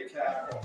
very careful.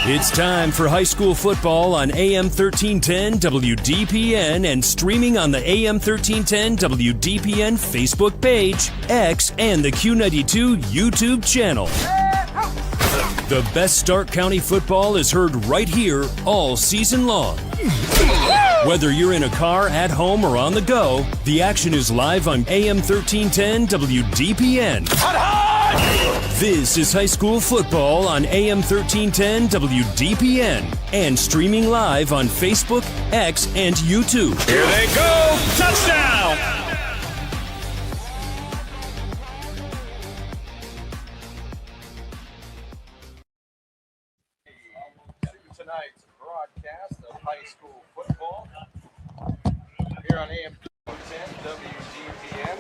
It's time for high school football on AM 1310 WDPN and streaming on the AM 1310 WDPN Facebook page, X, and the Q92 YouTube channel. The best Stark County football is heard right here all season long. Whether you're in a car, at home, or on the go, the action is live on AM 1310 WDPN. This is high school football on AM 1310 WDPN and streaming live on Facebook, X, and YouTube. Here they go! Touchdown! Tonight's broadcast of high school football here on AM 1310 WDPN.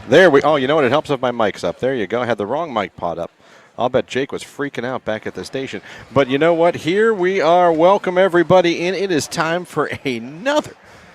There we. Oh, you know what? It helps if my mic's up. There you go. I had the wrong mic pod up. I'll bet Jake was freaking out back at the station. But you know what? Here we are. Welcome everybody in. It is time for another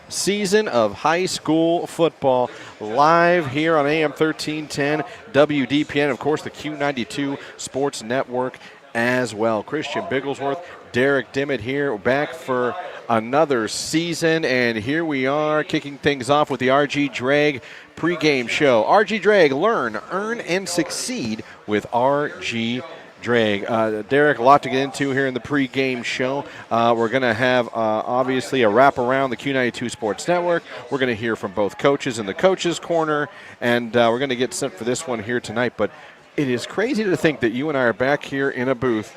season of high school football live here on AM 1310 WDPN. Of course, the Q92 Sports Network as well. Christian Biggelsworth, Derek Dimit here, back for another season, and here we are kicking things off with the RG Drag pregame show. RG Drag, learn, earn, and succeed with RG Drag. Derek, a lot to get into here in the pregame show. We're going to have, obviously, a wrap around the Q92 Sports Network. We're going to hear from both coaches in the Coaches Corner, and we're going to get set for this one here tonight. But it is crazy to think that you and I are back here in a booth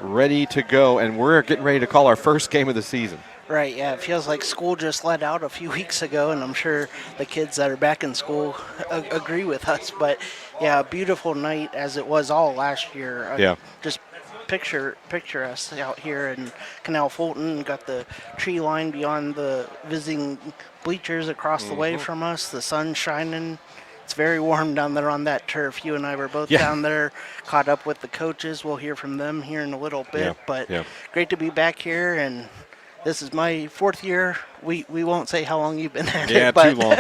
ready to go, and we're getting ready to call our first game of the season. Right, yeah, it feels like school just let out a few weeks ago, and I'm sure the kids that are back in school agree with us. But, yeah, a beautiful night as it was all last year. Yeah. Just picture us out here in Canal Fulton. Got the tree line beyond the visiting bleachers across the way from us, the sun shining. It's very warm down there on that turf. You and I were both down there, caught up with the coaches. We'll hear from them here in a little bit. But great to be back here, and this is my fourth year. We won't say how long you've been at it. Yeah, too long.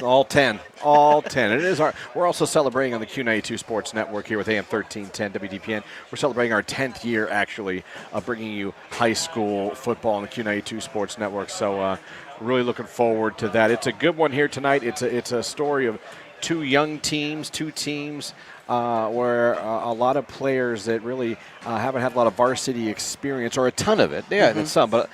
All 10. It is we're also celebrating on the Q92 Sports Network here with AM 1310 WDPN. We're celebrating our 10th year, actually, of bringing you high school football on the Q92 Sports Network. So really looking forward to that. It's a good one here tonight. It's a story of two teams where a lot of players that really haven't had a lot of varsity experience, or a ton of it. Yeah, and some, but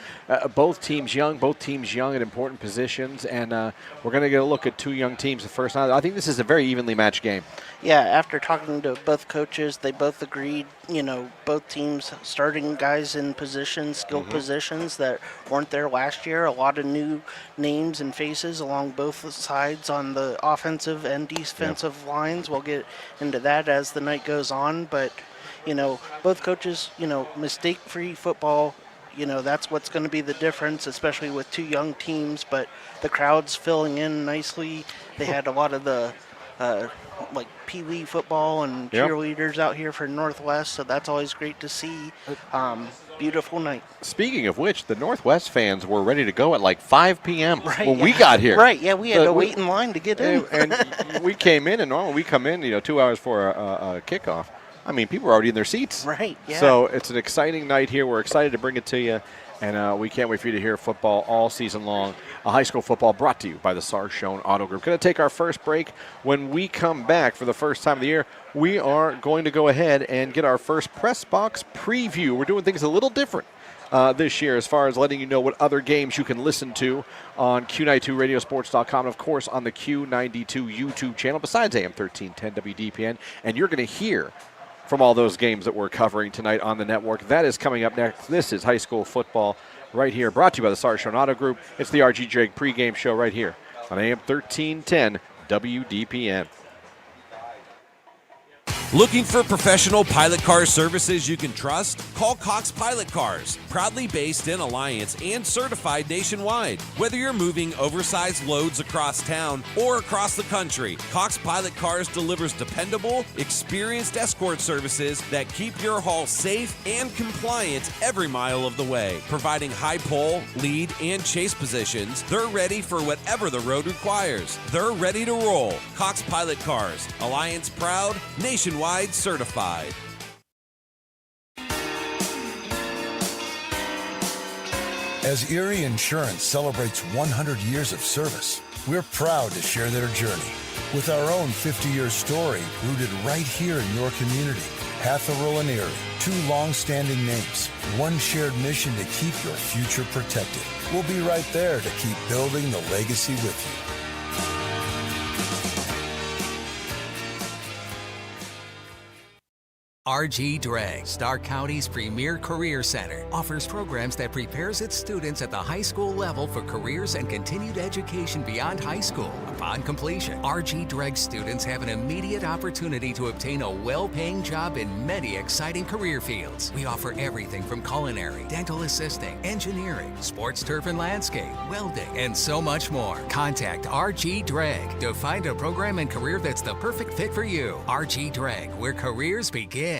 both teams young at important positions, and we're going to get a look at two young teams the first time. I think this is a very evenly matched game. Yeah, after talking to both coaches, they both agreed, both teams starting guys in positions, skilled positions that weren't there last year. A lot of new names and faces along both sides on the offensive and defensive lines. We'll get into that as the night goes on, but both coaches, mistake-free football, that's what's going to be the difference, especially with two young teams. But the crowd's filling in nicely. They had a lot of the like Pee Wee football and cheerleaders out here for Northwest, so that's always great to see. Beautiful night. Speaking of which, the Northwest fans were ready to go at like 5 p.m. when we got here. Right, yeah, we had to wait in line to get in. And we came in, and normally we come in, 2 hours for a kickoff. I mean, people are already in their seats. Right, yeah. So it's an exciting night here. We're excited to bring it to you, and we can't wait for you to hear football all season long. High school football brought to you by the Sarshone Auto Group. Going to take our first break. When we come back for the first time of the year, we are going to go ahead and get our first press box preview. We're doing things a little different this year as far as letting you know what other games you can listen to on Q92radiosports.com, and of course on the Q92 YouTube channel, besides AM 1310 WDPN. And you're going to hear from all those games that we're covering tonight on the network. That is coming up next. This is high school football right here, brought to you by the Sarshone Auto Group. It's the RG Drake pregame show right here on AM 1310 WDPN. Looking for professional pilot car services you can trust? Call Cox Pilot Cars, proudly based in Alliance and certified nationwide. Whether you're moving oversized loads across town or across the country, Cox Pilot Cars delivers dependable, experienced escort services that keep your haul safe and compliant every mile of the way. Providing high pull, lead, and chase positions, they're ready for whatever the road requires. They're ready to roll. Cox Pilot Cars, Alliance proud, nationwide certified. As Erie Insurance celebrates 100 years of service, we're proud to share their journey with our own 50-year story rooted right here in your community. Hathaway and Erie, two long-standing names, one shared mission to keep your future protected. We'll be right there to keep building the legacy with you. RG Drag, Stark County's premier career center, offers programs that prepares its students at the high school level for careers and continued education beyond high school. Upon completion, RG Drag students have an immediate opportunity to obtain a well-paying job in many exciting career fields. We offer everything from culinary, dental assisting, engineering, sports turf and landscape, welding, and so much more. Contact RG Drag to find a program and career that's the perfect fit for you. RG Drag, where careers begin.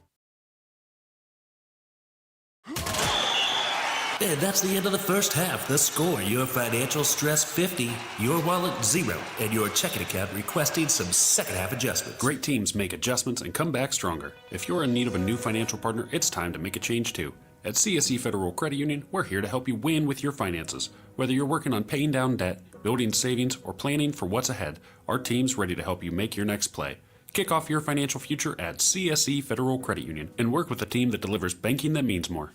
And that's the end of the first half. The score, your financial stress 50, your wallet 0, and your checking account requesting some second half adjustments. Great teams make adjustments and come back stronger. If you're in need of a new financial partner, it's time to make a change too. At CSE Federal Credit Union, we're here to help you win with your finances. Whether you're working on paying down debt, building savings, or planning for what's ahead, our team's ready to help you make your next play. Kick off your financial future at CSE Federal Credit Union and work with a team that delivers banking that means more.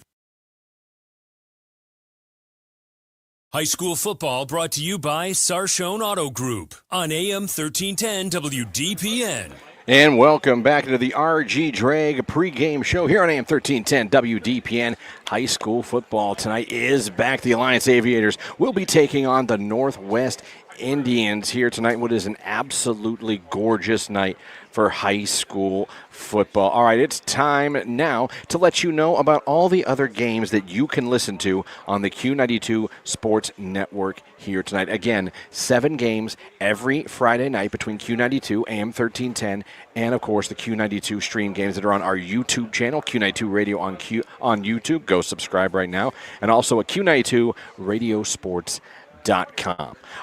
High school football brought to you by Sarshone Auto Group on AM 1310 WDPN. And welcome back to the RG Drag pregame show here on AM 1310 WDPN. High school football tonight is back. The Alliance Aviators will be taking on the Northwest Indians here tonight. What is an absolutely gorgeous night for high school football. All right, it's time now to let you know about all the other games that you can listen to on the Q92 Sports Network here tonight. Again, 7 games every Friday night between Q92, AM 1310, and, of course, the Q92 stream games that are on our YouTube channel, Q92 Radio on YouTube. Go subscribe right now. And also at Q92 Radio Sports.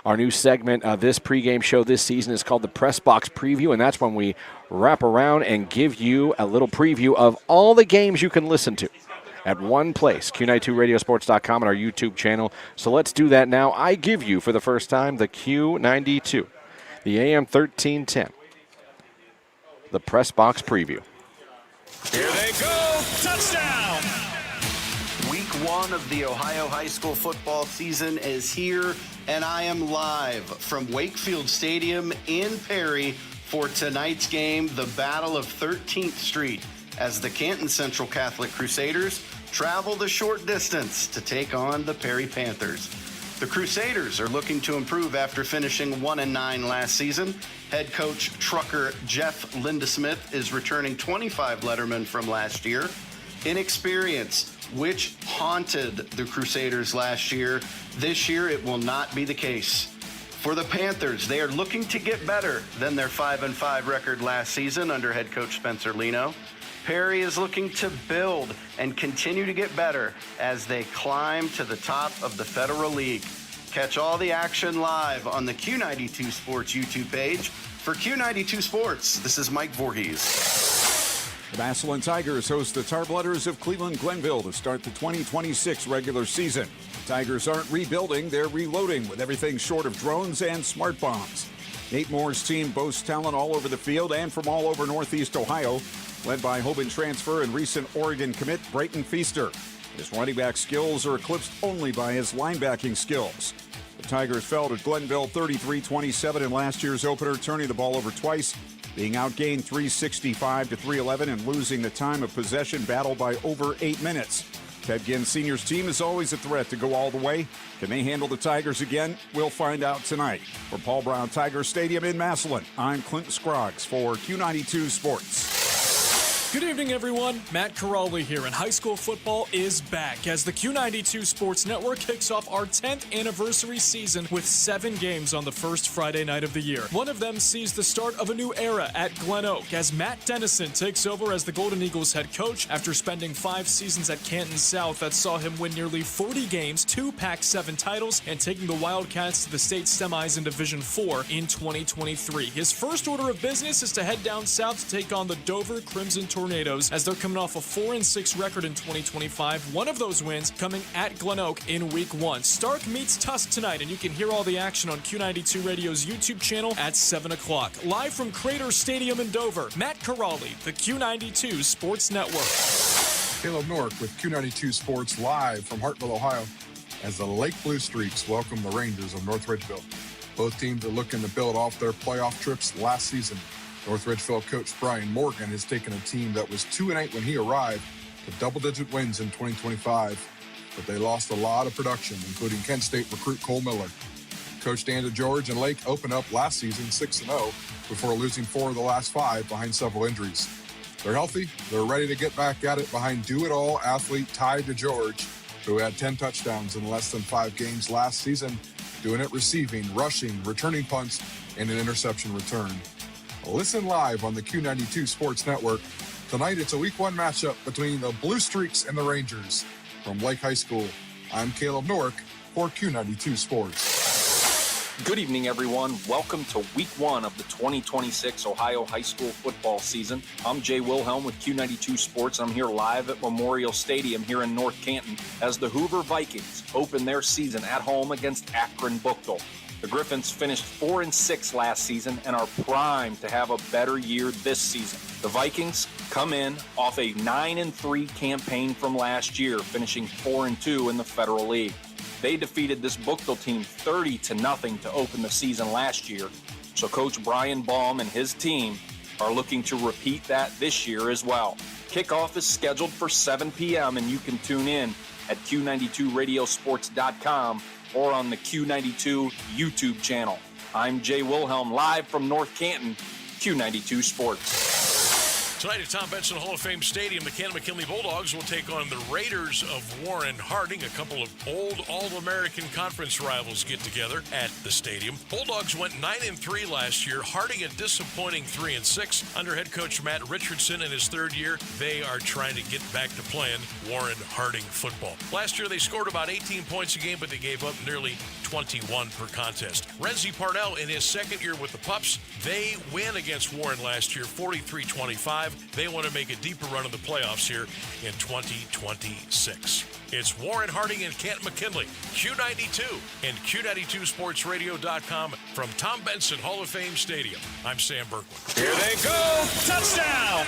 Our new segment of this pregame show this season is called the Press Box Preview, and that's when we wrap around and give you a little preview of all the games you can listen to at one place, Q92radiosports.com and our YouTube channel. So let's do that now. I give you, for the first time, the Q92, the AM 1310, the Press Box Preview. Here they go. Touchdown. Week 1 of the Ohio high school football season is here, and I am live from Wakefield Stadium in Perry for tonight's game, the Battle of 13th Street, as the Canton Central Catholic Crusaders travel the short distance to take on the Perry Panthers. The Crusaders are looking to improve after finishing 1-9 last season. Head coach trucker Jeff Lindesmith is returning 25 lettermen from last year. Inexperience, which haunted the Crusaders last year, this year it will not be the case. For the Panthers, they are looking to get better than their 5-5 record last season under head coach Spencer Leno. Perry is looking to build and continue to get better as they climb to the top of the Federal League. Catch all the action live on the Q92 Sports YouTube page. For Q92 Sports, this is Mike Voorhees. The Massillon Tigers host the Tarbletters of Cleveland Glenville to start the 2026 regular season. The Tigers aren't rebuilding, they're reloading with everything short of drones and smart bombs. Nate Moore's team boasts talent all over the field and from all over Northeast Ohio, led by Hoban transfer and recent Oregon commit Brayton Feaster. His running back skills are eclipsed only by his linebacking skills. The Tigers fell to Glenville 33-27 in last year's opener, turning the ball over twice, being outgained 365 to 311 and losing the time of possession battle by over 8 minutes. Ted Ginn Sr.'s team is always a threat to go all the way. Can they handle the Tigers again? We'll find out tonight. From Paul Brown Tiger Stadium in Massillon, I'm Clint Scroggs for Q92 Sports. Good evening, everyone. Matt Caralli here, and high school football is back as the Q92 Sports Network kicks off our 10th anniversary season with 7 games on the first Friday night of the year. One of them sees the start of a new era at Glen Oak as Matt Dennison takes over as the Golden Eagles head coach after spending 5 seasons at Canton South that saw him win nearly 40 games, 2 Pac-7 titles, and taking the Wildcats to the state semis in Division 4 in 2023. His first order of business is to head down south to take on the Dover Crimson Tornadoes Tornadoes as they're coming off a 4-6 record in 2025. One of those wins coming at Glen Oak in Week 1. Stark meets Tusk tonight, and you can hear all the action on Q92 Radio's YouTube channel at 7 o'clock. Live from Crater Stadium in Dover, Matt Corrali, the Q92 Sports Network. Caleb Nork with Q92 Sports live from Hartville, Ohio, as the Lake Blue Streaks welcome the Rangers of North Ridgeville. Both teams are looking to build off their playoff trips last season. North Ridgeville coach Brian Morgan has taken a team that was 2-8 when he arrived to double-digit wins in 2025, but they lost a lot of production, including Kent State recruit Cole Miller. Coach Dan DeGeorge and Lake opened up last season 6-0 before losing 4 of the last 5 behind several injuries. They're healthy. They're ready to get back at it behind do-it-all athlete Ty DeGeorge, who had 10 touchdowns in less than 5 games last season, doing it receiving, rushing, returning punts, and an interception return. Listen live on the Q92 Sports Network. Tonight, it's a Week 1 matchup between the Blue Streaks and the Rangers. From Lake High School, I'm Caleb Nork for Q92 Sports. Good evening, everyone. Welcome to Week 1 of the 2026 Ohio High School football season. I'm Jay Wilhelm with Q92 Sports. I'm here live at Memorial Stadium here in North Canton as the Hoover Vikings open their season at home against Akron Buchtel. The Griffins finished 4-6 last season and are primed to have a better year this season. The Vikings come in off a 9-3 campaign from last year, finishing 4-2 in the Federal League. They defeated this Buchtel team 30-0 to open the season last year. So Coach Brian Baum and his team are looking to repeat that this year as well. Kickoff is scheduled for 7 p.m. and you can tune in at Q92radiosports.com or on the Q92 YouTube channel. I'm Jay Wilhelm live from North Canton, Q92 Sports. Tonight at Tom Benson Hall of Fame Stadium, the Canton-McKinley Bulldogs will take on the Raiders of Warren Harding. A couple of old All-American Conference rivals get together at the stadium. Bulldogs went 9-3 last year. Harding a disappointing 3-6. Under head coach Matt Richardson in his third year, they are trying to get back to playing Warren Harding football. Last year they scored about 18 points a game, but they gave up nearly 21 per contest. Renzi Parnell in his second year with the Pups, they win against Warren last year, 43-25. They want to make a deeper run of the playoffs here in 2026. It's Warren Harding and Canton-McKinley, Q92 and Q92sportsradio.com from Tom Benson Hall of Fame Stadium. I'm Sam Berkman. Here they go. Touchdown.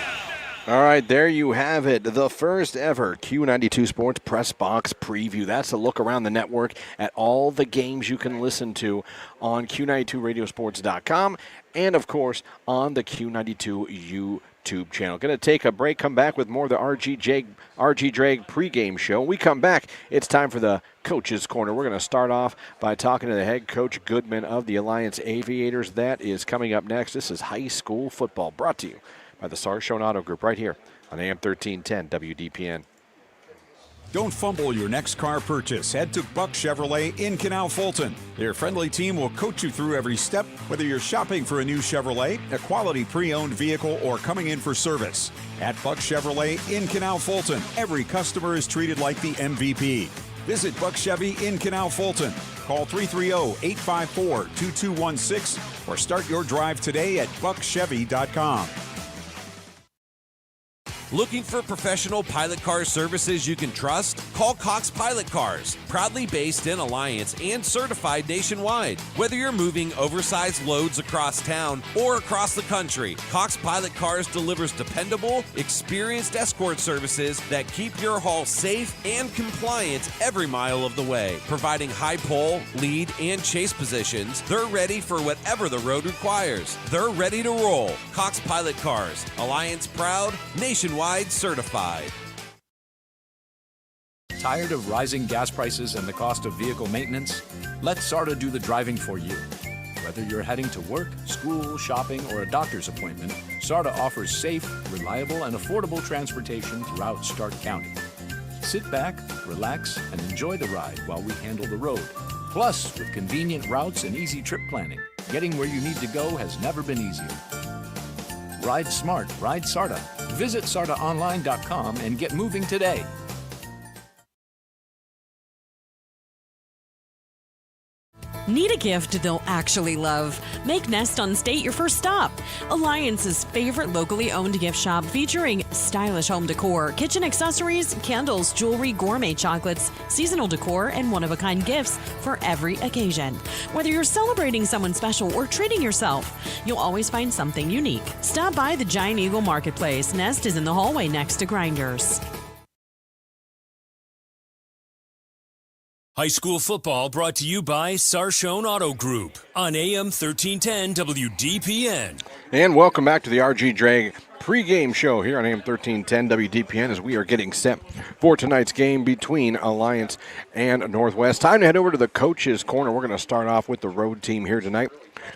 All right, there you have it. The first ever Q92 Sports Press Box Preview. That's a look around the network at all the games you can listen to on Q92radiosports.com and, of course, on the Q92 YouTube channel. Going to take a break, come back with more of the RG Drag pregame show. When we come back, it's time for the Coach's Corner. We're going to start off by talking to the head coach Goodman of the Alliance Aviators. That is coming up next. This is high school football brought to you by the Sarshone Auto Group right here on AM 1310 WDPN. Don't fumble your next car purchase. Head to Buck Chevrolet in Canal Fulton. Their friendly team will coach you through every step, whether you're shopping for a new Chevrolet, a quality pre-owned vehicle, or coming in for service. At Buck Chevrolet in Canal Fulton, every customer is treated like the MVP. Visit Buck Chevy in Canal Fulton. Call 330-854-2216 or start your drive today at buckchevy.com. Looking for professional pilot car services you can trust? Call Cox Pilot Cars, proudly based in Alliance and certified nationwide. Whether you're moving oversized loads across town or across the country, Cox Pilot Cars delivers dependable, experienced escort services that keep your haul safe and compliant every mile of the way. Providing high pole, lead, and chase positions, they're ready for whatever the road requires. They're ready to roll. Cox Pilot Cars, Alliance proud, nationwide certified. Tired of rising gas prices and the cost of vehicle maintenance? Let SARTA do the driving for you. Whether you're heading to work, school, shopping, or a doctor's appointment, SARTA offers safe, reliable, and affordable transportation throughout Stark County. Sit back, relax, and enjoy the ride while we handle the road. Plus, with convenient routes and easy trip planning, getting where you need to go has never been easier. Ride smart, ride SARTA. Visit sartaonline.com and get moving today. Need a gift they'll actually love? Make Nest on State your first stop. Alliance's favorite locally owned gift shop featuring stylish home decor, kitchen accessories, candles, jewelry, gourmet chocolates, seasonal decor, and one-of-a-kind gifts for every occasion. Whether you're celebrating someone special or treating yourself, you'll always find something unique. Stop by the Giant Eagle Marketplace. Nest is in the hallway next to Grinders. High school football brought to you by Sarshone Auto Group on AM 1310 WDPN. And welcome back to the RG Drag pregame show here on AM 1310 WDPN as we are getting set for tonight's game between Alliance and Northwest. Time to head over to the coach's corner. We're going to start off with the road team here tonight.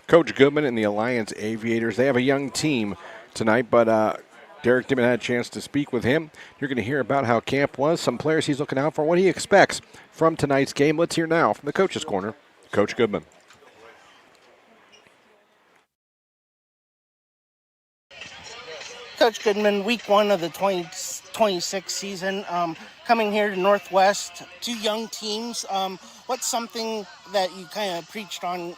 Coach Goodman and the Alliance Aviators. They have a young team tonight, but Derek Dimit had a chance to speak with him. You're going to hear about how camp was, some players he's looking out for, what he expects from tonight's game. Let's hear now from the coach's corner, Coach Goodman. Coach Goodman, week one of the 2026 season, coming here to Northwest, two young teams. What's something that you kind of preached on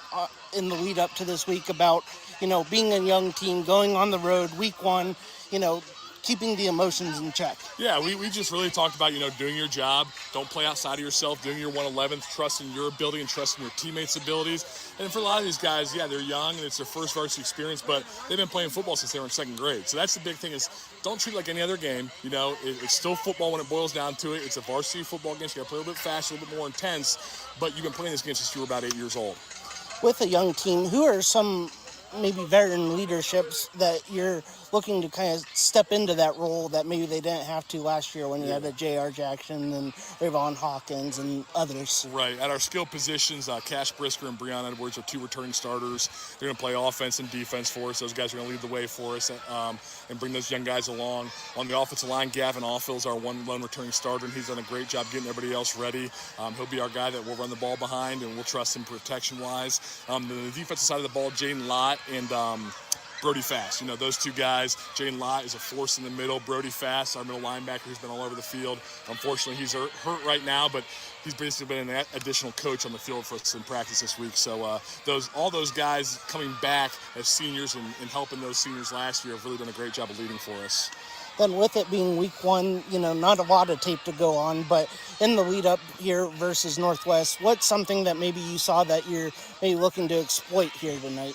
in the lead up to this week about, being a young team, going on the road, week one, keeping the emotions in check? Yeah, we just really talked about, doing your job. Don't play outside of yourself, doing your 111th, trusting your ability and trusting your teammates' abilities. And for a lot of these guys, yeah, they're young and it's their first varsity experience, but they've been playing football since they were in second grade. So that's the big thing is don't treat it like any other game. It's still football when it boils down to it. It's a varsity football game. So you got to play a little bit faster, a little bit more intense, but you've been playing this game since you were about 8 years old. With a young team, who are some maybe veteran leaderships that you're looking to kind of step into that role that maybe they didn't have to last year when you had a J.R. Jackson and Rayvon Hawkins and others? Right. At our skill positions, Cash Brisker and Breon Edwards are two returning starters. They're going to play offense and defense for us. Those guys are going to lead the way for us and bring those young guys along. On the offensive line, Gavin Offill's our one lone returning starter, and he's done a great job getting everybody else ready. He'll be our guy that we'll run the ball behind, and we'll trust him protection-wise. The defensive side of the ball, Jaden Lott and Brody Fast. Those two guys. Jaden Lott is a force in the middle. Brody Fast, our middle linebacker, who's been all over the field. Unfortunately, he's hurt right now, but he's basically been an additional coach on the field for us in practice this week. So all those guys coming back as seniors and helping those seniors last year have really done a great job of leading for us. Then with it being week one, not a lot of tape to go on, but in the lead up here versus Northwest, what's something that maybe you saw that you're maybe looking to exploit here tonight?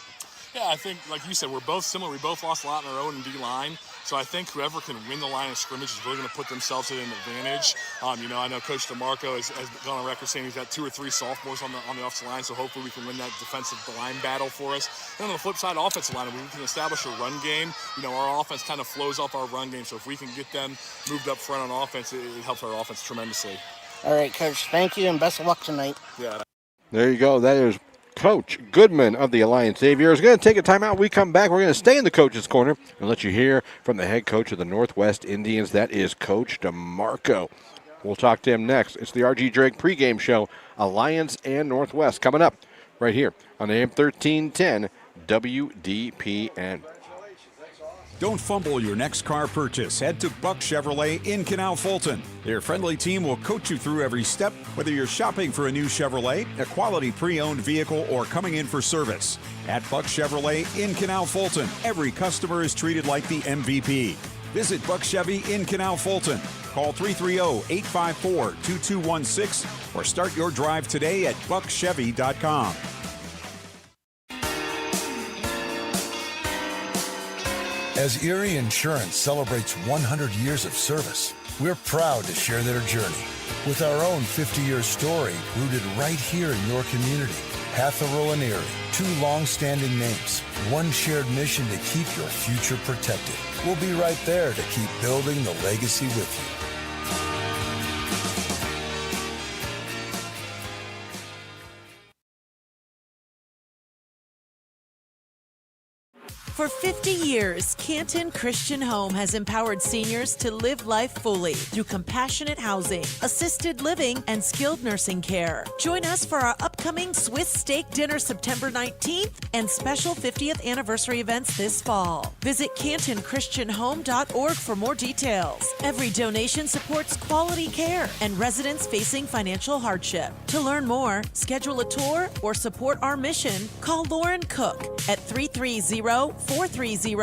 Yeah, I think, like you said, we're both similar. We both lost a lot in our own D-line. So I think whoever can win the line of scrimmage is really going to put themselves at an advantage. I know Coach DeMarco has gone on record saying he's got 2 or 3 sophomores on the offensive line, so hopefully we can win that defensive line battle for us. And on the flip side, offensive line, if we can establish a run game, our offense kind of flows off our run game. So if we can get them moved up front on offense, it helps our offense tremendously. All right, Coach, thank you, and best of luck tonight. Yeah. There you go. That is Coach Goodman of the Alliance Aviators. Going to take a timeout. We come back. We're going to stay in the coach's corner and let you hear from the head coach of the Northwest Indians. That is Coach DeMarco. We'll talk to him next. It's the RG Drake pregame show, Alliance and Northwest, coming up right here on AM 1310 WDPN. Don't fumble your next car purchase. Head to Buck Chevrolet in Canal Fulton. Their friendly team will coach you through every step, whether you're shopping for a new Chevrolet, a quality pre-owned vehicle, or coming in for service. At Buck Chevrolet in Canal Fulton, every customer is treated like the MVP. Visit Buck Chevy in Canal Fulton. Call 330-854-2216 or start your drive today at buckchevy.com. As Erie Insurance celebrates 100 years of service, we're proud to share their journey with our own 50-year story rooted right here in your community. Hathaway and Erie, 2 long-standing names, one shared mission to keep your future protected. We'll be right there to keep building the legacy with you. For 50 years. years, Canton Christian Home has empowered seniors to live life fully through compassionate housing, assisted living, and skilled nursing care. Join us for our upcoming Swiss steak dinner September 19th and special 50th anniversary events this fall. Visit CantonChristianHome.org for more details. Every donation supports quality care and residents facing financial hardship. To learn more, schedule a tour, or support our mission, call Lauren Cook at 330-430-5145.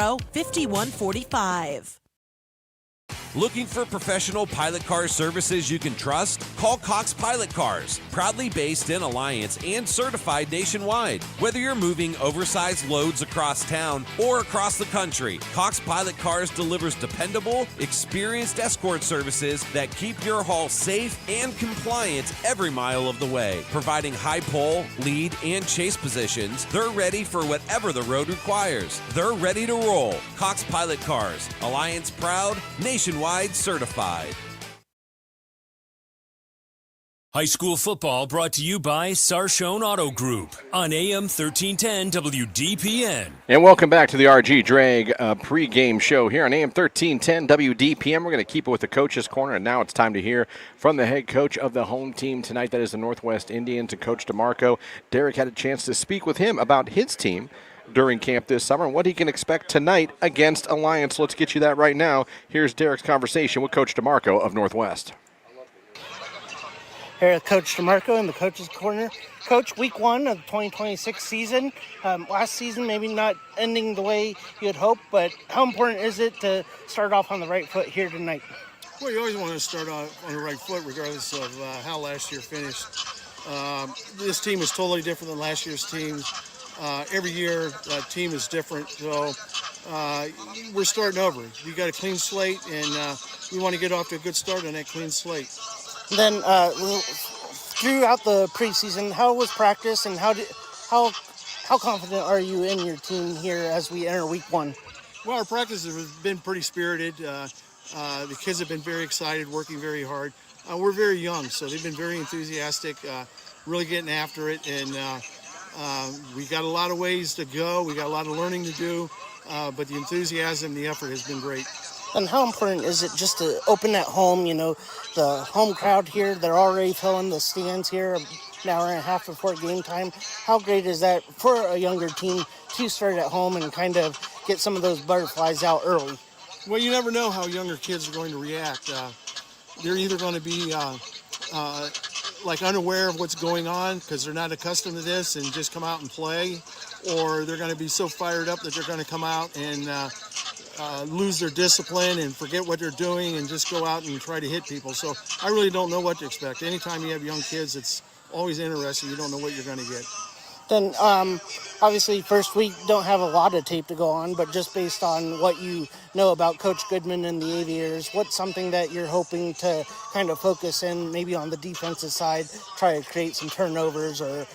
Looking for professional pilot car services you can trust? Call Cox Pilot Cars, proudly based in Alliance and certified nationwide. Whether you're moving oversized loads across town or across the country, Cox Pilot Cars delivers dependable, experienced escort services that keep your haul safe and compliant every mile of the way. Providing high pole, lead, and chase positions, they're ready for whatever the road requires. They're ready to roll. Cox Pilot Cars, Alliance proud, nationwide certified. High school football brought to you by Sarshone Auto Group on AM 1310 WDPN. And welcome back to the RG Drag pregame show here on AM 1310 WDPN. We're going to keep it with the Coach's Corner, and now it's time to hear from the head coach of the home team tonight. That is the Northwest Indians and Coach DeMarco. Derek had a chance to speak with him about his team during camp this summer and what he can expect tonight against Alliance. Let's get you that right now. Here's Derek's conversation with Coach DeMarco of Northwest. Here at Coach DeMarco in the Coach's Corner. Coach, week one of the 2026 season. Last season maybe not ending the way you had hoped, but how important is it to start off on the right foot here tonight? Well, you always want to start off on the right foot regardless of how last year finished. This team is totally different than last year's team. Every year, team is different, so we're starting over. We got a clean slate, and we want to get off to a good start on that clean slate. Then throughout the preseason, how was practice, and how confident are you in your team here as we enter week one? Well, our practice has been pretty spirited. The kids have been very excited, working very hard. We're very young, so they've been very enthusiastic, really getting after it, and we got a lot of ways to go. We got a lot of learning to do, but the enthusiasm, the effort has been great. And how important is it just to open at home? You know, the home crowd here, they're already filling the stands here an hour and a half before game time. How great is that for a younger team to start at home and kind of get some of those butterflies out early? Well, you never know how younger kids are going to react. They're either going to be like unaware of what's going on because they're not accustomed to this and just come out and play, or they're going to be so fired up that they're going to come out and lose their discipline and forget what they're doing and just go out and try to hit people. So I really don't know what to expect. Anytime you have young kids, it's always interesting. You don't know what you're going to get. Then obviously first week don't have a lot of tape to go on, but just based on what you know about Coach Goodman and the Aviators, what's something that you're hoping to kind of focus in maybe on the defensive side, try to create some turnovers or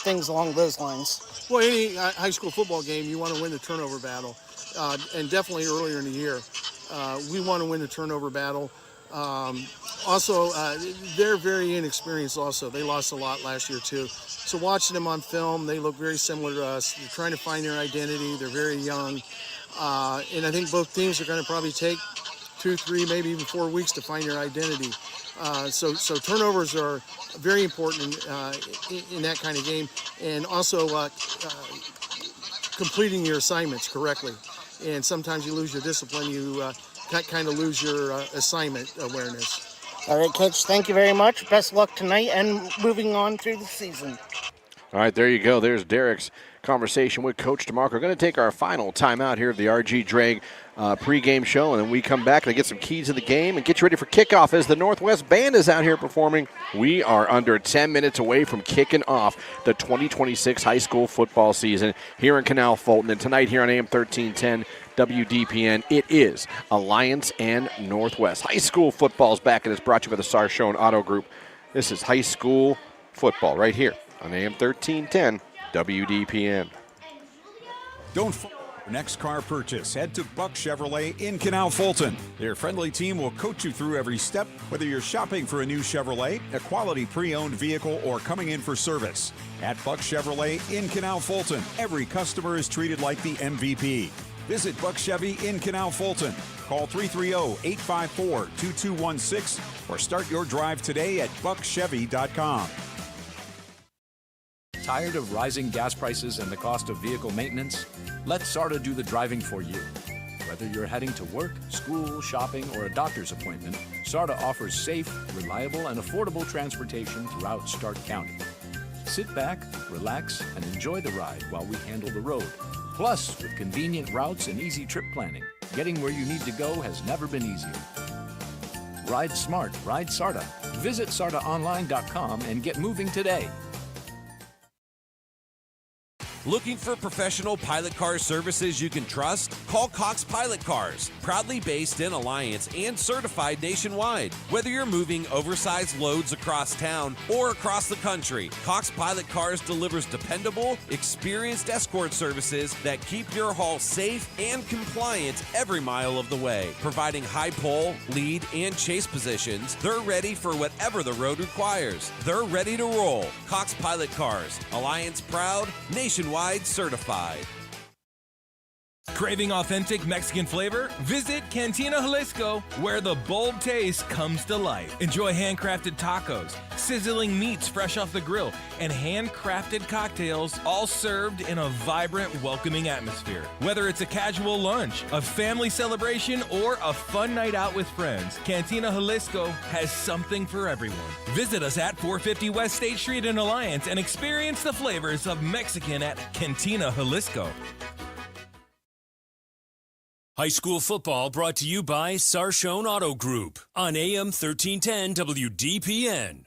things along those lines? Well, any high school football game, you want to win the turnover battle, and definitely earlier in the year. We want to win the turnover battle. Also, they're very inexperienced also. They lost a lot last year too. So watching them on film, they look very similar to us. They're trying to find their identity. They're very young. And I think both teams are going to probably take 2, 3, maybe even 4 weeks to find their identity. So turnovers are very important in that kind of game. And also completing your assignments correctly. And sometimes you lose your discipline. You kind of lose your assignment awareness. All right, Coach, thank you very much. Best luck tonight and moving on through the season. All right, there you go. There's Derek's conversation with Coach DeMarco. We're going to take our final timeout here of the RG Drag pregame show, and then we come back and get some keys of the game and get you ready for kickoff as the Northwest Band is out here performing. We are under 10 minutes away from kicking off the 2026 high school football season here in Canal Fulton. And tonight here on AM 1310 WDPN, it is Alliance and Northwest. High school football is back, and it's brought to you by the Sarshone Auto Group. This is high school football right here on AM 1310 WDPN. Don't for your next car purchase, head to Buck Chevrolet in Canal Fulton. Their friendly team will coach you through every step, whether you're shopping for a new Chevrolet, a quality pre-owned vehicle, or coming in for service. At Buck Chevrolet in Canal Fulton, every customer is treated like the MVP. Visit Buck Chevy in Canal Fulton. Call 330-854-2216 or start your drive today at buckchevy.com. Tired of rising gas prices and the cost of vehicle maintenance? Let SARTA do the driving for you. Whether you're heading to work, school, shopping, or a doctor's appointment, SARTA offers safe, reliable, and affordable transportation throughout Stark County. Sit back, relax, and enjoy the ride while we handle the road. Plus, with convenient routes and easy trip planning, getting where you need to go has never been easier. Ride smart, ride SARTA. Visit SARTAonline.com and get moving today. Looking for professional pilot car services you can trust? Call Cox Pilot Cars, proudly based in Alliance and certified nationwide. Whether you're moving oversized loads across town or across the country, Cox Pilot Cars delivers dependable, experienced escort services that keep your haul safe and compliant every mile of the way. Providing high pole, lead, and chase positions, they're ready for whatever the road requires. They're ready to roll. Cox Pilot Cars, Alliance proud, nationwide certified. Craving authentic Mexican flavor? Visit Cantina Jalisco, where the bold taste comes to life. Enjoy handcrafted tacos, sizzling meats fresh off the grill, and handcrafted cocktails, all served in a vibrant, welcoming atmosphere. Whether it's a casual lunch, a family celebration, or a fun night out with friends, Cantina Jalisco has something for everyone. Visit us at 450 West State Street in Alliance and experience the flavors of Mexican at Cantina Jalisco. High school football brought to you by Sarshone Auto Group on AM 1310 WDPN.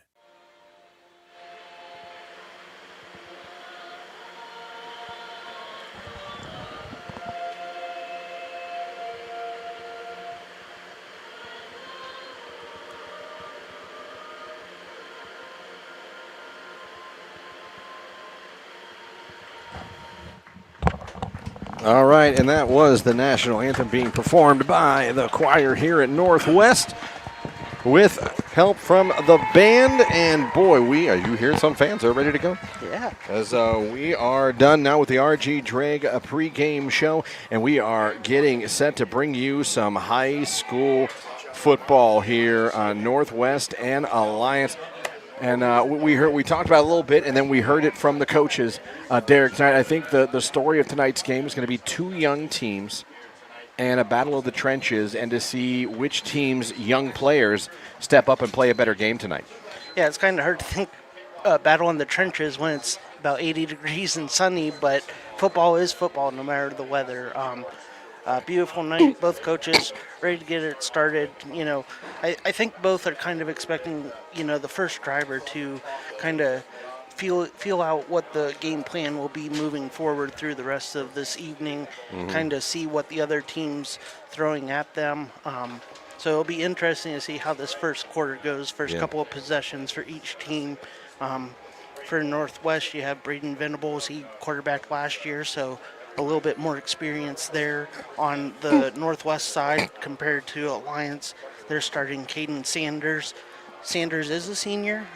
All right, and that was the national anthem being performed by the choir here at Northwest with help from the band. And boy, you hear some fans are ready to go. Yeah. As we are done now with the RG Drag pregame show, and we are getting set to bring you some high school football here on Northwest and Alliance. And we talked about it a little bit, and then we heard it from the coaches. Derek, tonight, I think the story of tonight's game is going to be two young teams and a battle of the trenches, and to see which team's young players step up and play a better game tonight. Yeah, it's kind of hard to think battle in the trenches when it's about 80 degrees and sunny, but football is football no matter the weather. Beautiful night, both coaches ready to get it started. I think both are kind of expecting, the first driver to kind of feel out what the game plan will be moving forward through the rest of this evening, kind of see what the other team's throwing at them. So it'll be interesting to see how this first quarter goes, couple of possessions for each team. For Northwest, you have Braden Venables. He quarterbacked last year, so a little bit more experience there on the Northwest side compared to Alliance. They're starting Caden Sanders. Sanders is a senior.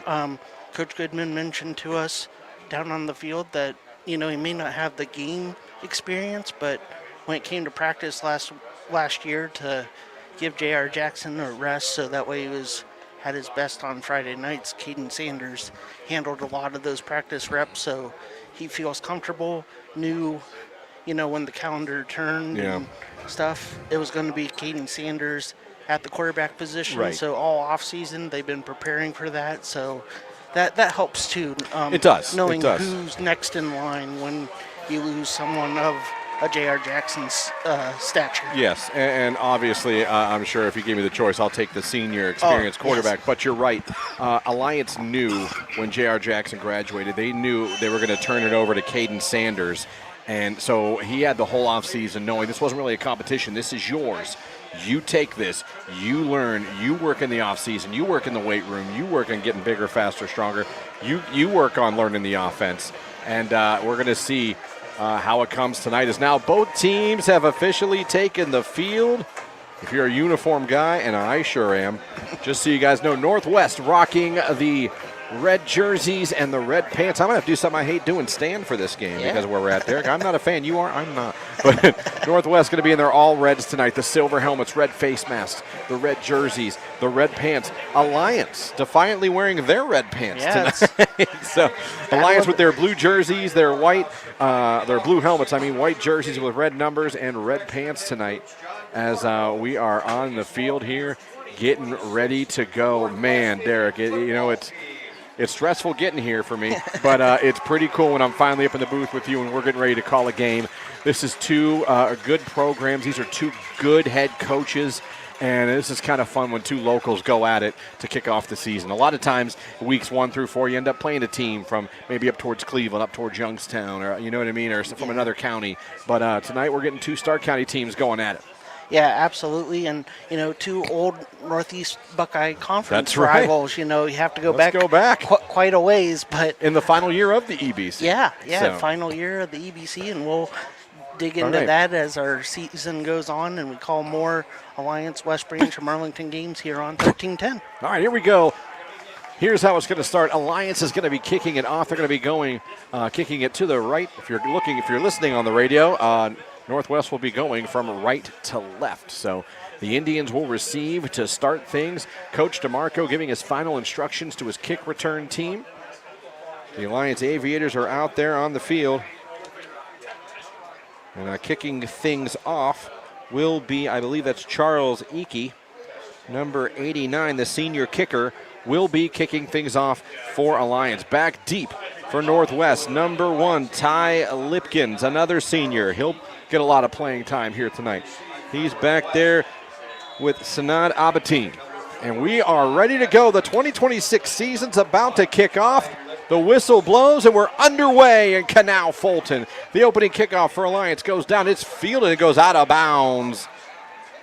Coach Goodman mentioned to us down on the field that, he may not have the game experience, but when it came to practice last year to give J.R. Jackson a rest so that way he had his best on Friday nights, Caden Sanders handled a lot of those practice reps, so he feels comfortable, knew when the calendar turned and stuff, it was going to be Caden Sanders at the quarterback position. Right. So all offseason, they've been preparing for that. So that helps too. It does. Knowing It does. who's next in line when you lose someone of a J.R. Jackson's stature. Yes, and obviously, I'm sure if you gave me the choice, I'll take the senior experienced quarterback. Yes. But you're right. Alliance knew when J.R. Jackson graduated, they knew they were going to turn it over to Caden Sanders. And so he had the whole offseason knowing this wasn't really a competition. This is yours. You take this. You learn. You work in the offseason. You work in the weight room. You work on getting bigger, faster, stronger. You work on learning the offense. And we're going to see how it comes tonight. As now both teams have officially taken the field. If you're a uniform guy, and I sure am, just so you guys know, Northwest rocking the red jerseys and the red pants. I'm going to have to do something I hate doing, stand for this game because of where we're at, Derek. I'm not a fan. You are? I'm not. But Northwest going to be in their all reds tonight. The silver helmets, red face masks, the red jerseys, the red pants. Alliance defiantly wearing their red pants tonight. So Alliance with their blue jerseys, their white, their blue helmets, white jerseys with red numbers and red pants tonight as we are on the field here getting ready to go. Man, Derek, it's stressful getting here for me, but it's pretty cool when I'm finally up in the booth with you and we're getting ready to call a game. This is two good programs. These are two good head coaches, and this is kind of fun when two locals go at it to kick off the season. A lot of times, weeks 1 through 4, you end up playing a team from maybe up towards Cleveland, up towards Youngstown, or or from another county. But tonight we're getting two Stark County teams going at it. Yeah, absolutely. And, two old Northeast Buckeye Conference right. rivals. You have to go Let's back quite a ways. But in the final year of the EBC. Yeah, final year of the EBC, and we'll dig into that as our season goes on, and we call more Alliance, West Branch, and Arlington games here on 1310. All right, here we go. Here's how it's going to start. Alliance is going to be kicking it off. They're going to be going, kicking it to the right. If you're listening on the radio, Northwest will be going from right to left. So the Indians will receive to start things. Coach DeMarco giving his final instructions to his kick return team. The Alliance Aviators are out there on the field. And kicking things off will be, I believe that's Charles Eakey, number 89, the senior kicker, will be kicking things off for Alliance. Back deep for Northwest, number 1, Ty Lipkins, another senior. He'll get a lot of playing time here tonight. He's back there with Sanad Abatin. And we are ready to go. The 2026 season's about to kick off. The whistle blows, and we're underway in Canal Fulton. The opening kickoff for Alliance goes down. It's fielded. It goes out of bounds.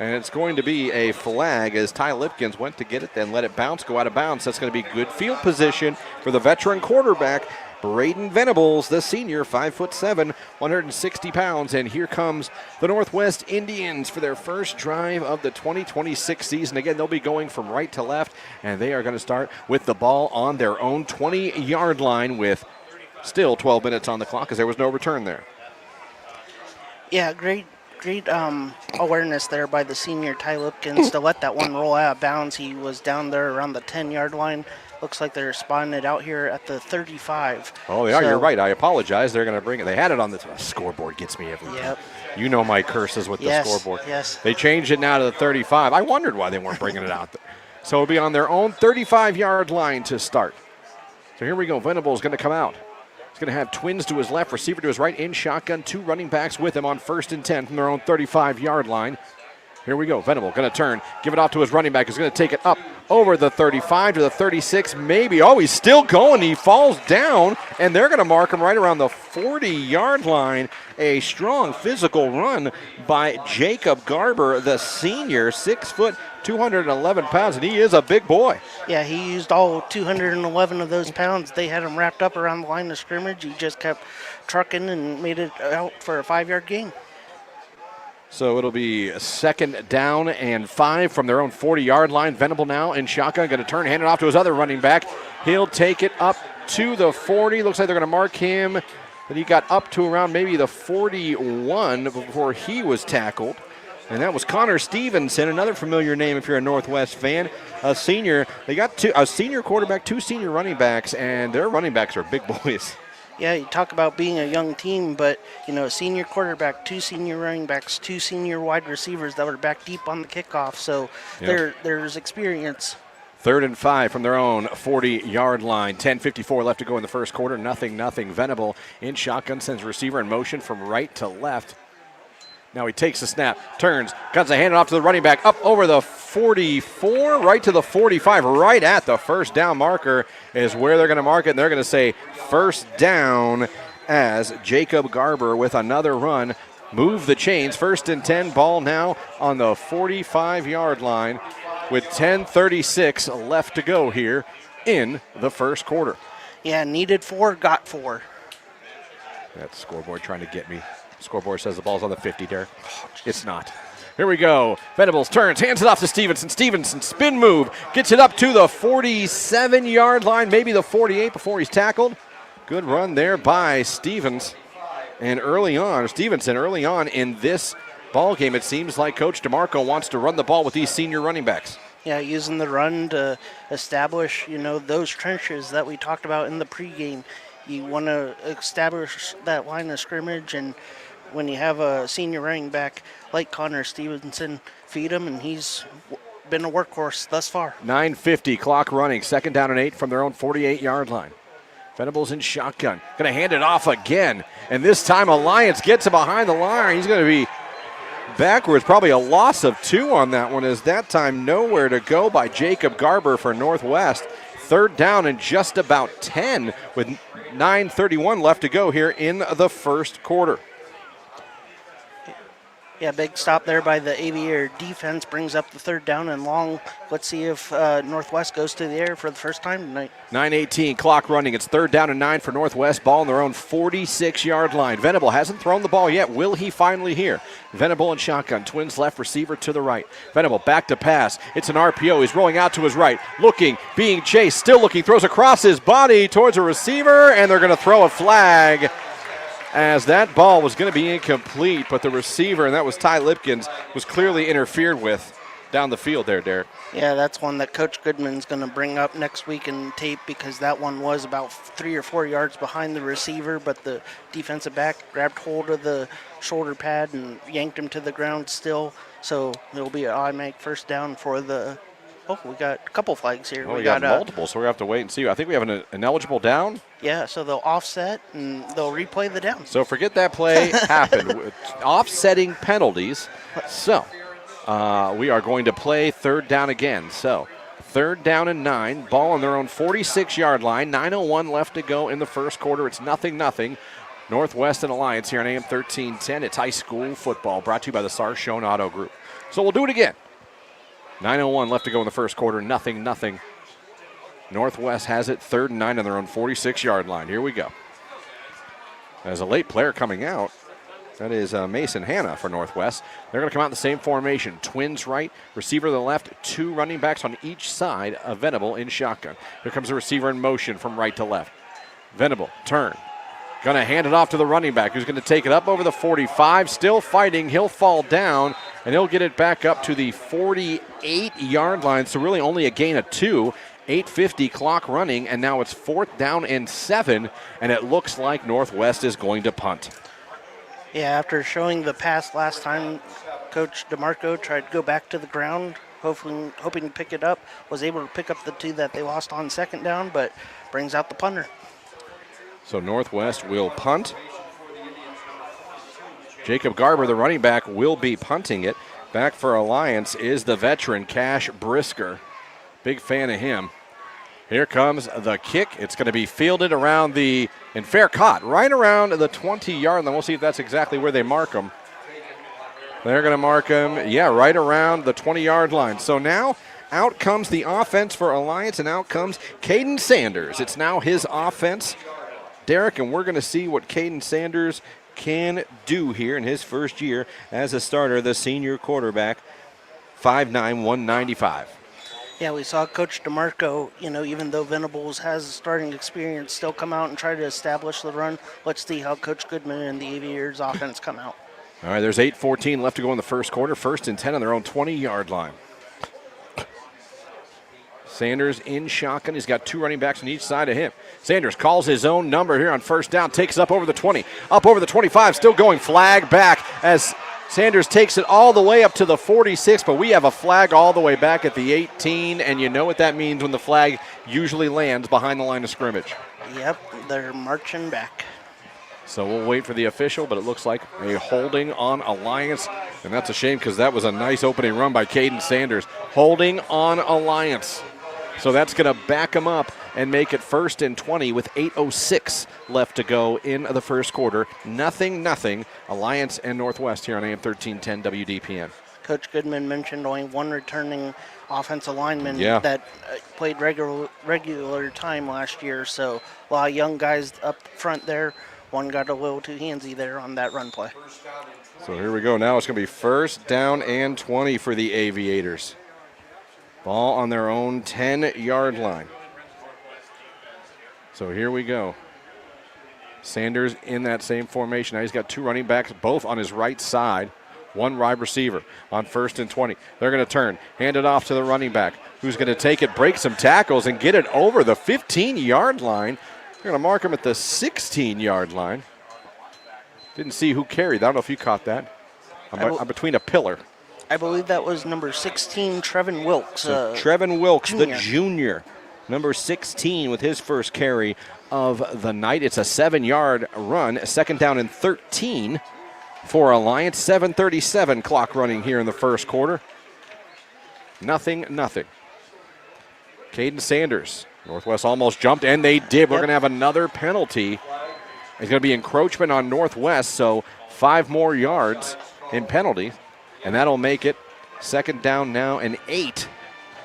And it's going to be a flag as Ty Lipkins went to get it, then let it bounce, go out of bounds. That's going to be good field position for the veteran quarterback, Braden Venables, the senior, 5'7", 160 pounds. And here comes the Northwest Indians for their first drive of the 2026 season. Again, they'll be going from right to left, and they are going to start with the ball on their own 20-yard line with still 12 minutes on the clock because there was no return there. Yeah, great awareness there by the senior Ty Lipkins to let that one roll out of bounds. He was down there around the 10-yard line. Looks like they're spotting it out here at the 35. Oh, they are. You're right. I apologize. They're going to bring it. They had it on the scoreboard. Gets me every time. You know my curses with the scoreboard. Yes. They changed it now to the 35. I wondered why they weren't bringing it out there. So it'll be on their own 35-yard line to start. So here we go. Venables going to come out. He's going to have twins to his left, receiver to his right, in shotgun, 2 running backs with him on 1st and 10 from their own 35-yard line. Here we go. Venable going to turn, give it off to his running back. He's going to take it up over the 35 to the 36, maybe. Oh, he's still going. He falls down, and they're going to mark him right around the 40-yard line. A strong physical run by Jacob Garber, the senior, 6 foot, 211 pounds, and he is a big boy. Yeah, he used all 211 of those pounds. They had him wrapped up around the line of scrimmage. He just kept trucking and made it out for a 5-yard gain. So it'll be 2nd down and 5 from their own 40-yard line. Venable now in shotgun, going to turn, hand it off to his other running back. He'll take it up to the 40. Looks like they're going to mark him. But he got up to around maybe the 41 before he was tackled. And that was Connor Stevenson, another familiar name if you're a Northwest fan. A senior. They got a senior quarterback, 2 senior running backs, and their running backs are big boys. Yeah, you talk about being a young team, but, a senior quarterback, 2 senior running backs, 2 senior wide receivers that were back deep on the kickoff. So there's experience. 3rd and 5 from their own 40-yard line. 10:54 left to go in the first quarter. Nothing. Venable in shotgun, sends receiver in motion from right to left. Now he takes the snap, turns, cuts a hand off to the running back, up over the 44, right to the 45, right at the first down marker is where they're going to mark it, and they're going to say first down as Jacob Garber with another run. Move the chains, 1st and 10, ball now on the 45-yard line with 10:36 left to go here in the first quarter. Yeah, needed 4, got 4. That's scoreboard trying to get me. Scoreboard says the ball's on the 50, Derek. It's not. Here we go. Venables turns, hands it off to Stevenson. Stevenson, spin move, gets it up to the 47-yard line, maybe the 48 before he's tackled. Good run there by Stevens. And Stevenson, early on in this ball game, it seems like Coach DeMarco wants to run the ball with these senior running backs. Yeah, using the run to establish, those trenches that we talked about in the pregame. You want to establish that line of scrimmage, and when you have a senior running back like Connor Stevenson, feed him, and he's been a workhorse thus far. 9:50, clock running, 2nd down and 8 from their own 48-yard line. Venables in shotgun, going to hand it off again, and this time Alliance gets him behind the line. He's going to be backwards, probably a loss of 2 on that one, as that time nowhere to go by Jacob Garber for Northwest. 3rd down and just about 10 with 9:31 left to go here in the first quarter. Yeah, big stop there by the Aviator defense, brings up the 3rd down and long. Let's see if Northwest goes to the air for the first time tonight. 9:18, clock running. It's 3rd down and 9 for Northwest. Ball on their own 46-yard line. Venable hasn't thrown the ball yet. Will he finally here? Venable and shotgun. Twins left, receiver to the right. Venable back to pass. It's an RPO. He's rolling out to his right. Looking, being chased, still looking. Throws across his body towards a receiver, and they're going to throw a flag, as that ball was going to be incomplete, but the receiver, and that was Ty Lipkins, was clearly interfered with down the field there, Derek. Yeah, that's one that Coach Goodman's going to bring up next week in tape, because that one was about 3 or 4 yards behind the receiver, but the defensive back grabbed hold of the shoulder pad and yanked him to the ground still. So it'll be an automatic first down for the... Oh, we got a couple flags here. Oh, we got multiple, so we're going to have to wait and see. I think we have an ineligible down. Yeah, so they'll offset and they'll replay the down. So forget that play happened. Offsetting penalties. So we are going to play 3rd down again. So 3rd down and 9. Ball on their own 46-yard line. 9:01 left to go in the first quarter. It's 0-0. Northwest and Alliance here on AM 1310. It's high school football, brought to you by the Sarshone Auto Group. So we'll do it again. 9:01 left to go in the first quarter. 0-0. Northwest has it 3rd and 9 on their own 46-yard line. Here we go. As a late player coming out, that is Mason Hanna for Northwest. They're going to come out in the same formation. Twins right, receiver to the left, 2 running backs on each side of Venable in shotgun. Here comes the receiver in motion from right to left. Venable, turn. Going to hand it off to the running back, who's going to take it up over the 45. Still fighting. He'll fall down, and he'll get it back up to the 48-yard line. So really only a gain of 2. 8:50 clock running, and now it's 4th down and 7, and it looks like Northwest is going to punt. Yeah, after showing the pass last time, Coach DeMarco tried to go back to the ground, hoping to pick it up. Was able to pick up the 2 that they lost on 2nd down, but brings out the punter. So Northwest will punt. Jacob Garber, the running back, will be punting it. Back for Alliance is the veteran, Cash Brisker. Big fan of him. Here comes the kick. It's going to be fielded around and fair caught, right around the 20-yard line. We'll see if that's exactly where they mark him. They're going to mark him, right around the 20-yard line. So now out comes the offense for Alliance, and out comes Caden Sanders. It's now his offense, Derek, and we're going to see what Caden Sanders can do here in his first year as a starter, the senior quarterback, 5'9", 195. Yeah, we saw Coach DeMarco, even though Venables has starting experience, still come out and try to establish the run. Let's see how Coach Goodman and the Aviators offense come out. All right, there's 8:14 left to go in the first quarter. 1st and 10 on their own 20-yard line. Sanders in shotgun. He's got 2 running backs on each side of him. Sanders calls his own number here on 1st down, takes up over the 20, up over the 25, still going, flag back as Sanders takes it all the way up to the 46, but we have a flag all the way back at the 18, and you know what that means when the flag usually lands behind the line of scrimmage. Yep, they're marching back. So we'll wait for the official, but it looks like a holding on Alliance, and that's a shame because that was a nice opening run by Caden Sanders. Holding on Alliance. So that's going to back them up and make it 1st and 20 with 8:06 left to go in the first quarter. 0-0. Alliance and Northwest here on AM 1310 WDPN. Coach Goodman mentioned only 1 returning offensive lineman that played regular time last year. So a lot of young guys up front there. One got a little too handsy there on that run play. So here we go. Now it's going to be 1st down and 20 for the Aviators. Ball on their own 10-yard line. So here we go. Sanders in that same formation. Now he's got two running backs, both on his right side. One wide receiver on 1st and 20. They're going to turn, hand it off to the running back, who's going to take it, break some tackles, and get it over the 15-yard line. They're going to mark him at the 16-yard line. Didn't see who carried. I don't know if you caught that. I'm between a pillar. I believe that was number 16, Trevin Wilkes. So Trevin Wilkes, junior. the junior, number 16 with his first carry of the night. It's a 7-yard run, 2nd down and 13 for Alliance. 7:37 clock running here in the first quarter. Nothing. Caden Sanders. Northwest almost jumped, and they did. We're going to have another penalty. It's going to be encroachment on Northwest, so 5 more yards in penalty, and that'll make it 2nd down now and 8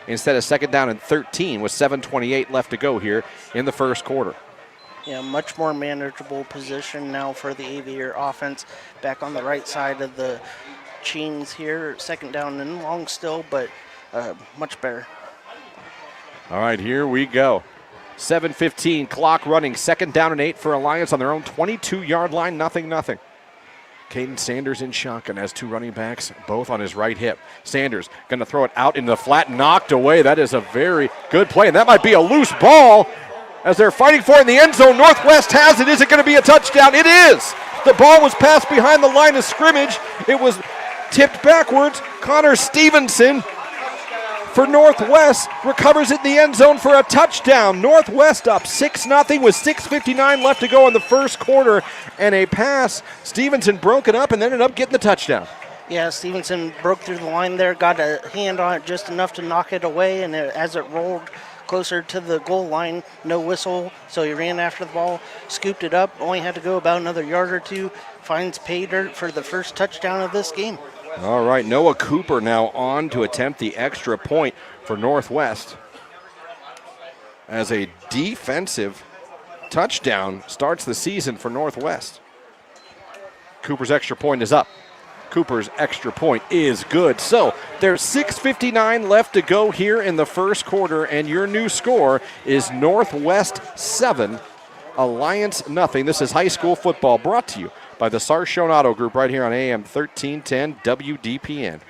instead of 2nd down and 13 with 7:28 left to go here in the first quarter. Yeah, much more manageable position now for the Aviator offense. Back on the right side of the chains here. 2nd down and long still, but much better. All right, here we go. 7:15 clock running. 2nd down and 8 for Alliance on their own 22-yard line. Nothing. Caden Sanders in shotgun has 2 running backs, both on his right hip. Sanders going to throw it out into the flat, knocked away. That is a very good play, and that might be a loose ball as they're fighting for it in the end zone. Northwest has it. Is it going to be a touchdown? It is. The ball was passed behind the line of scrimmage. It was tipped backwards. Connor Stevenson for Northwest recovers it in the end zone for a touchdown. Northwest up 6-0 with 6:59 left to go in the first quarter, and a pass. Stevenson broke it up and ended up getting the touchdown. Yeah, Stevenson broke through the line there, got a hand on it just enough to knock it away, and as it rolled closer to the goal line, no whistle, so he ran after the ball, scooped it up, only had to go about another yard or two, finds pay dirt for the first touchdown of this game. All right, Noah Cooper now on to attempt the extra point for Northwest as a defensive touchdown starts the season for Northwest. Cooper's extra point is up. Cooper's extra point is good. So there's 6:59 left to go here in the first quarter, and your new score is Northwest 7, Alliance nothing. This is high school football brought to you by the Sarshone Auto Group right here on AM 1310 WDPN.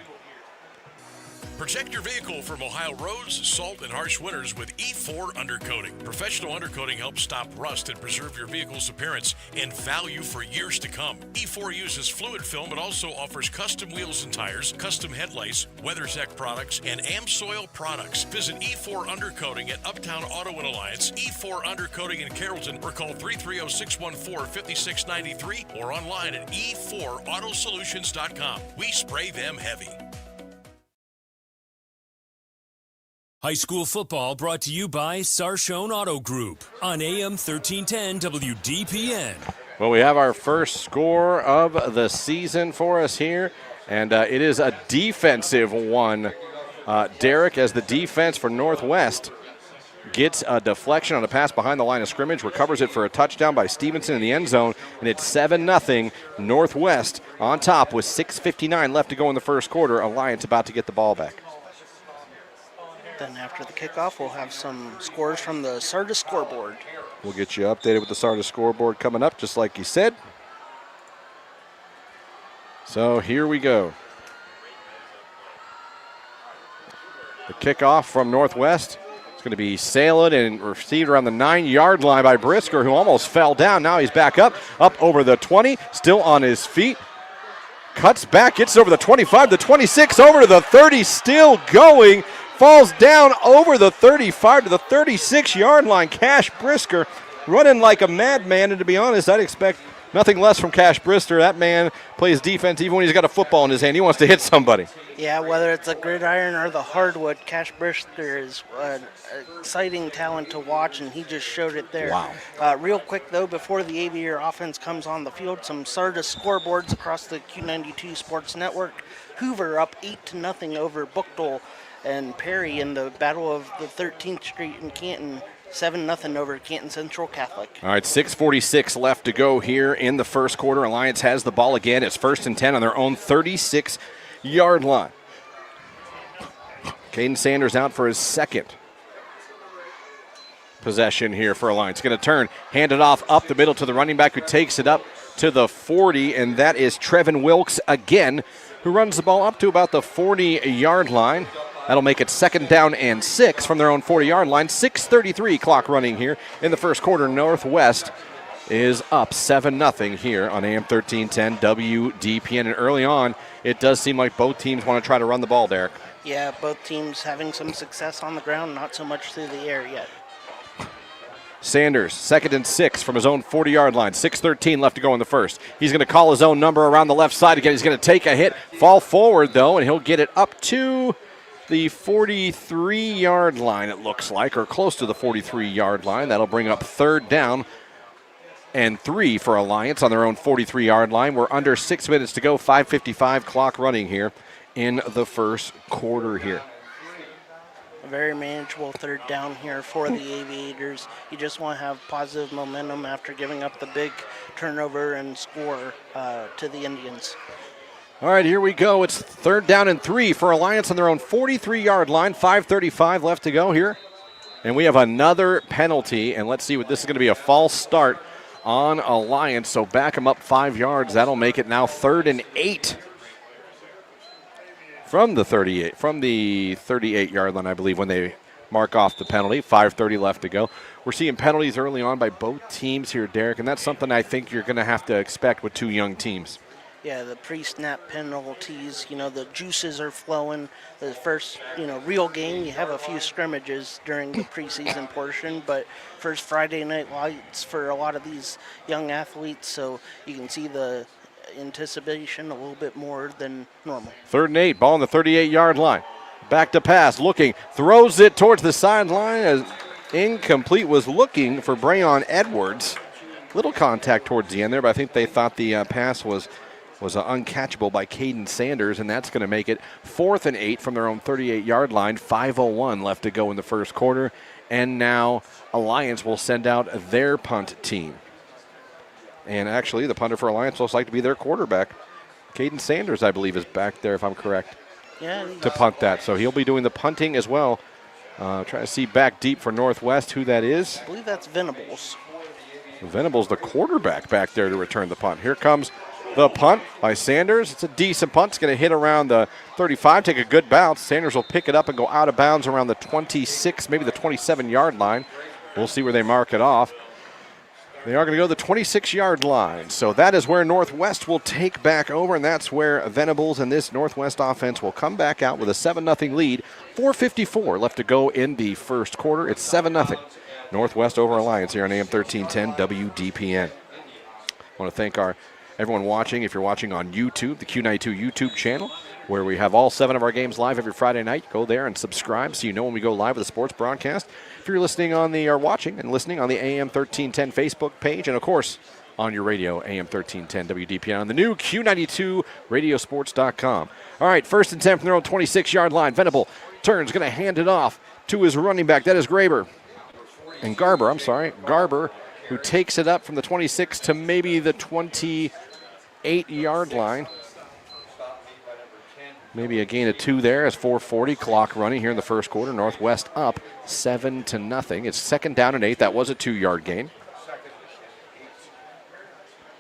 Protect your vehicle from Ohio roads, salt, and harsh winters with E4 undercoating. Professional undercoating helps stop rust and preserve your vehicle's appearance and value for years to come. E4 uses fluid film but also offers custom wheels and tires, custom headlights, WeatherTech products, and AmSoil products. Visit E4 Undercoating at Uptown Auto and Alliance, E4 Undercoating in Carrollton, or call 330-614-5693 or online at e4autosolutions.com. We spray them heavy. High school football brought to you by Sarshone Auto Group on AM 1310 WDPN. Well, we have our first score of the season for us here, and it is a defensive one. Derek, as the defense for Northwest, gets a deflection on a pass behind the line of scrimmage, recovers it for a touchdown by Stevenson in the end zone, and it's 7-0 Northwest on top with 6:59 left to go in the first quarter. Alliance about to get the ball back. Then after the kickoff, we'll have some scores from the Sardis scoreboard. We'll get you updated with the Sardis scoreboard coming up, just like you said. So here we go. The kickoff from Northwest. It's going to be sailed and received around the 9-yard line by Brisker, who almost fell down. Now he's back up over the 20, still on his feet. Cuts back, gets over the 25, the 26, over to the 30, still going. Falls down over the 35 to the 36-yard line. Cash Brisker running like a madman, and to be honest, I'd expect nothing less from Cash Brisker. That man plays defense even when he's got a football in his hand. He wants to hit somebody. Yeah, whether it's a gridiron or the hardwood, Cash Brisker is an exciting talent to watch, and he just showed it there. Wow. Real quick, though, before the Aviator offense comes on the field, some Sardis scoreboards across the Q92 Sports Network. Hoover up 8-0 over Buchtel and Perry in the Battle of the 13th Street in Canton. 7-0 over Canton Central Catholic. All right, 6:46 left to go here in the first quarter. Alliance has the ball again. It's 1st and 10 on their own 36-yard line. Caden Sanders out for his second. possession here for Alliance. Going to turn, hand it off up the middle to the running back who takes it up to the 40, and that is Trevin Wilkes again, who runs the ball up to about the 40-yard line. That'll make it 2nd down and 6 from their own 40-yard line. 6:33 clock running here in the first quarter. Northwest is up 7-0 here on AM 1310 WDPN. And early on, it does seem like both teams want to try to run the ball, Derek. Yeah, both teams having some success on the ground, not so much through the air yet. Sanders, 2nd and 6 from his own 40-yard line. 6:13 left to go in the first. He's going to call his own number around the left side again. He's going to take a hit, fall forward, though, and he'll get it up to the 43-yard line, it looks like, or close to the 43-yard line. That'll bring up 3rd down and 3 for Alliance on their own 43-yard line. We're under 6 minutes to go, 5:55 clock running here in the first quarter here. A very manageable 3rd down here for the Aviators. You just want to have positive momentum after giving up the big turnover and score to the Indians. All right, here we go. It's 3rd down and 3 for Alliance on their own 43-yard line. 5:35 left to go here. And we have another penalty, and let's see what this is going to be, a false start on Alliance. So back them up 5 yards. That'll make it now 3rd and 8 from the 38-yard line, I believe, when they mark off the penalty. 5:30 left to go. We're seeing penalties early on by both teams here, Derek, and that's something I think you're going to have to expect with two young teams. Yeah, the pre-snap penalties, the juices are flowing. The first, real game, you have a few scrimmages during the preseason portion, but first Friday night lights for a lot of these young athletes, so you can see the anticipation a little bit more than normal. 3rd and 8, ball on the 38-yard line. Back to pass, looking, throws it towards the sideline as incomplete, was looking for Brayon Edwards. Little contact towards the end there, but I think they thought the pass was uncatchable by Caden Sanders, and that's going to make it 4th and 8 from their own 38-yard line. 5:01 left to go in the first quarter, and now Alliance will send out their punt team. And actually, the punter for Alliance looks like to be their quarterback. Caden Sanders, I believe, is back there, if I'm correct, to punt that. So he'll be doing the punting as well. Trying to see back deep for Northwest who that is. I believe that's Venables. Venables, the quarterback, back there to return the punt. Here comes the punt by Sanders. It's a decent punt. It's going to hit around the 35, take a good bounce. Sanders will pick it up and go out of bounds around the 26, maybe the 27-yard line. We'll see where they mark it off. They are going to go to the 26-yard line. So that is where Northwest will take back over, and that's where Venables and this Northwest offense will come back out with a 7-0 lead. 4:54 left to go in the first quarter. It's 7-0. Northwest over Alliance here on AM 1310 WDPN. I want to thank everyone watching. If you're watching on YouTube, the Q92 YouTube channel, where we have all 7 of our games live every Friday night. Go there and subscribe so you know when we go live with a sports broadcast. If you're listening watching and listening on the AM 1310 Facebook page, and of course on your radio, AM 1310 WDPN, on the new Q92 Radiosports.com. All right, 1st and 10 from their own 26-yard line. Venable turns, going to hand it off to his running back. That is Garber, who takes it up from the 26 to maybe the 28-yard line. Maybe a gain of 2 there as 4:40 clock running here in the first quarter. Northwest up 7-0. It's 2nd down and 8. That was a 2-yard gain.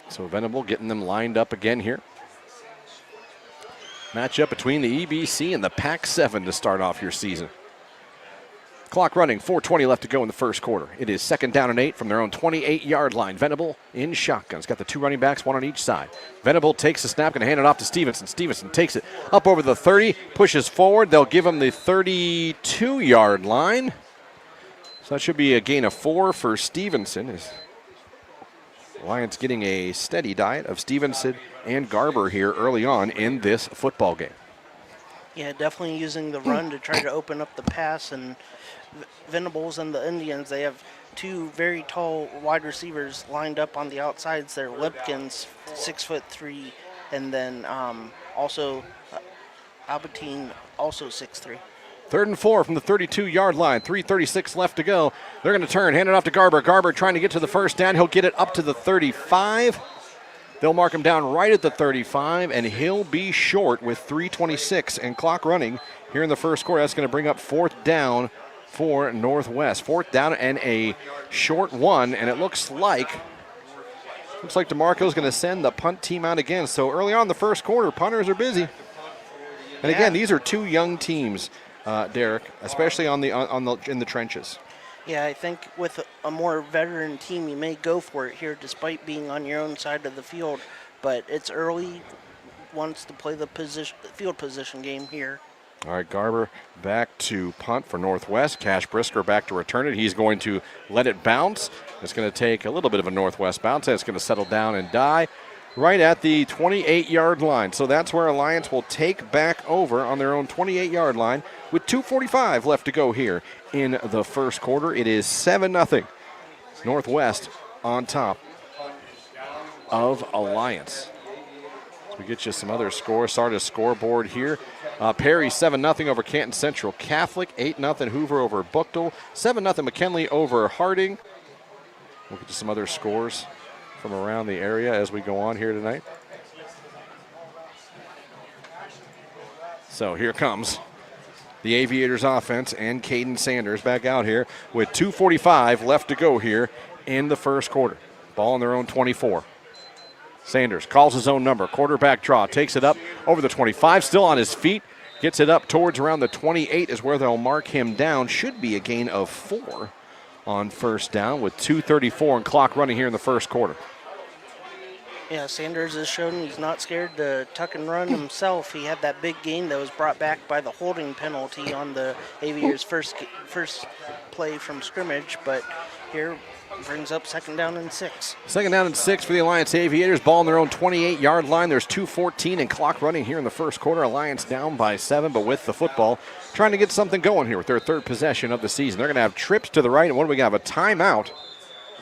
So Venable getting them lined up again here. Matchup between the EBC and the Pac-7 to start off your season. Clock running, 4:20 left to go in the first quarter. It is 2nd down and 8 from their own 28-yard line. Venable in shotgun. It's got the 2 running backs, 1 on each side. Venable takes the snap, going to hand it off to Stevenson. Stevenson takes it up over the 30, pushes forward. They'll give him the 32-yard line. So that should be a gain of 4 for Stevenson. Alliance getting a steady diet of Stevenson and Garber here early on in this football game. Yeah, definitely using the run to try to open up the pass, and Venables and the Indians, they have 2 very tall wide receivers lined up on the outsides. They're Lipkins, 6'3", and then also Albertine, also 6'3". 3rd and 4 from the 32-yard line. 3:36 left to go. They're going to turn, hand it off to Garber. Garber trying to get to the first down. He'll get it up to the 35. They'll mark him down right at the 35, and he'll be short with 3:26 and clock running here in the first quarter. That's going to bring up 4th down for Northwest. 4th down and a short one, and it looks like DeMarco's going to send the punt team out again. So early on in the first quarter, punters are busy. And again, these are two young teams, Derek, especially in the trenches. Yeah, I think with a more veteran team, you may go for it here despite being on your own side of the field. But it's early, wants to play the field position game here. All right, Garber back to punt for Northwest. Cash Brisker back to return it. He's going to let it bounce. It's going to take a little bit of a Northwest bounce, and it's going to settle down and die right at the 28-yard line. So that's where Alliance will take back over on their own 28-yard line with 2:45 left to go here in the first quarter. It is 7-0. Northwest on top of Alliance. So we get you some other scores. Start a scoreboard here. Perry 7-0 over Canton Central Catholic. 8-0 Hoover over Buchtel. 7-0 McKinley over Harding. We'll get to some other scores from around the area as we go on here tonight. So here comes the Aviators offense and Caden Sanders back out here with 2:45 left to go here in the first quarter. Ball on their own 24. Sanders calls his own number. Quarterback draw. Takes it up over the 25. Still on his feet. Gets it up towards around the 28 is where they'll mark him down. Should be a gain of 4 on first down with 2:34 and clock running here in the first quarter. Yeah, Sanders has shown he's not scared to tuck and run himself. He had that big gain that was brought back by the holding penalty on the Aviators' first play from scrimmage, but here brings up 2nd down and 6. 2nd down and 6 for the Alliance Aviators. Ball on their own 28-yard line. There's 2:14 and clock running here in the first quarter. Alliance down by 7, but with the football, trying to get something going here with their 3rd possession of the season. They're going to have trips to the right, and what do we got? Have a timeout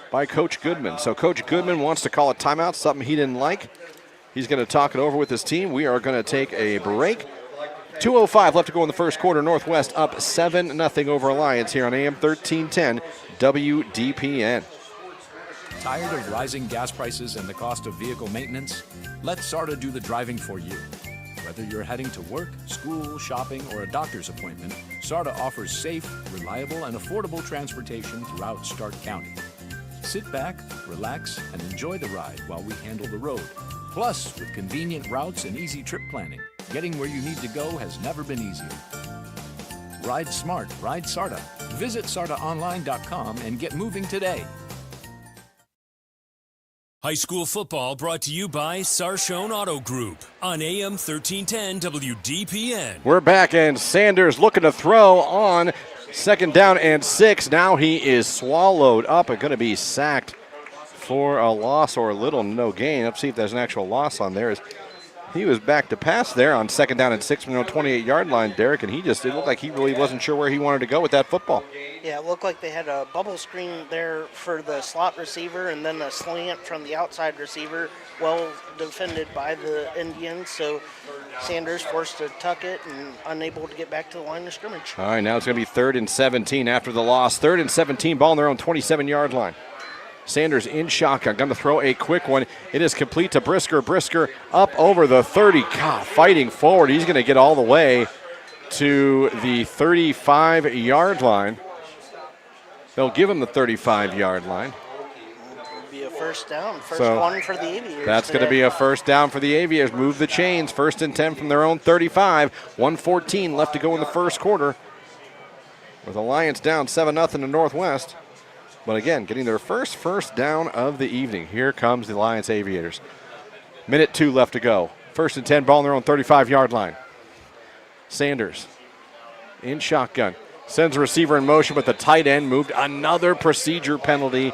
by Coach Goodman. So Coach Goodman wants to call a timeout, something he didn't like. He's going to talk it over with his team. We are going to take a break. 2:05 left to go in the first quarter. Northwest up 7-0 over Alliance here on AM 1310 WDPN. Tired of rising gas prices and the cost of vehicle maintenance? Let SARTA do the driving for you. Whether you're heading to work, school, shopping, or a doctor's appointment, SARTA offers safe, reliable, and affordable transportation throughout Stark County. Sit back, relax, and enjoy the ride while we handle the road. Plus, with convenient routes and easy trip planning, getting where you need to go has never been easier. Ride smart, ride SARTA. Visit SARTAonline.com and get moving today. High school football brought to you by Sarshone Auto Group on AM 1310 WDPN. We're back, and Sanders looking to throw on 2nd down and 6. Now he is swallowed up and going to be sacked for a loss or little no gain. Let's see if there's an actual loss on there. He was back to pass there on 2nd down and 6 from the 28-yard line, Derek, and it looked like he really wasn't sure where he wanted to go with that football. Yeah, it looked like they had a bubble screen there for the slot receiver and then a slant from the outside receiver, well defended by the Indians. So Sanders forced to tuck it and unable to get back to the line of scrimmage. All right, now it's going to be 3rd and 17 after the loss. 3rd and 17, ball on their own 27-yard line. Sanders in shotgun, going to throw a quick one. It is complete to Brisker. Brisker up over the 30. God, fighting forward. He's going to get all the way to the 35-yard line. They'll give him the 35-yard line. It'll be a first down. First one for the Aviators. That's going to be a first down for the Aviators. Move the chains. 1st and 10 from their own 35. 1:14 left to go in the first quarter. With Alliance down 7-0 to Northwest. But again, getting their first down of the evening. Here comes the Alliance Aviators. 1:02 left to go. 1st and 10, ball on their own 35-yard line. Sanders in shotgun. Sends a receiver in motion, but the tight end moved. Another procedure penalty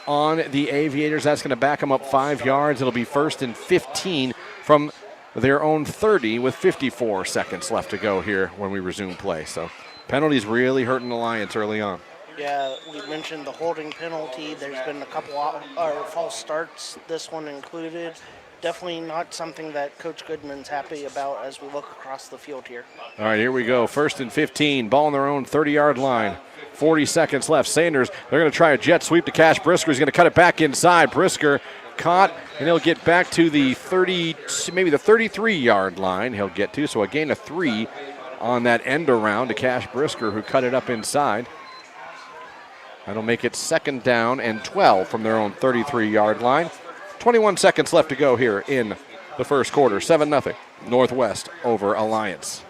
on the Aviators. That's going to back them up 5 yards. It'll be 1st and 15 from their own 30 with 54 seconds left to go here when we resume play. So penalties really hurting Alliance early on. Yeah, we mentioned the holding penalty. There's been a couple false starts, this one included. Definitely not something that Coach Goodman's happy about as we look across the field here. All right, here we go. 1st and 15, ball on their own 30-yard line. 40 seconds left. Sanders, they're going to try a jet sweep to Cash Brisker. He's going to cut it back inside. Brisker caught, and he'll get back to the 30, maybe the 33-yard line he'll get to. So a gain of 3 on that end around to Cash Brisker, who cut it up inside. That'll make it 2nd down and 12 from their own 33-yard line. 21 seconds left to go here in the first quarter. 7-0 Northwest over Alliance.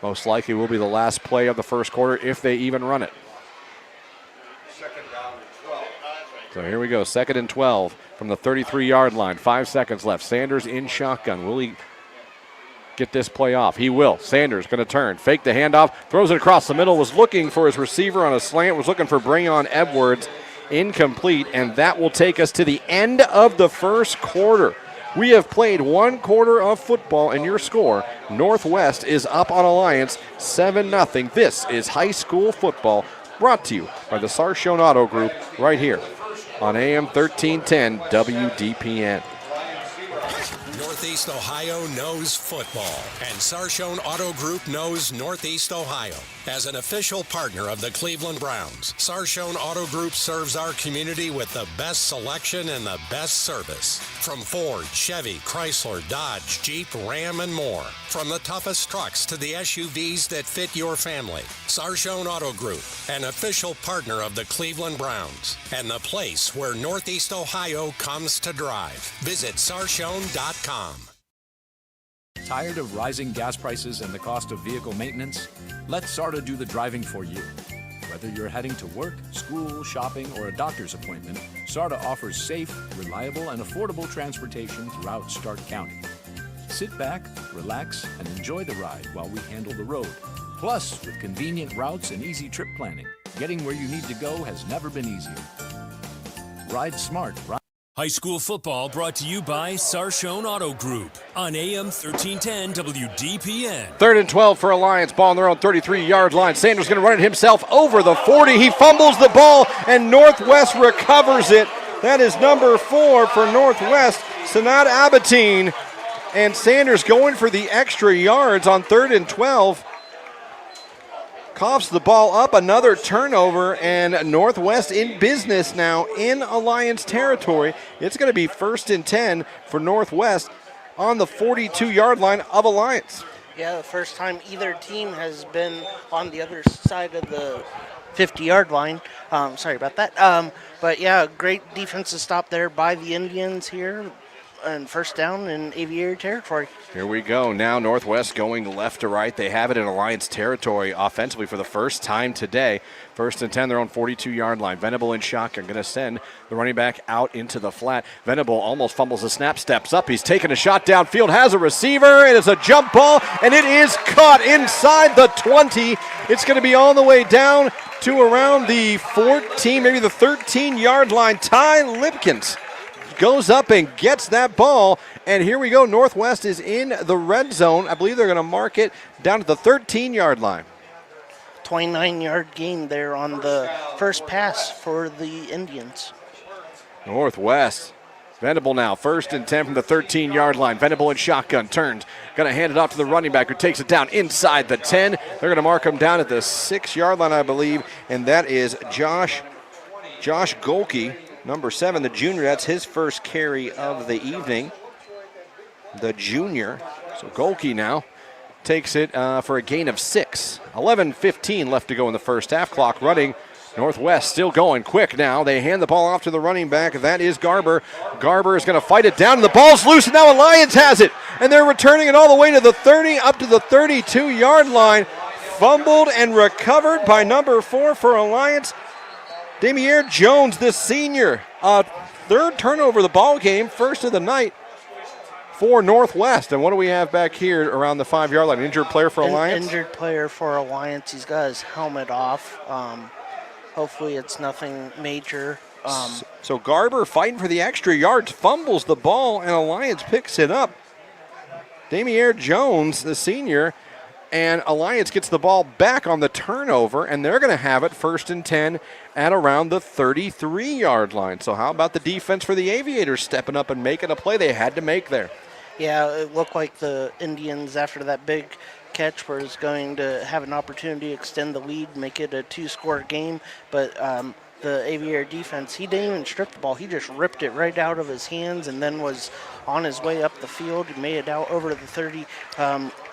Most likely will be the last play of the first quarter if they even run it. So here we go, 2nd and 12 from the 33-yard line. 5 seconds left. Sanders in shotgun. Will he get this play off? He will. Sanders going to turn, fake the handoff, throws it across the middle, was looking for his receiver on a slant, was looking for Brayon Edwards. Incomplete, and that will take us to the end of the first quarter. We have played 1 quarter of football, and your score, Northwest is up on Alliance 7-0. This is high school football, brought to you by the Sarshone Auto Group right here on AM 1310 WDPN. Northeast Ohio knows football, and Sarshone Auto Group knows Northeast Ohio. As an official partner of the Cleveland Browns, Sarshone Auto Group serves our community with the best selection and the best service. From Ford, Chevy, Chrysler, Dodge, Jeep, Ram, and more. From the toughest trucks to the SUVs that fit your family. Sarshone Auto Group, an official partner of the Cleveland Browns, and the place where Northeast Ohio comes to drive. Visit sarshone.com. Tired of rising gas prices and the cost of vehicle maintenance? Let SARTA do the driving for you. Whether you're heading to work, school, shopping, or a doctor's appointment, SARTA offers safe, reliable, and affordable transportation throughout Stark County. Sit back, relax, and enjoy the ride while we handle the road. Plus, with convenient routes and easy trip planning, getting where you need to go has never been easier. Ride smart. High school football brought to you by Sarshone Auto Group on AM 1310 WDPN. 3rd and 12 for Alliance. Ball on their own 33-yard line. Sanders going to run it himself over the 40. He fumbles the ball, and Northwest recovers it. That is number 4 for Northwest, Sanat Abatine. And Sanders going for the extra yards on 3rd and 12. Coughs the ball up, another turnover, and Northwest in business now in Alliance territory. It's going to be 1st and 10 for Northwest on the 42-yard line of Alliance. Yeah, the first time either team has been on the other side of the 50-yard line. Sorry about that. But yeah, great defensive stop there by the Indians here. And 1st down in Aviator territory. Here we go. Now Northwest going left to right. They have it in Alliance territory offensively for the first time today. 1st and 10, their own 42-yard line. Venable in shotgun, going to send the running back out into the flat. Venable almost fumbles the snap, steps up. He's taking a shot downfield, has a receiver, and it's a jump ball, and it is caught inside the 20. It's going to be all the way down to around the 14, maybe the 13-yard line. Ty Lipkins goes up and gets that ball, and here we go. Northwest is in the red zone. I believe they're going to mark it down to the 13-yard line. 29-yard gain there on the first pass for the Indians. Northwest. Venable now, 1st and 10 from the 13-yard line. Venable in shotgun, turned. Going to hand it off to the running back who takes it down inside the 10. They're going to mark him down at the 6-yard line, I believe, and that is Josh Golke. Number 7, the junior, that's his first carry of the evening. The junior. So Golke now takes it for a gain of 6. 11:15 left to go in the first half. Clock running. Northwest still going quick now. They hand the ball off to the running back. That is Garber. Garber is going to fight it down, and the ball's loose, and now Alliance has it. And they're returning it all the way to the 30, up to the 32-yard line. Fumbled and recovered by number 4 for Alliance. Damier Jones, the senior, 3rd turnover of the ball game, 1st of the night for Northwest. And what do we have back here around the 5-yard line? Injured player for Alliance? Injured player for Alliance. He's got his helmet off. Hopefully it's nothing major. So Garber fighting for the extra yards, fumbles the ball, and Alliance picks it up. Damier Jones, the senior, and Alliance gets the ball back on the turnover, and they're going to have it 1st and 10 at around the 33-yard line. So how about the defense for the Aviators stepping up and making a play they had to make there? Yeah, it looked like the Indians, after that big catch, was going to have an opportunity to extend the lead, make it a 2-score game, but the Aviator defense, he didn't even strip the ball. He just ripped it right out of his hands and then was on his way up the field. He made it out over to the 30.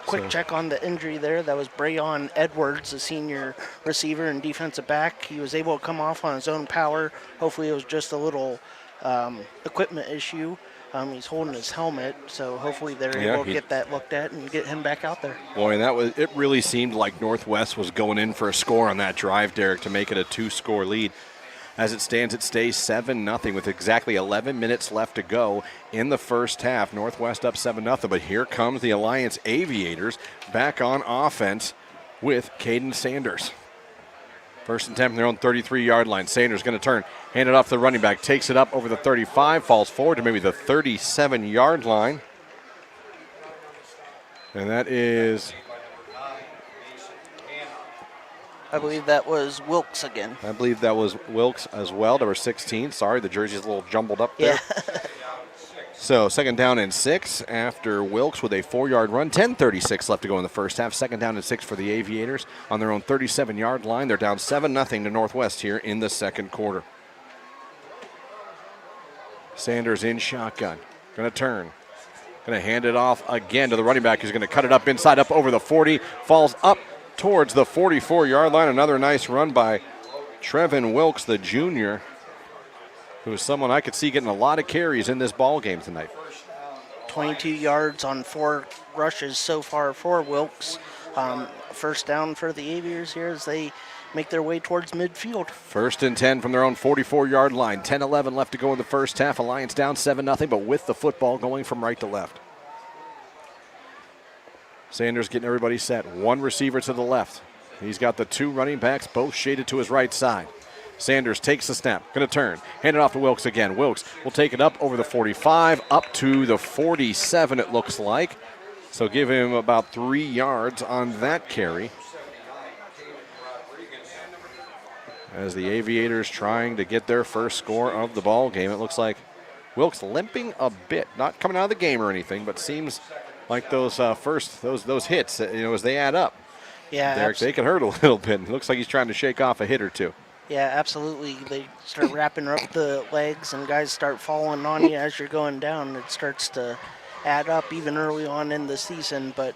Quick check on the injury there. That was Brayon Edwards, a senior receiver and defensive back. He was able to come off on his own power. Hopefully it was just a little equipment issue. He's holding his helmet, so hopefully they're able to get that looked at and get him back out there. Boy, it really seemed like Northwest was going in for a score on that drive, Derek, to make it a 2-score lead. As it stands, it stays 7-0 with exactly 11 minutes left to go in the first half. Northwest up 7-0, but here comes the Alliance Aviators back on offense with Caden Sanders. First and 10 from their own 33-yard line. Sanders going to turn, hand it off to the running back, takes it up over the 35, falls forward to maybe the 37-yard line. And that is... I believe that was Wilkes again. I believe that was Wilkes as well, number 16. Sorry, the jersey's a little jumbled up there. Yeah. So 2nd down and 6 after Wilkes with a 4-yard run. 10:36 left to go in the first half. 2nd down and 6 for the Aviators on their own 37-yard line. They're down 7-0 to Northwest here in the second quarter. Sanders in shotgun. Going to turn. Going to hand it off again to the running back who's going to cut it up inside, up over the 40. Falls up towards the 44-yard line. Another nice run by Trevin Wilkes, the junior, who is someone I could see getting a lot of carries in this ball game tonight. 22 yards on 4 rushes so far for Wilkes. First down for the Aviators here as they make their way towards midfield. 1st and 10 from their own 44-yard line. 10-11 left to go in the first half. Alliance down 7-0, but with the football going from right to left. Sanders getting everybody set. 1 receiver to the left. He's got the 2 running backs, both shaded to his right side. Sanders takes the snap, going to turn, hand it off to Wilkes again. Wilkes will take it up over the 45, up to the 47 it looks like. So give him about 3 yards on that carry. As the Aviators trying to get their first score of the ball game. It looks like Wilkes limping a bit, not coming out of the game or anything, but seems like those those hits, as they add up. Yeah, Derek, they can hurt a little bit. It looks like he's trying to shake off a hit or two. Yeah, absolutely. They start wrapping up the legs and guys start falling on you as you're going down. It starts to add up even early on in the season, but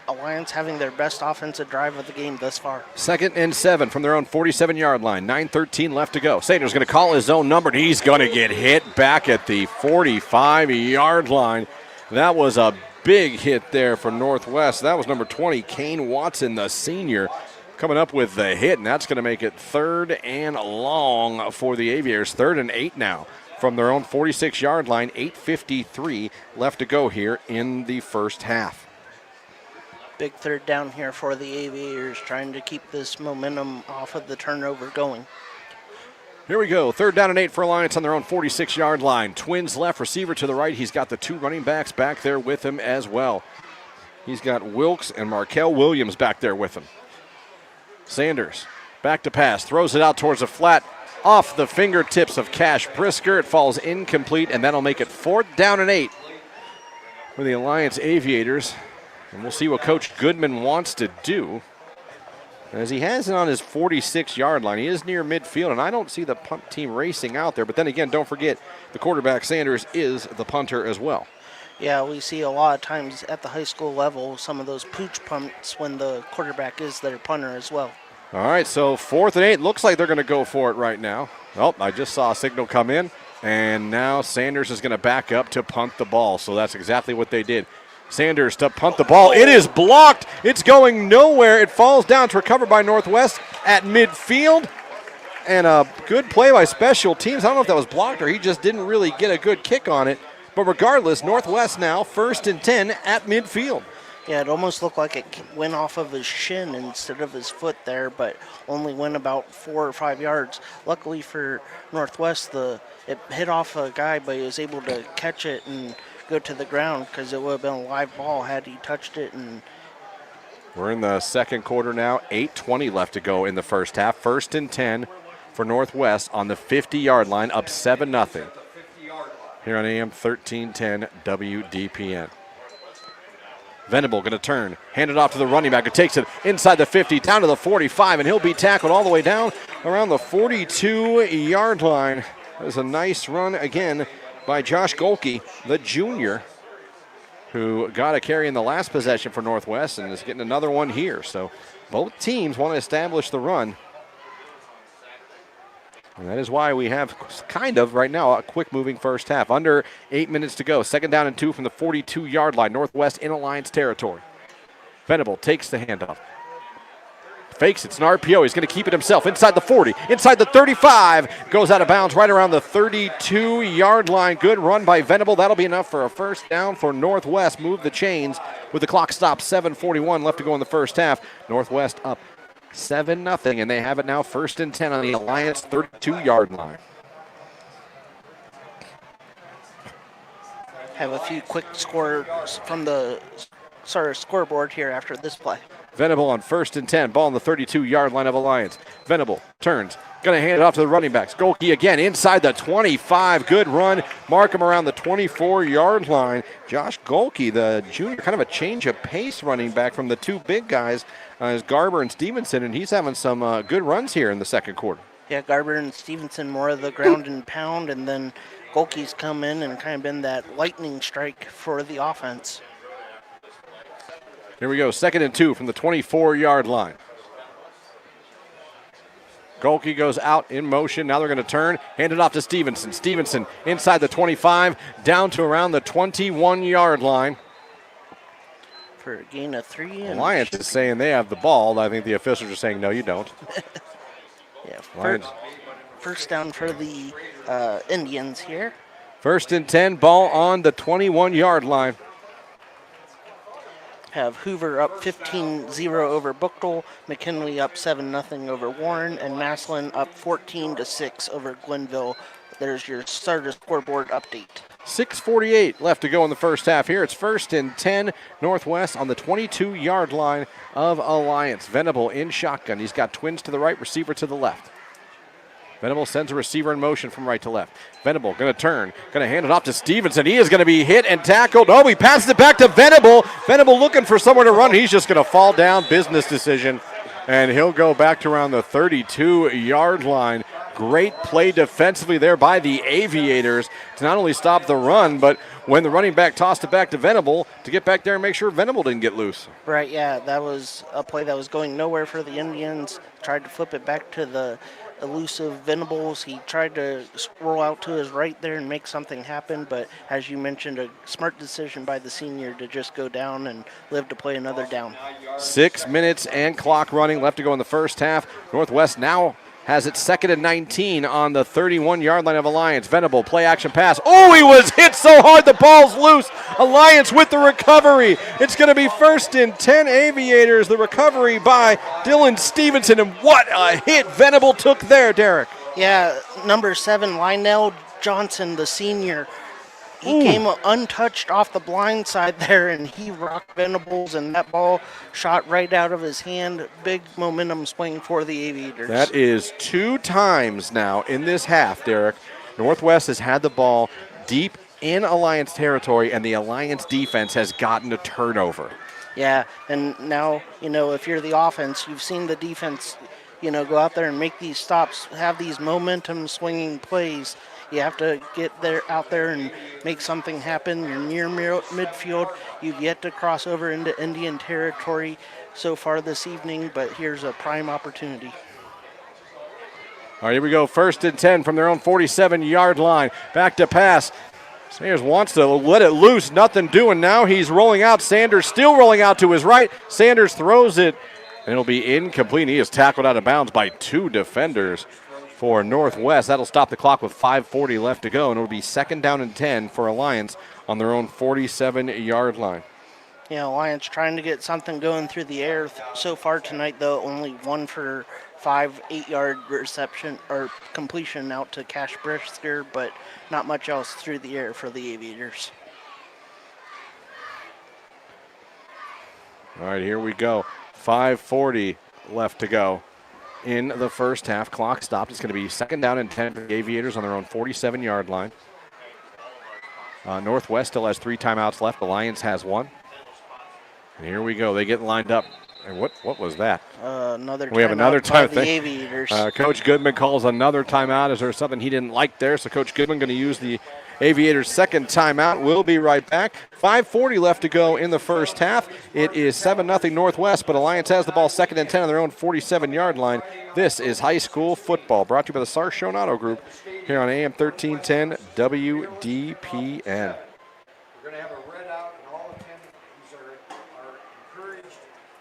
Alliance having their best offensive drive of the game thus far. 2nd and 7 from their own 47-yard line. 9:13 left to go. Sanders going to call his own number, and he's going to get hit back at the 45-yard line. That was a big hit there for Northwest. That was number 20, Kane Watson, the senior, coming up with the hit, and that's going to make it 3rd and long for the Aviators. 3rd and 8 now from their own 46-yard line. 8:53 left to go here in the first half. Big 3rd down here for the Aviators, trying to keep this momentum off of the turnover going. Here we go. 3rd down and 8 for Alliance on their own 46-yard line. Twins left, receiver to the right. He's got the 2 running backs back there with him as well. He's got Wilkes and Markel Williams back there with him. Sanders back to pass, throws it out towards the flat, off the fingertips of Cash Brisker. It falls incomplete, and that'll make it 4th down and 8 for the Alliance Aviators. And we'll see what Coach Goodman wants to do, as he has it on his 46-yard line. He is near midfield, and I don't see the punt team racing out there. But then again, don't forget, the quarterback, Sanders, is the punter as well. Yeah, we see a lot of times at the high school level some of those pooch punts when the quarterback is their punter as well. All right, so 4th and 8. Looks like they're going to go for it right now. Oh, I just saw a signal come in, and now Sanders is going to back up to punt the ball. So that's exactly what they did. Sanders to punt the ball. It is blocked. It's going nowhere. It falls down. It's recovered by Northwest at midfield. And a good play by special teams. I don't know if that was blocked or he just didn't really get a good kick on it. But regardless, Northwest now 1st and 10 at midfield. Yeah, it almost looked like it went off of his shin instead of his foot there, but only went about 4 or 5 yards. Luckily for Northwest, it hit off a guy, but he was able to catch it and go to the ground because it would have been a live ball had he touched it. And we're in the second quarter now. 8:20 left to go in the first half. 1st and 10 for Northwest on the 50-yard line, up 7-0 here on AM 1310 WDPN. Venable going to turn, hand it off to the running back, who takes it inside the 50, down to the 45, and he'll be tackled all the way down around the 42-yard line. That was a nice run again by Josh Golke, the junior. who got a carry in the last possession for Northwest and is getting another one here. So both teams want to establish the run. And that is why we have kind of right now a quick moving first half. Under 8 minutes to go. 2nd down and 2 from the 42-yard line. Northwest in Alliance territory. Venable takes the handoff. Fakes it. It's an RPO. He's going to keep it himself. Inside the 40. Inside the 35. Goes out of bounds right around the 32-yard line. Good run by Venable. That'll be enough for a first down for Northwest. Move the chains with the clock stopped. 7:41 left to go in the first half. Northwest up 7-0, and they have it now 1st and 10 on the Alliance 32-yard line. Have a few quick scores from the scoreboard here after this play. Venable on 1st and 10. Ball on the 32-yard line of Alliance. Venable turns. Going to hand it off to the running backs. Golke again inside the 25. Good run. Mark him around the 24-yard line. Josh Golke, the junior, kind of a change of pace running back from the two big guys, is Garber and Stevenson, and he's having some good runs here in the second quarter. Yeah, Garber and Stevenson more of the ground and pound, and then Golke's come in and kind of been that lightning strike for the offense. Here we go, 2nd and 2 from the 24-yard line. Golke goes out in motion. Now they're going to turn, hand it off to Stevenson. Stevenson inside the 25, down to around the 21-yard line. For a gain of 3. Alliance is saying they have the ball. I think the officials are saying, no, you don't. Yeah, first down for the Indians here. 1st and 10, ball on the 21-yard line. Have Hoover up 15-0 over Buchtel, McKinley up 7-0 over Warren, and Massillon up 14-6 over Glenville. There's your starter scoreboard update. 6:48 left to go in the first half here. It's 1st and 10, Northwest on the 22-yard line of Alliance. Venable in shotgun. He's got twins to the right, receiver to the left. Venable sends a receiver in motion from right to left. Venable going to turn, going to hand it off to Stevenson. He is going to be hit and tackled. Oh, he passes it back to Venable. Venable looking for somewhere to run. He's just going to fall down. Business decision. And he'll go back to around the 32-yard line. Great play defensively there by the Aviators to not only stop the run, but when the running back tossed it back to Venable to get back there and make sure Venable didn't get loose. Right, yeah, that was a play that was going nowhere for the Indians. Tried to flip it back to the elusive Venables. He tried to roll out to his right there and make something happen, but as you mentioned, a smart decision by the senior to just go down and live to play another down. 6 minutes and clock running left to go in the first half. Northwest now has it 2nd and 19 on the 31-yard line of Alliance. Venable, play action pass. Oh, he was hit so hard the ball's loose. Alliance with the recovery. It's going to be 1st and 10 Aviators. The recovery by Dylan Stevenson, and what a hit Venable took there, Derek. Yeah, number 7, Lionel Johnson, the senior. He came untouched off the blind side there, and he rocked Venables, and that ball shot right out of his hand. Big momentum swing for the Aviators. That is 2 times now in this half, Derek. Northwest has had the ball deep in Alliance territory, and the Alliance defense has gotten a turnover. Yeah, and now, if you're the offense, you've seen the defense, go out there and make these stops, have these momentum swinging plays. You have to get out there and make something happen. You're near midfield. You've yet to cross over into Indian territory so far this evening, but here's a prime opportunity. All right, here we go. 1st and 10 from their own 47-yard line. Back to pass. Sanders wants to let it loose. Nothing doing now. He's rolling out. Sanders still rolling out to his right. Sanders throws it, and it'll be incomplete. He is tackled out of bounds by 2 defenders for Northwest. That'll stop the clock with 5:40 left to go, and it'll be 2nd down and 10 for Alliance on their own 47-yard line. Yeah, Alliance trying to get something going through the air so far tonight, though. Only 1 for 5 8-yard reception or completion out to Cash Brisker, but not much else through the air for the Aviators. All right, here we go. 5:40 left to go in the first half. Clock stopped. It's going to be 2nd down and 10 for the Aviators on their own 47-yard line. Northwest still has 3 timeouts left. Alliance has 1. And here we go. They get lined up. And what was that? We have another time. The Aviators. Coach Goodman calls another timeout. Is there something he didn't like there? So Coach Goodman going to use the Aviators' second timeout. We'll be right back. 5:40 left to go in the first half. It is 7-0 Northwest, but Alliance has the ball second and 10 on their own 47-yard line. This is high school football, brought to you by the Sarshone Auto Group here on AM 1310 WDPN. We're going to have a red out, and all attendees are encouraged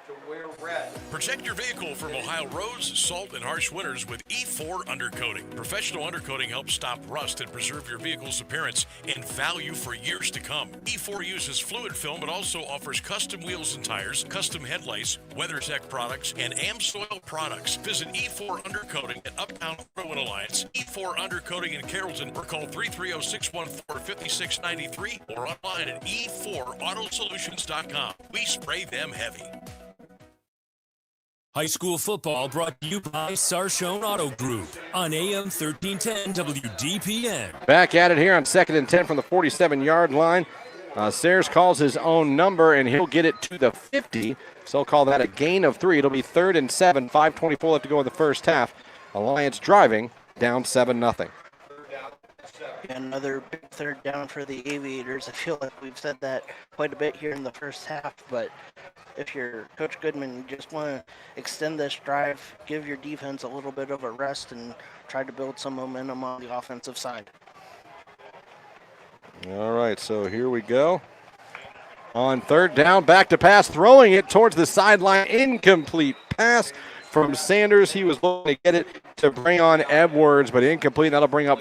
to wear red. Protect your vehicle from Ohio roads, salt, and harsh winters with E4 undercoating. Professional undercoating helps stop rust and preserve your vehicle's appearance and value for years to come. E4 uses fluid film but also offers custom wheels and tires, custom headlights, WeatherTech products, and AmSoil products. Visit E4 Undercoating at Uptown Auto and Alliance, E4 Undercoating in Carrollton, or call 330-614-5693 or online at e4autosolutions.com. We spray them heavy. High school football brought to you by Sarshone Auto Group on AM 1310 WDPN. Back at it here on second and 10 from the 47-yard line. Sayers calls his own number, and he'll get it to the 50. So he'll call that a gain of 3. It'll be 3rd and 7. 5:24 left to go in the first half. Alliance driving down 7-0. Another big third down for the Aviators. I feel like we've said that quite a bit here in the first half, but if you're Coach Goodman, you just want to extend this drive, give your defense a little bit of a rest, and try to build some momentum on the offensive side. All right, so here we go. On third down, back to pass, throwing it towards the sideline. Incomplete pass from Sanders. He was looking to get it to bring on Edwards, but incomplete. That'll bring up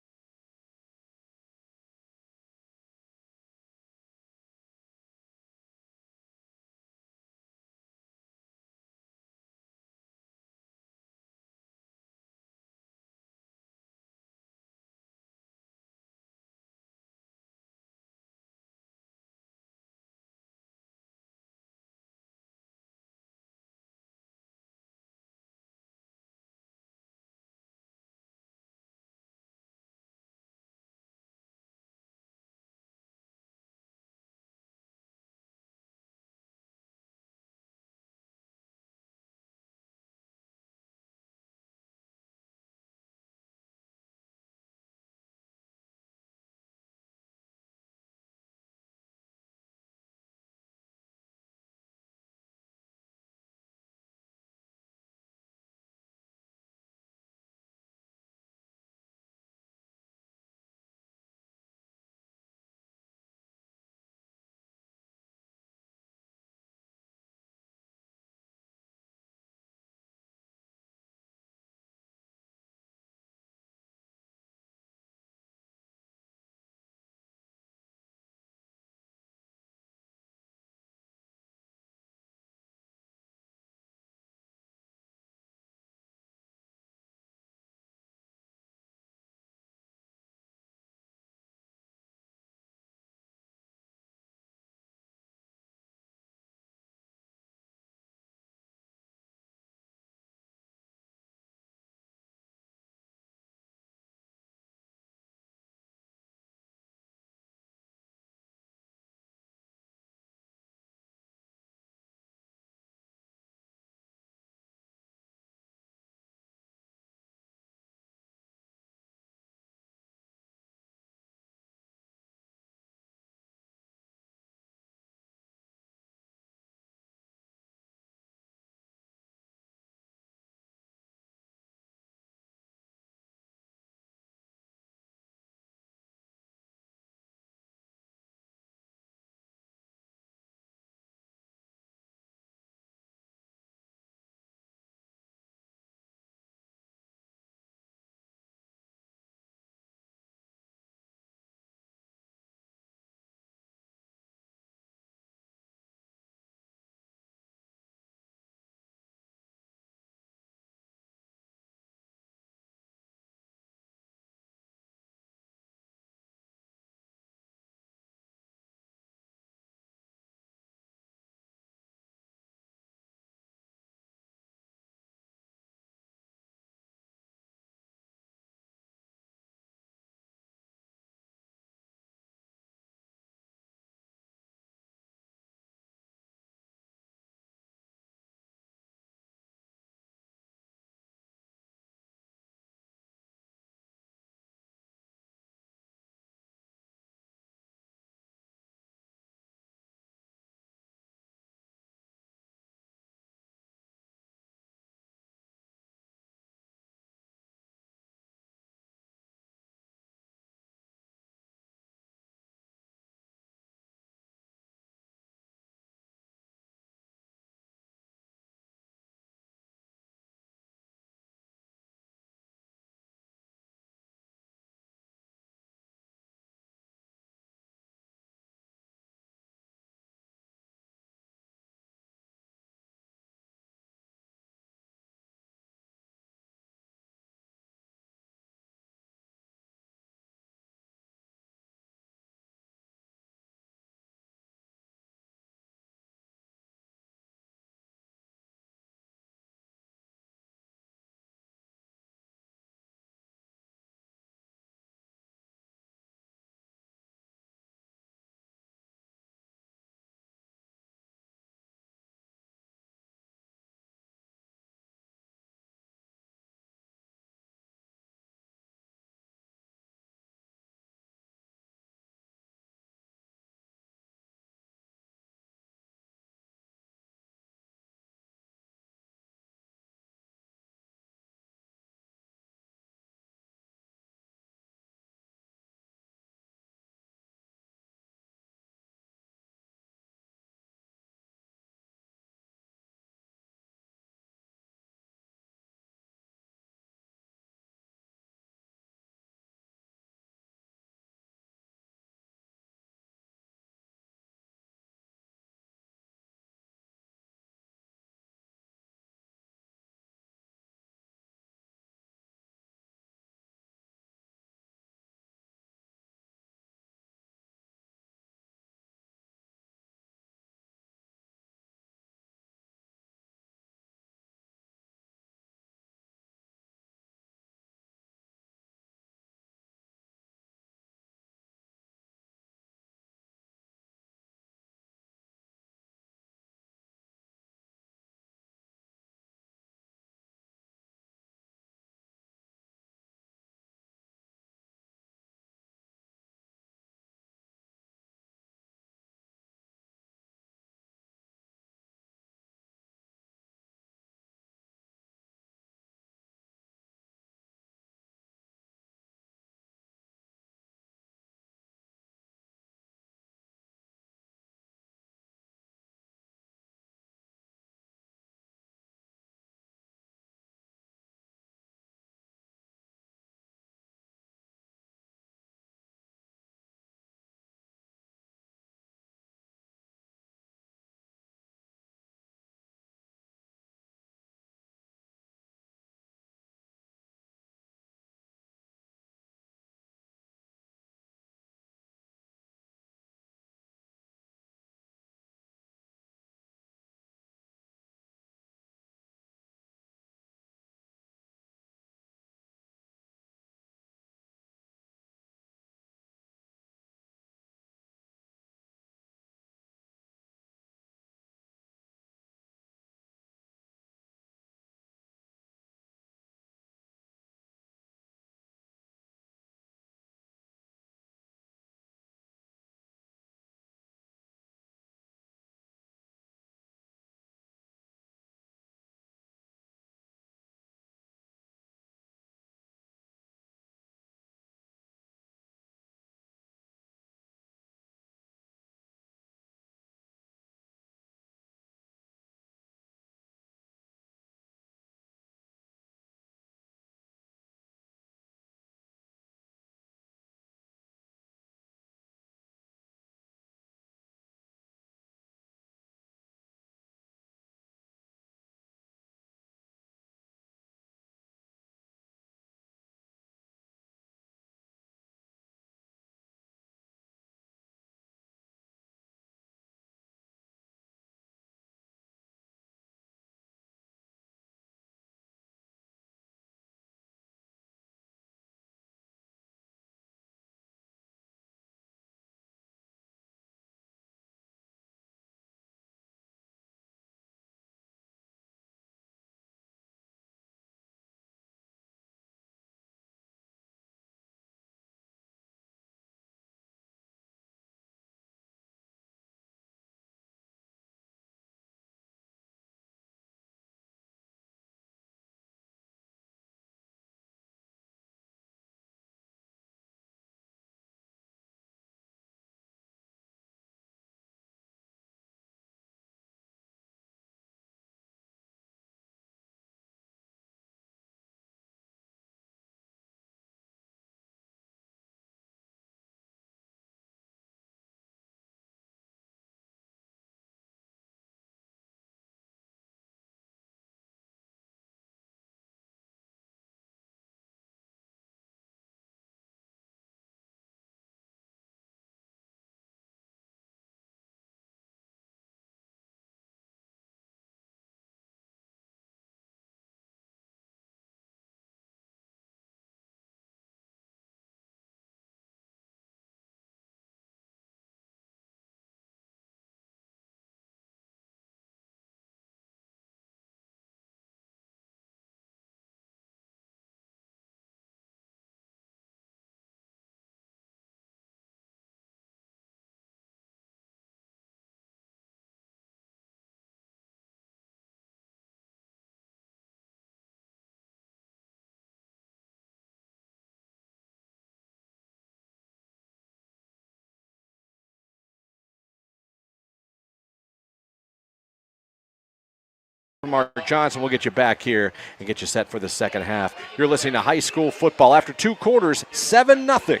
Mark Johnson. We'll get you back here and get you set for the second half. You're listening to high school football. After 2 quarters, 7-0.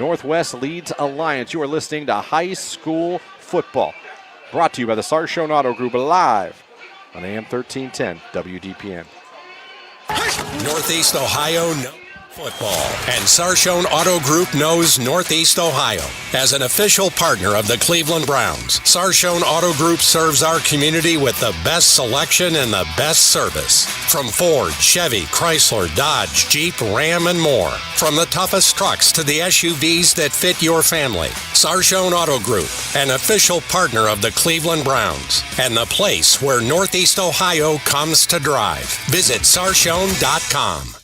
Northwest leads Alliance. You are listening to high school football. Brought to you by the Sarshone Auto Group, live on AM 1310 WDPN. Northeast Ohio knows football, and Sarshone Auto Group knows Northeast Ohio. As an official partner of the Cleveland Browns, Sarshone Auto Group serves our community with the best selection and the best service. From Ford, Chevy, Chrysler, Dodge, Jeep, Ram, and more. From the toughest trucks to the SUVs that fit your family. Sarshone Auto Group, an official partner of the Cleveland Browns, and the place where Northeast Ohio comes to drive. Visit sarshone.com.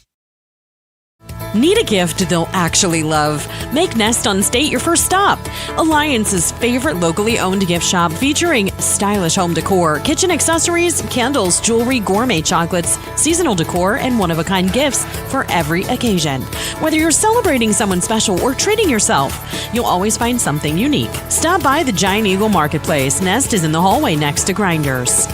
Need a gift they'll actually love? Make Nest on State your first stop. Alliance's favorite locally owned gift shop featuring stylish home decor, kitchen accessories, candles, jewelry, gourmet chocolates, seasonal decor, and one-of-a-kind gifts for every occasion. Whether you're celebrating someone special or treating yourself, you'll always find something unique. Stop by the Giant Eagle Marketplace. Nest is in the hallway next to Grinders.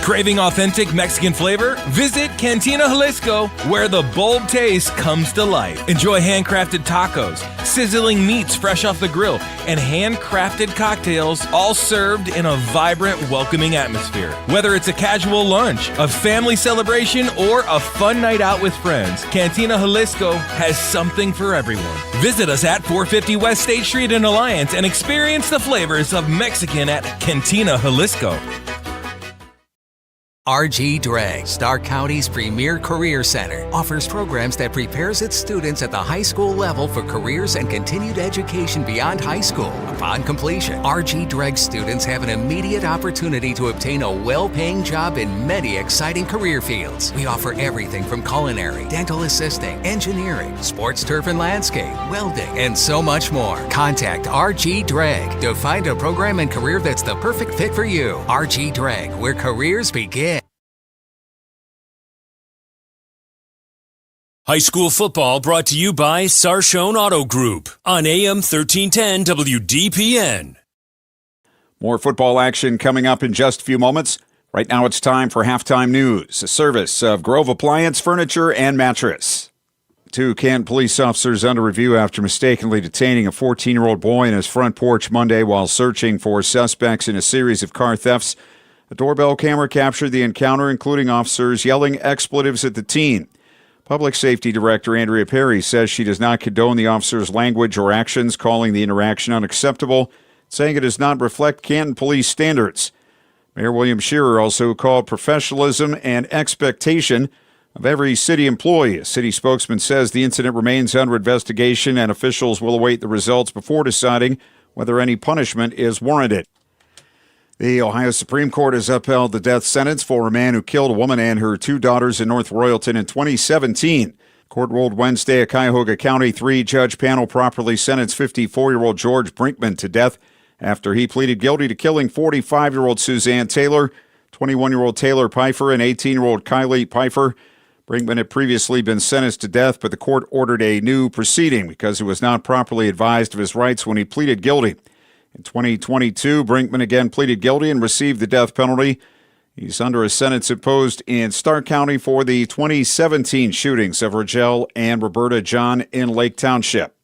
Craving authentic Mexican flavor? Visit Cantina Jalisco, where the bold taste comes to life. Enjoy handcrafted tacos, sizzling meats fresh off the grill, and handcrafted cocktails, all served in a vibrant, welcoming atmosphere. Whether it's a casual lunch, a family celebration, or a fun night out with friends, Cantina Jalisco has something for everyone. Visit us at 450 West State Street in Alliance and experience the flavors of Mexican at Cantina Jalisco. RG Drag, Stark County's premier career center, offers programs that prepares its students at the high school level for careers and continued education beyond high school. Upon completion, RG Drag students have an immediate opportunity to obtain a well-paying job in many exciting career fields. We offer everything from culinary, dental assisting, engineering, sports turf and landscape, welding, and so much more. Contact RG Drag to find a program and career that's the perfect fit for you. RG Drag, where careers begin. High school football brought to you by Sarshone Auto Group on AM 1310 WDPN. More football action coming up in just a few moments. Right now it's time for halftime news, a service of Grove Appliance, Furniture, and Mattress. 2 Canton police officers under review after mistakenly detaining a 14-year-old boy in his front porch Monday while searching for suspects in a series of car thefts. A doorbell camera captured the encounter, including officers yelling expletives at the teen. Public Safety Director Andrea Perry says she does not condone the officers' language or actions, calling the interaction unacceptable, saying it does not reflect Canton police standards. Mayor William Shearer also called professionalism and expectation of every city employee. A city spokesman says the incident remains under investigation and officials will await the results before deciding whether any punishment is warranted. The Ohio Supreme Court has upheld the death sentence for a man who killed a woman and her 2 daughters in North Royalton in 2017. Court ruled Wednesday a Cuyahoga County 3-judge panel properly sentenced 54-year-old George Brinkman to death after he pleaded guilty to killing 45-year-old Suzanne Taylor, 21-year-old Taylor Pfeiffer, and 18-year-old Kylie Pfeiffer. Brinkman had previously been sentenced to death, but the court ordered a new proceeding because he was not properly advised of his rights when he pleaded guilty. In 2022, Brinkman again pleaded guilty and received the death penalty. He's under a sentence imposed in Stark County for the 2017 shootings of Rogel and Roberta John in Lake Township.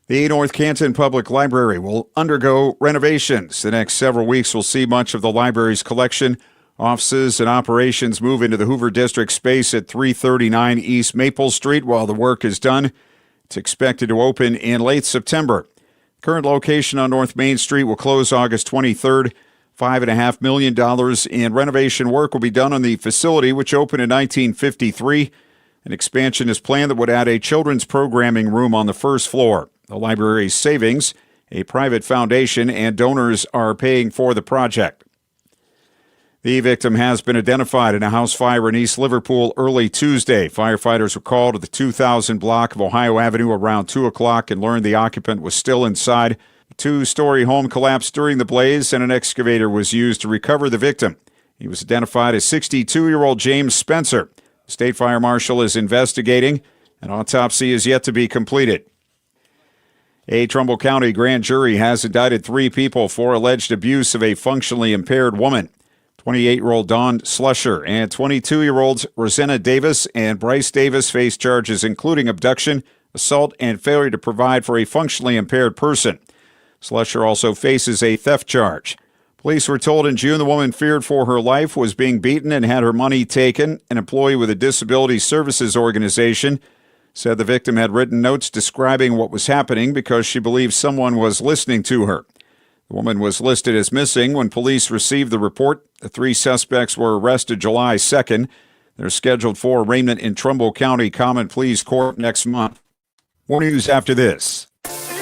The North Canton Public Library will undergo renovations. The next several weeks will see much of the library's collection, offices, and operations move into the Hoover District space at 339 East Maple Street while the work is done. It's expected to open in late September. Current location on North Main Street will close August 23rd. $5.5 million in renovation work will be done on the facility, which opened in 1953. An expansion is planned that would add a children's programming room on the first floor. The library's savings, a private foundation, and donors are paying for the project. The victim has been identified in a house fire in East Liverpool early Tuesday. Firefighters were called to the 2000 block of Ohio Avenue around 2 o'clock and learned the occupant was still inside. The 2-story home collapsed during the blaze, and an excavator was used to recover the victim. He was identified as 62-year-old James Spencer. The state fire marshal is investigating. An autopsy is yet to be completed. A Trumbull County grand jury has indicted 3 people for alleged abuse of a functionally impaired woman. 28-year-old Dawn Slusher and 22-year-olds Rosanna Davis and Bryce Davis face charges including abduction, assault, and failure to provide for a functionally impaired person. Slusher also faces a theft charge. Police were told in June the woman feared for her life, was being beaten, and had her money taken. An employee with a disability services organization said the victim had written notes describing what was happening because she believed someone was listening to her. The woman was listed as missing when police received the report. The 3 suspects were arrested July 2nd. They're scheduled for arraignment in Trumbull County Common Pleas Court next month. More news after this.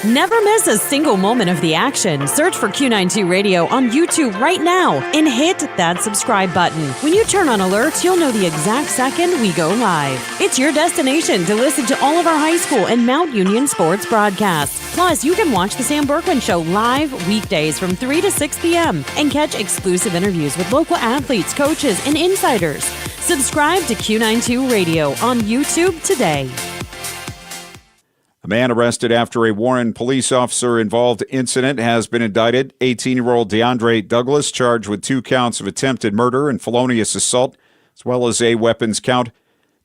Never miss a single moment of the action. Search for Q92 Radio on YouTube right now and hit that subscribe button. When you turn on alerts, you'll know the exact second we go live. It's your destination to listen to all of our high school and Mount Union sports broadcasts. Plus, you can watch The Sam Berkman Show live weekdays from 3 to 6 p.m. and catch exclusive interviews with local athletes, coaches, and insiders. Subscribe to Q92 Radio on YouTube today. A man arrested after a Warren police officer-involved incident has been indicted. 18-year-old DeAndre Douglas charged with 2 counts of attempted murder and felonious assault, as well as a weapons count.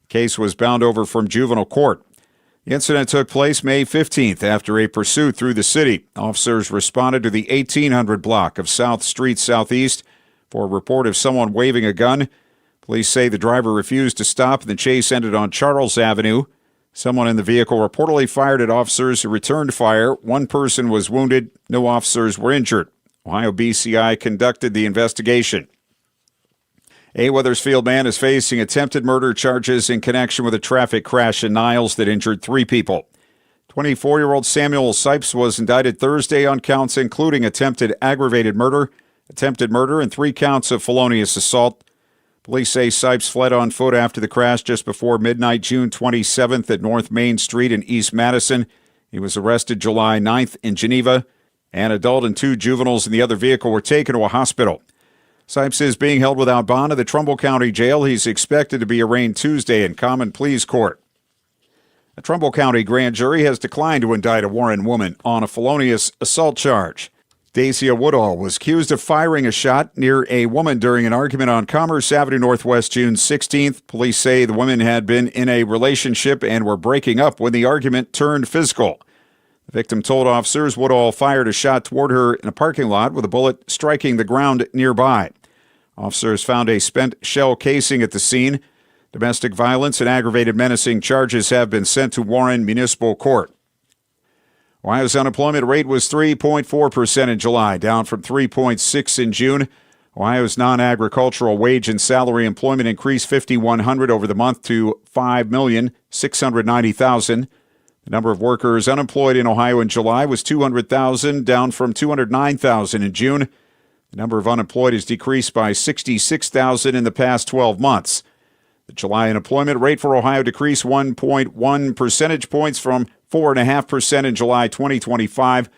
The case was bound over from juvenile court. The incident took place May 15th after a pursuit through the city. Officers responded to the 1800 block of South Street Southeast for a report of someone waving a gun. Police say the driver refused to stop and the chase ended on Charles Avenue. Someone in the vehicle reportedly fired at officers who returned fire. 1 person was wounded. No officers were injured. Ohio BCI conducted the investigation. A Weathersfield man is facing attempted murder charges in connection with a traffic crash in Niles that injured 3 people. 24-year-old Samuel Sipes was indicted Thursday on counts including attempted aggravated murder, and 3 counts of felonious assault. Police say Sipes fled on foot after the crash just before midnight, June 27th at North Main Street in East Madison. He was arrested July 9th in Geneva. An adult and 2 juveniles in the other vehicle were taken to a hospital. Sipes is being held without bond at the Trumbull County Jail. He's expected to be arraigned Tuesday in Common Pleas Court. A Trumbull County grand jury has declined to indict a Warren woman on a felonious assault charge. Dacia Woodall was accused of firing a shot near a woman during an argument on Commerce Avenue Northwest June 16th. Police say the women had been in a relationship and were breaking up when the argument turned physical. The victim told officers Woodall fired a shot toward her in a parking lot with a bullet striking the ground nearby. Officers found a spent shell casing at the scene. Domestic violence and aggravated menacing charges have been sent to Warren Municipal Court. Ohio's unemployment rate was 3.4% in July, down from 3.6% in June. Ohio's non-agricultural wage and salary employment increased 5,100 over the month to 5,690,000. The number of workers unemployed in Ohio in July was 200,000, down from 209,000 in June. The number of unemployed has decreased by 66,000 in the past 12 months. The July unemployment rate for Ohio decreased 1.1 percentage points from 4.5% in July 2025.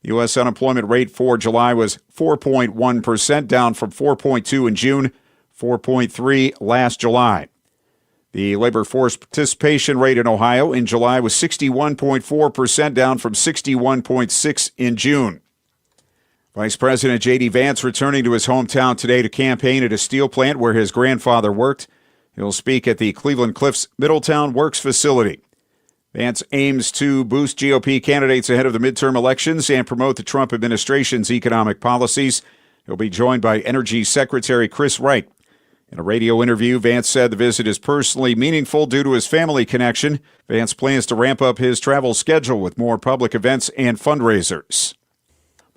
The U.S. unemployment rate for July was 4.1%, down from 4.2 in June, 4.3 last July. The labor force participation rate in Ohio in July was 61.4%, down from 61.6 in June. Vice President J.D. Vance returning to his hometown today to campaign at a steel plant where his grandfather worked. He'll speak at the Cleveland Cliffs Middletown Works facility. Vance aims to boost GOP candidates ahead of the midterm elections and promote the Trump administration's economic policies. He'll be joined by Energy Secretary Chris Wright. In a radio interview, Vance said the visit is personally meaningful due to his family connection. Vance plans to ramp up his travel schedule with more public events and fundraisers.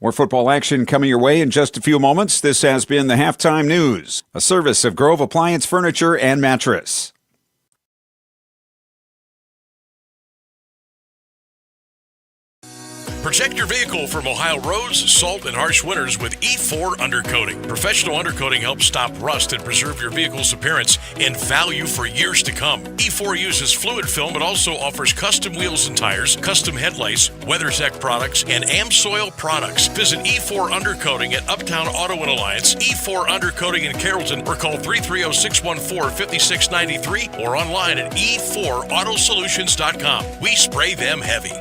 More football action coming your way in just a few moments. This has been the Halftime News, a service of Grove Appliance Furniture and Mattress. Protect your vehicle from Ohio roads, salt, and harsh winters with E4 undercoating. Professional undercoating helps stop rust and preserve your vehicle's appearance and value for years to come. E4 uses fluid film but also offers custom wheels and tires, custom headlights, WeatherTech products, and AmSoil products. Visit E4 Undercoating at Uptown Auto and Alliance, E4 Undercoating in Carrollton, or call 330-614-5693 or online at e4autosolutions.com. We spray them heavy.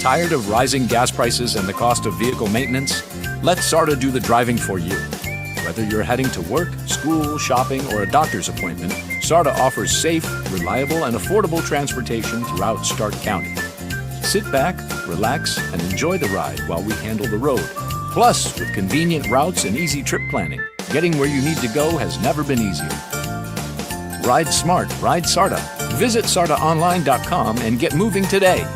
Tired of rising gas prices and the cost of vehicle maintenance? Let SARTA do the driving for you. Whether you're heading to work, school, shopping, or a doctor's appointment, SARTA offers safe, reliable, and affordable transportation throughout Stark County. Sit back, relax, and enjoy the ride while we handle the road. Plus, with convenient routes and easy trip planning, getting where you need to go has never been easier. Ride smart, ride SARTA. Visit SARTAonline.com and get moving today.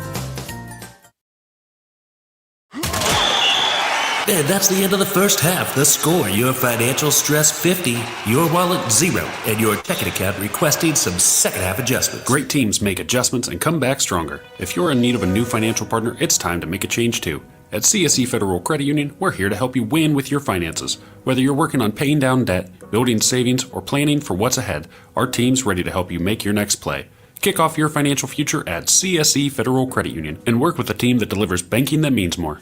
And that's the end of the first half. The score, your financial stress 50, your wallet 0, and your checking account requesting some second half adjustments. Great teams make adjustments and come back stronger. If you're in need of a new financial partner, it's time to make a change too. At CSE Federal Credit Union, we're here to help you win with your finances. Whether you're working on paying down debt, building savings, or planning for what's ahead, our team's ready to help you make your next play. Kick off your financial future at CSE Federal Credit Union and work with a team that delivers banking that means more.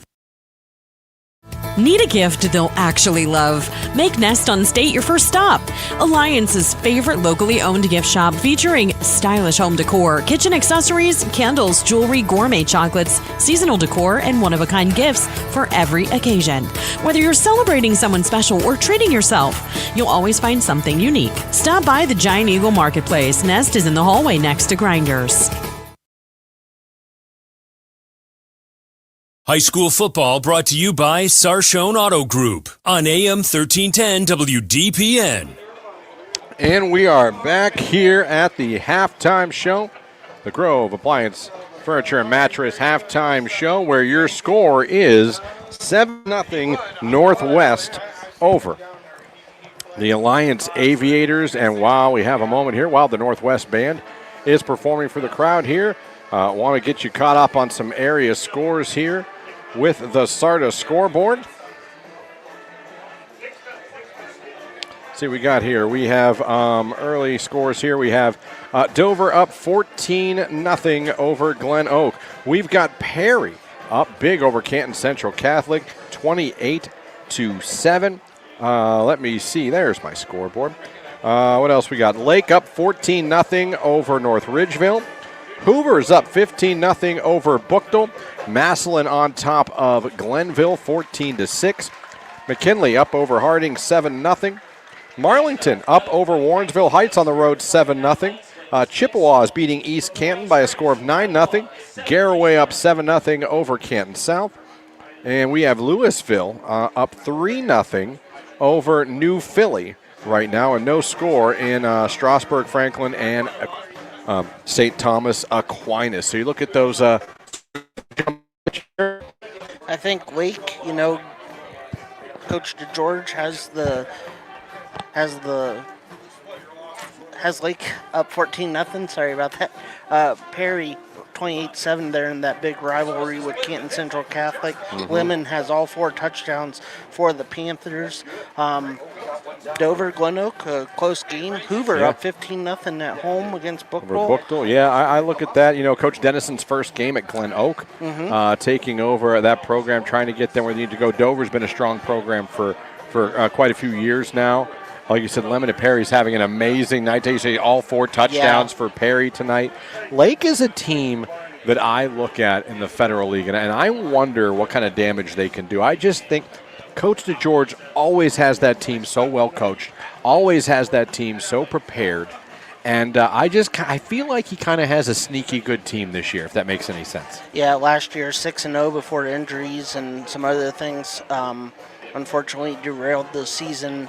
Need a gift they'll actually love? Make Nest on State your first stop. Alliance's favorite locally owned gift shop featuring stylish home decor, kitchen accessories, candles, jewelry, gourmet chocolates, seasonal decor, and one-of-a-kind gifts for every occasion. Whether you're celebrating someone special or treating yourself, you'll always find something unique. Stop by the Giant Eagle Marketplace. Nest is in the hallway next to Grinders. High school football brought to you by Sarshone Auto Group on AM 1310 WDPN. And we are back here at the halftime show, the Grove Appliance Furniture and Mattress halftime show, where your score is 7-0 Northwest over the Alliance Aviators. And while we have a moment here, while the Northwest Band is performing for the crowd here, want to get you caught up on some area scores here with the SARTA scoreboard. See what we got here. We have early scores here. We have Dover up 14-0 over Glen Oak. We've got Perry up big over Canton Central Catholic, 28-7. Let me see. There's my scoreboard. What else we got? Lake up 14-0 over North Ridgeville. Hoover's up 15-0 over Bookdale. Massillon on top of Glenville, 14-6. McKinley up over Harding, 7-0. Marlington up over Warrensville Heights on the road, 7-0. Chippewa is beating East Canton by a score of 9-0. Garraway up 7-0 over Canton South. And we have Louisville up 3-0 over New Philly right now, and no score in Strasburg, Franklin, and St. Thomas Aquinas. So you look at those. I think Lake, Coach DeGeorge has Lake up 14-0. Sorry about that. Perry 28-7 there in that big rivalry with Canton Central Catholic. Lemon has all 4 touchdowns for the Panthers. Dover, Glen Oak, a close game. Hoover up 15-0 at home against Bookdale. Yeah, I look at that. Coach Dennison's first game at Glen Oak, taking over that program, trying to get them where they need to go. Dover's been a strong program for quite a few years now. Like you said, Lemon and Perry's having an amazing night. You say all 4 touchdowns for Perry tonight. Lake is a team that I look at in the Federal League, and I wonder what kind of damage they can do. I just think Coach DeGeorge always has that team so well coached, always has that team so prepared, and I feel like he kind of has a sneaky good team this year, if that makes any sense. Yeah, last year 6-0 before injuries and some other things. Unfortunately derailed the season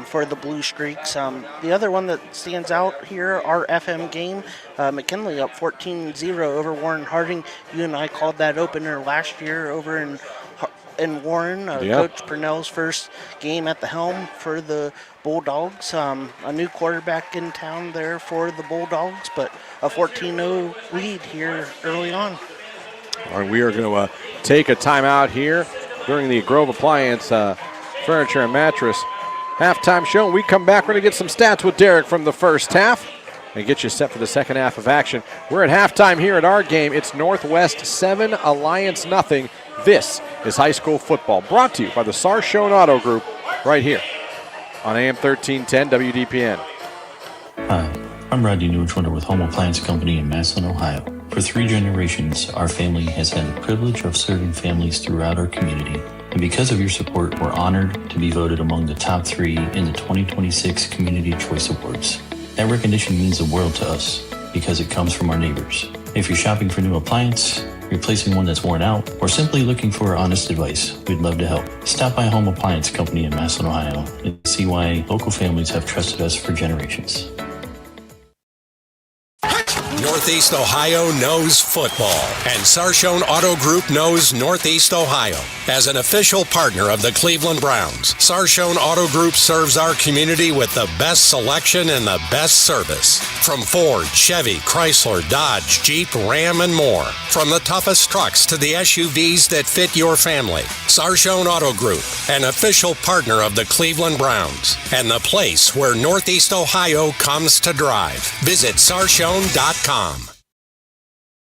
for the Blue Streaks. The other one that stands out here, our FM game, McKinley up 14-0 over Warren Harding. You and I called that opener last year over in Warren. Coach Purnell's first game at the helm for the Bulldogs. A new quarterback in town there for the Bulldogs, but a 14-0 lead here early on. All right, we are going to take a timeout here during the Grove Appliance Furniture and Mattress halftime show. When we come back, we're going to get some stats with Derek from the first half and get you set for the second half of action. We're at halftime here at our game. It's Northwest 7, Alliance nothing. This is high school football, brought to you by the Sarshone Auto Group right here on AM 1310 WDPN. Hi, I'm Rodney Newtwender with Home Appliance Company in Massillon, Ohio. For 3 generations, our family has had the privilege of serving families throughout our community. And because of your support, we're honored to be voted among the top 3 in the 2026 Community Choice Awards. That recognition means the world to us because it comes from our neighbors. If you're shopping for a new appliance, replacing one that's worn out, or simply looking for honest advice, we'd love to help. Stop by Home Appliance Company in Massillon, Ohio, and see why local families have trusted us for generations. Northeast Ohio knows football, and Sarshone Auto Group knows Northeast Ohio. As an official partner of the Cleveland Browns, Sarshone Auto Group serves our community with the best selection and the best service. From Ford, Chevy, Chrysler, Dodge, Jeep, Ram, and more. From the toughest trucks to the SUVs that fit your family. Sarshone Auto Group, an official partner of the Cleveland Browns, and the place where Northeast Ohio comes to drive. Visit sarshone.com.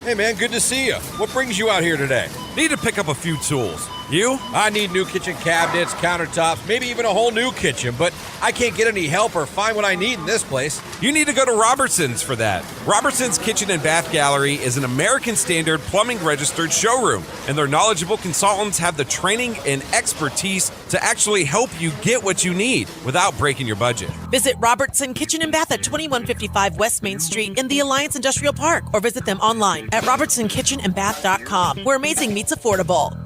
Hey man, good to see you. What brings you out here today? Need to pick up a few tools. You? I need new kitchen cabinets, countertops, maybe even a whole new kitchen, but I can't get any help or find what I need in this place. You need to go to Robertson's for that. Robertson's Kitchen and Bath Gallery is an American Standard plumbing registered showroom, and their knowledgeable consultants have the training and expertise to actually help you get what you need without breaking your budget. Visit Robertson Kitchen and Bath at 2155 West Main Street in the Alliance Industrial Park, or visit them online at robertsonkitchenandbath.com, where amazing meets affordable.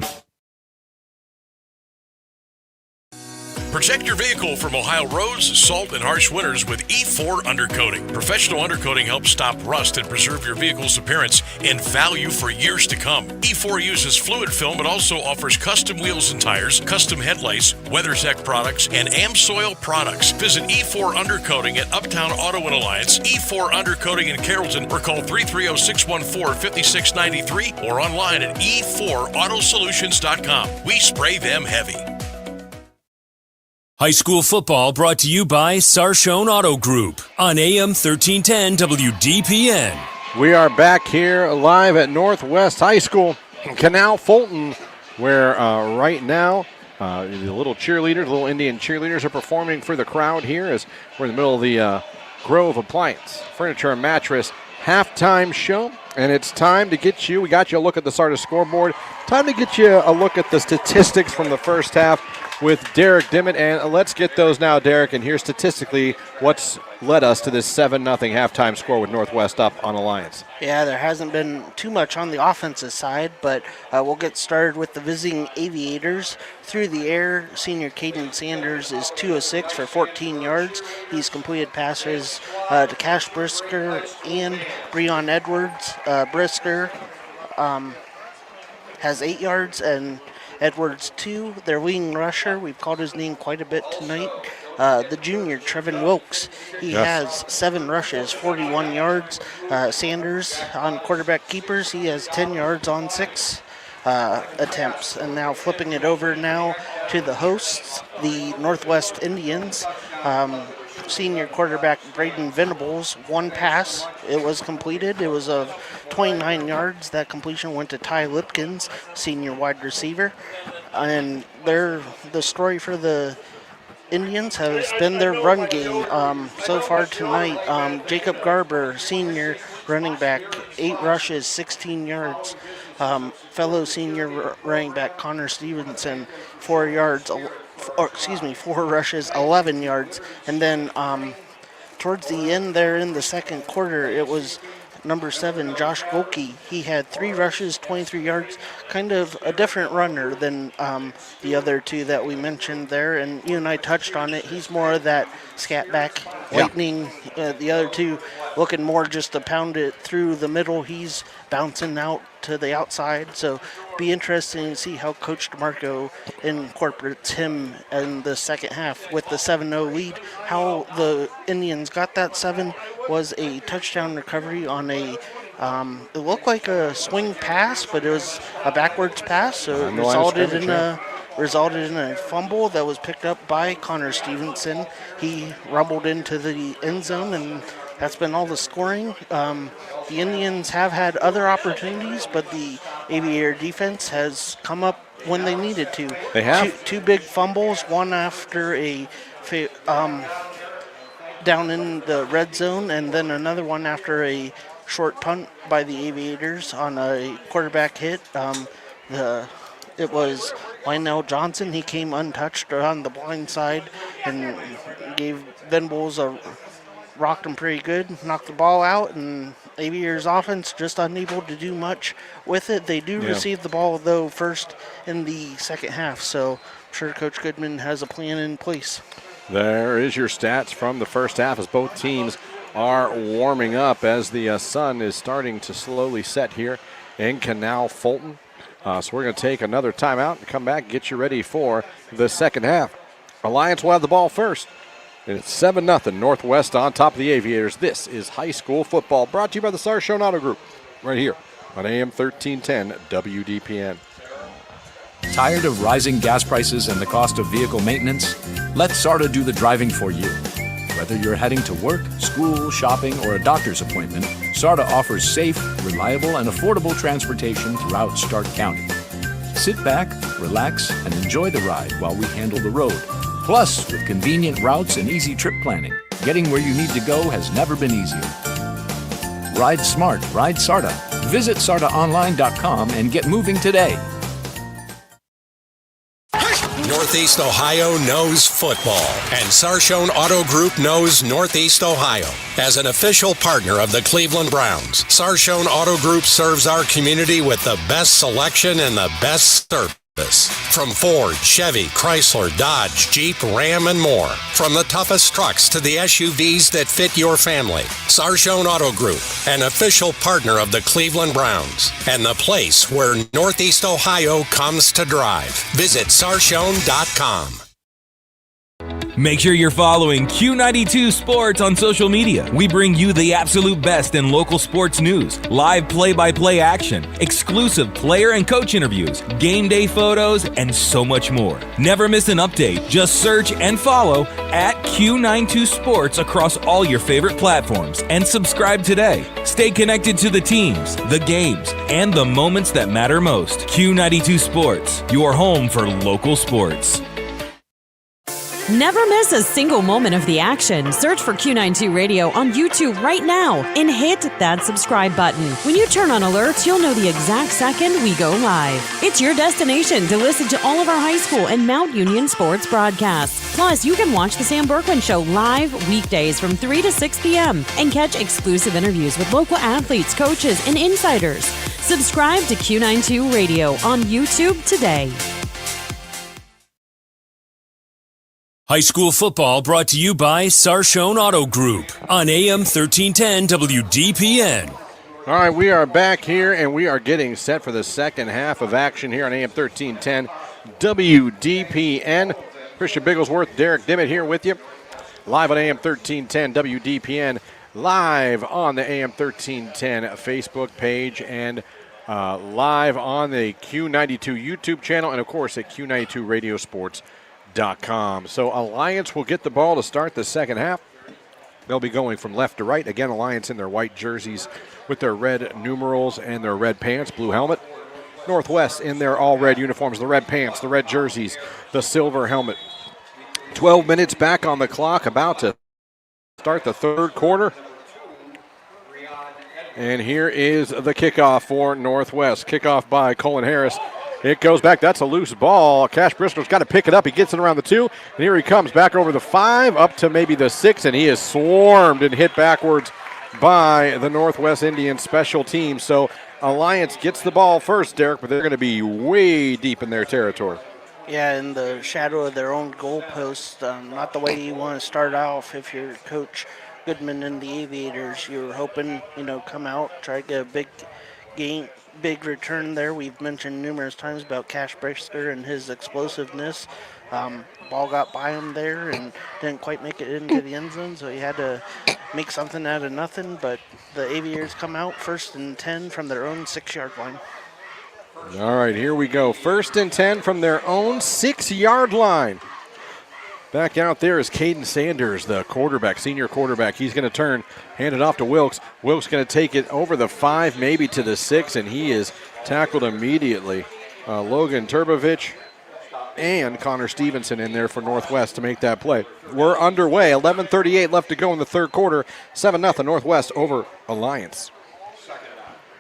Protect your vehicle from Ohio roads, salt, and harsh winters with E4 undercoating. Professional undercoating helps stop rust and preserve your vehicle's appearance and value for years to come. E4 uses fluid film but also offers custom wheels and tires, custom headlights, WeatherTech products, and AmSoil products. Visit E4 Undercoating at Uptown Auto and Alliance, E4 Undercoating in Carrollton, or call 330-614-5693 or online at e4autosolutions.com. We spray them heavy. High school football brought to you by Sarshone Auto Group on AM 1310 WDPN. We are back here live at Northwest High School, Canal Fulton, where right now the little cheerleaders, little Indian cheerleaders are performing for the crowd here as we're in the middle of the Grove Appliance Furniture and Mattress halftime show. And it's time to get you, we got you a look at the starter scoreboard, time to get you a look at the statistics from the first half with Derek Dimit. And let's get those now, Derek. And here's statistically what's led us to this 7-0 halftime score with Northwest up on Alliance. Yeah, there hasn't been too much on the offensive side, but we'll get started with the visiting Aviators. Through the air, senior Caden Sanders is 2 of 6 for 14 yards. He's completed passes to Cash Brisker and Breon Edwards. Brisker has 8 yards, and Edwards 2, their leading rusher. We've called his name quite a bit tonight. The junior, Trevin Wilkes, he has 7 rushes, 41 yards. Sanders on quarterback keepers, he has 10 yards on 6 attempts. And now flipping it over now to the hosts, the Northwest Indians. Senior quarterback Braden Venables, 1 pass. It was completed. It was of 29 yards. That completion went to Ty Lipkins, senior wide receiver. And the story for the Indians has been their run game so far tonight. Jacob Garber, senior running back, 8 rushes, 16 yards. Fellow senior running back Connor Stevenson, 4 rushes, 11 yards. And then towards the end there in the second quarter, it was number 7, Josh Golke. He had 3 rushes, 23 yards, kind of a different runner than the other 2 that we mentioned there. And you and I touched on it. He's more of that scat back lightning. The other 2 looking more just to pound it through the middle. He's bouncing out to the outside. So be interesting to see how Coach DeMarco incorporates him in the second half with the 7-0 lead. How the Indians got that 7 was a touchdown recovery on a it looked like a swing pass, but it was a backwards pass, so it resulted in a fumble that was picked up by Connor Stevenson. He rumbled into the end zone, and that's been all the scoring. The Indians have had other opportunities, but the Aviator defense has come up when they needed to. They have. Two big fumbles, one after a down in the red zone, and then another one after a short punt by the Aviators on a quarterback hit. It was Lionel Johnson. He came untouched on the blind side and gave Venables rocked him pretty good, knocked the ball out, and Aviators offense just unable to do much with it. They do receive the ball, though, first in the second half, so I'm sure Coach Goodman has a plan in place. There is your stats from the first half as both teams are warming up as the sun is starting to slowly set here in Canal Fulton. So we're going to take another timeout and come back and get you ready for the second half. Alliance will have the ball first. And it's 7-0 Northwest on top of the Aviators. This is high school football brought to you by the Sarshone Auto Group right here on AM 1310 WDPN. Tired of rising gas prices and the cost of vehicle maintenance? Let SARTA do the driving for you. Whether you're heading to work, school, shopping, or a doctor's appointment, SARTA offers safe, reliable, and affordable transportation throughout Stark County. Sit back, relax, and enjoy the ride while we handle the road. Plus, with convenient routes and easy trip planning, getting where you need to go has never been easier. Ride smart, ride SARTA. Visit sartaonline.com and get moving today. Northeast Ohio knows football, and Sarshone Auto Group knows Northeast Ohio. As an official partner of the Cleveland Browns, Sarshone Auto Group serves our community with the best selection and the best service. From Ford, Chevy, Chrysler, Dodge, Jeep, Ram, and more. From the toughest trucks to the SUVs that fit your family. Sarshone Auto Group, an official partner of the Cleveland Browns, and the place where Northeast Ohio comes to drive. Visit sarshone.com. Make sure you're following Q92 Sports on social media. We bring you the absolute best in local sports news, live play-by-play action, exclusive player and coach interviews, game day photos, and so much more. Never miss an update. Just search and follow at Q92 Sports across all your favorite platforms and subscribe today. Stay connected to the teams, the games, and the moments that matter most. Q92 Sports, your home for local sports. Never miss a single moment of the action. Search for Q92 Radio on YouTube right now and hit that subscribe button. When you turn on alerts, you'll know the exact second we go live. It's your destination to listen to all of our high school and Mount Union sports broadcasts. Plus, you can watch the Sam Berkwin Show live weekdays from 3 to 6 p.m. and catch exclusive interviews with local athletes, coaches, and insiders. Subscribe to Q92 Radio on YouTube today. High school football brought to you by Sarshone Auto Group on AM 1310 WDPN. All right, we are back here, and we are getting set for the second half of action here on AM 1310 WDPN. Christian Biggelsworth, Derek Dimit here with you, live on AM 1310 WDPN, live on the AM 1310 Facebook page, and live on the Q92 YouTube channel, and, of course, at Q92 Radiosports.com. So Alliance will get the ball to start the second half. They'll be going from left to right. Again, Alliance in their white jerseys with their red numerals and their red pants, blue helmet. Northwest in their all-red uniforms, the red pants, the red jerseys, the silver helmet. 12 minutes back on the clock, about to start the third quarter. And here is the kickoff for Northwest. Kickoff by Colin Harris. It goes back. That's a loose ball. Cash Briscoe's got to pick it up. He gets it around the 2. And here he comes back over the 5 up to maybe the 6. And he is swarmed and hit backwards by the Northwest Indians special team. So Alliance gets the ball first, Derek, but they're going to be way deep in their territory. Yeah, in the shadow of their own goalpost. Not the way you want to start off if you're Coach Goodman and the Aviators. You're hoping, come out, try to get a big game. Big return there. We've mentioned numerous times about Cash Brisker and his explosiveness. Ball got by him there and didn't quite make it into the end zone, so he had to make something out of nothing. But the Aviators come out 1st and 10 from their own 6-yard line. All right, here we go. 1st and 10 from their own 6-yard line. Back out there is Caden Sanders, the quarterback, senior quarterback. He's going to turn, hand it off to Wilkes. Wilkes going to take it over the 5, maybe to the 6, and he is tackled immediately. Logan Turbovich and Connor Stevenson in there for Northwest to make that play. We're underway. 11:38 left to go in the third quarter. 7-0 Northwest over Alliance.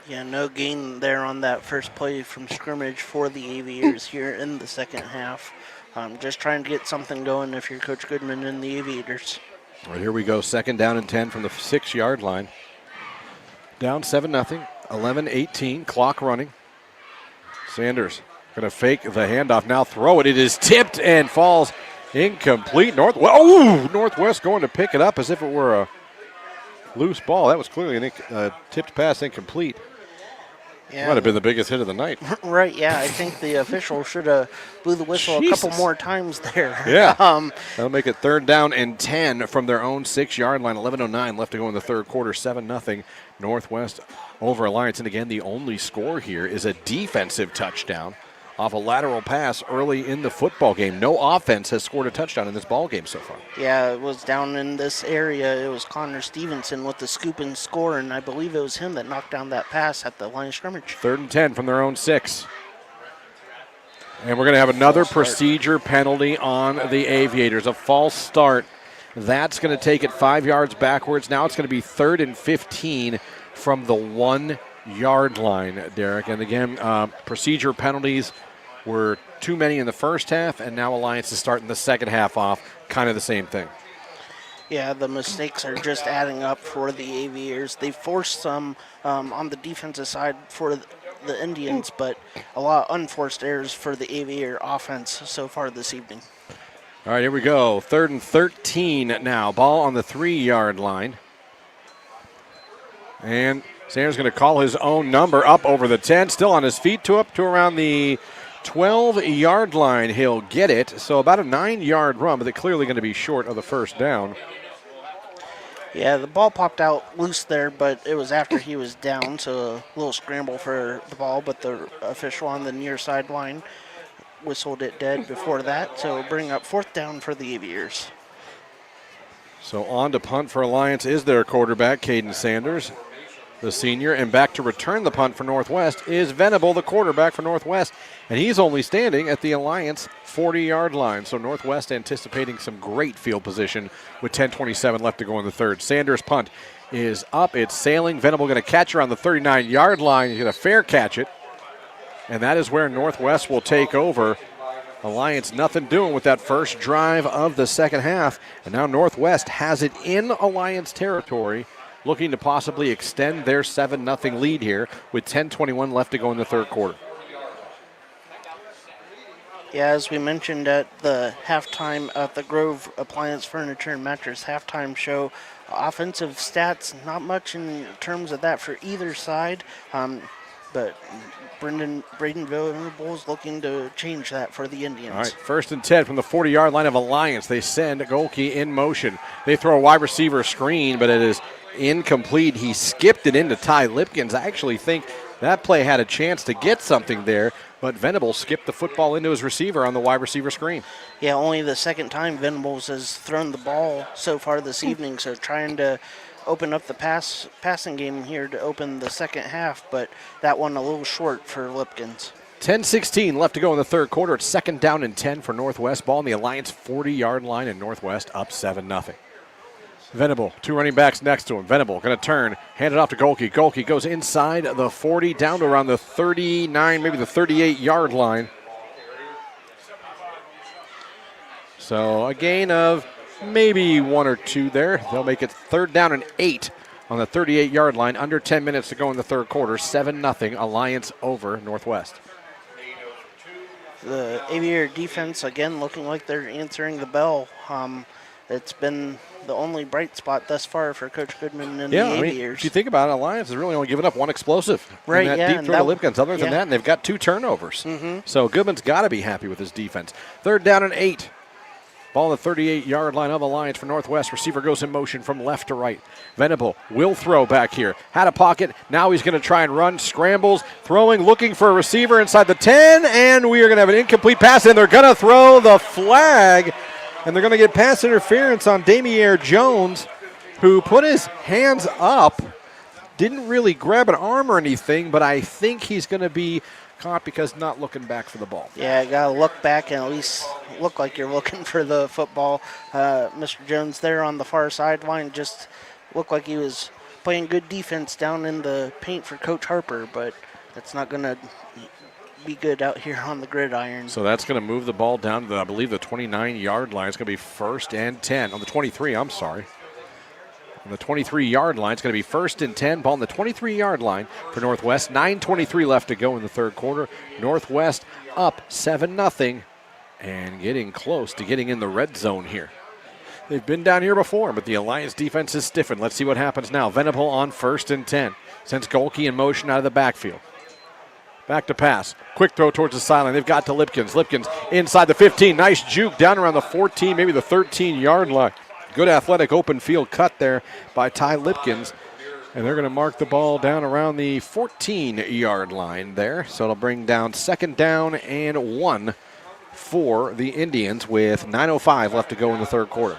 Yeah, no gain there on that first play from scrimmage for the Aviators here in the second half. Just trying to get something going if you're Coach Goodman and the Aviators. All right, here we go. 2nd down and 10 from the 6-yard line. Down 7-0. 11-18. Clock running. Sanders going to fake the handoff. Now throw it. It is tipped and falls incomplete. Northwest going to pick it up as if it were a loose ball. That was clearly a tipped pass incomplete. Yeah. Might have been the biggest hit of the night. Right, yeah. I think the official should have blew the whistle a couple more times there. Yeah. That'll make it 3rd down and 10 from their own 6-yard line. 11:09 left to go in the third quarter. 7-0 Northwest over Alliance. And again, the only score here is a defensive touchdown off a lateral pass early in the football game. No offense has scored a touchdown in this ball game so far. Yeah, it was down in this area. It was Connor Stevenson with the scoop and score, and I believe it was him that knocked down that pass at the line of scrimmage. 3rd and 10 from their own 6. And we're going to have another procedure penalty on the Aviators. A false start. That's going to take it 5 yards backwards. Now it's going to be 3rd and 15 from the 1-yard line, Derek. And again, procedure penalties were too many in the first half, and now Alliance is starting the second half off kind of the same thing. Yeah, the mistakes are just adding up for the Aviators. They forced some on the defensive side for the Indians, but a lot of unforced errors for the Aviator offense so far this evening. All right, here we go. 3rd and 13 now. Ball on the 3-yard line. And Sanders going to call his own number up over the 10. Still on his feet up to around the 12-yard line. He'll get it. So about a 9-yard run, but they're clearly going to be short of the first down. Yeah, the ball popped out loose there, but it was after he was down, so a little scramble for the ball, but the official on the near sideline whistled it dead before that, so bring up 4th down for the Aviators. So on to punt for Alliance is their quarterback, Caden Sanders, the senior, and back to return the punt for Northwest is Venable, the quarterback for Northwest, and he's only standing at the Alliance 40-yard line. So Northwest anticipating some great field position with 10:27 left to go in the third. Sanders' punt is up. It's sailing. Venable going to catch her on the 39-yard line. He's going to fair catch it, and that is where Northwest will take over. Alliance nothing doing with that first drive of the second half, and now Northwest has it in Alliance territory, looking to possibly extend their 7-0 lead here with 10:21 left to go in the third quarter. Yeah, as we mentioned at the halftime at the Grove Appliance Furniture and Mattress halftime show, offensive stats, not much in terms of that for either side, but Braden Venable is looking to change that for the Indians. All right, 1st and 10 from the 40-yard line of Alliance. They send Golke in motion. They throw a wide receiver screen, but it is incomplete. He skipped it into Ty Lipkins. I actually think that play had a chance to get something there, but Venable skipped the football into his receiver on the wide receiver screen. Yeah, only the second time Venables has thrown the ball so far this evening, so trying to open up the passing game here to open the second half, but that one a little short for Lipkins. 10:16 left to go in the third quarter. It's 2nd down and 10 for Northwest. Ball on the Alliance 40-yard line, and Northwest up 7-0. Venable, 2 running backs next to him. Venable going to turn, hand it off to Golke. Golke goes inside the 40, down to around the 39, maybe the 38-yard line. So a gain of maybe 1 or 2 there. They'll make it 3rd down and 8 on the 38-yard line. Under 10 minutes to go in the third quarter. 7-0 Alliance over Northwest. The Aviator defense, again, looking like they're answering the bell. It's been the only bright spot thus far for Coach Goodman and the Aviators. If you think about it, Alliance has really only given up 1 explosive. Right, in that deep throw to Lipkins. Other than that, and they've got 2 turnovers. So Goodman's got to be happy with his defense. 3rd down and 8. Ball on the 38-yard line of Alliance for Northwest. Receiver goes in motion from left to right. Venable will throw back here. Had a pocket. Now he's going to try and run. Scrambles. Throwing. Looking for a receiver inside the 10. And we are going to have an incomplete pass. And they're going to throw the flag. And they're going to get pass interference on Damier Jones, who put his hands up. Didn't really grab an arm or anything, but I think he's going to be caught because not looking back for the ball. Yeah, you got to look back and at least look like you're looking for the football. Mr. Jones there on the far sideline just looked like he was playing good defense down in the paint for Coach Harper, but that's not going to be good out here on the gridiron. So that's going to move the ball down to, I believe, the 29-yard line. It's going to be 1st and 10. On the 23, I'm sorry. On the 23-yard line, it's going to be 1st and 10. Ball on the 23-yard line for Northwest. 9:23 left to go in the third quarter. Northwest up 7-0 and getting close to getting in the red zone here. They've been down here before, but the Alliance defense is stiffened. Let's see what happens now. Venable on 1st and 10. Sends Golke in motion out of the backfield. Back to pass. Quick throw towards the sideline. They've got to Lipkins. Lipkins inside the 15. Nice juke down around the 14, maybe the 13-yard line. Good athletic open field cut there by Ty Lipkins. And they're going to mark the ball down around the 14-yard line there. So it'll bring down 2nd down and 1 for the Indians with 9:05 left to go in the third quarter.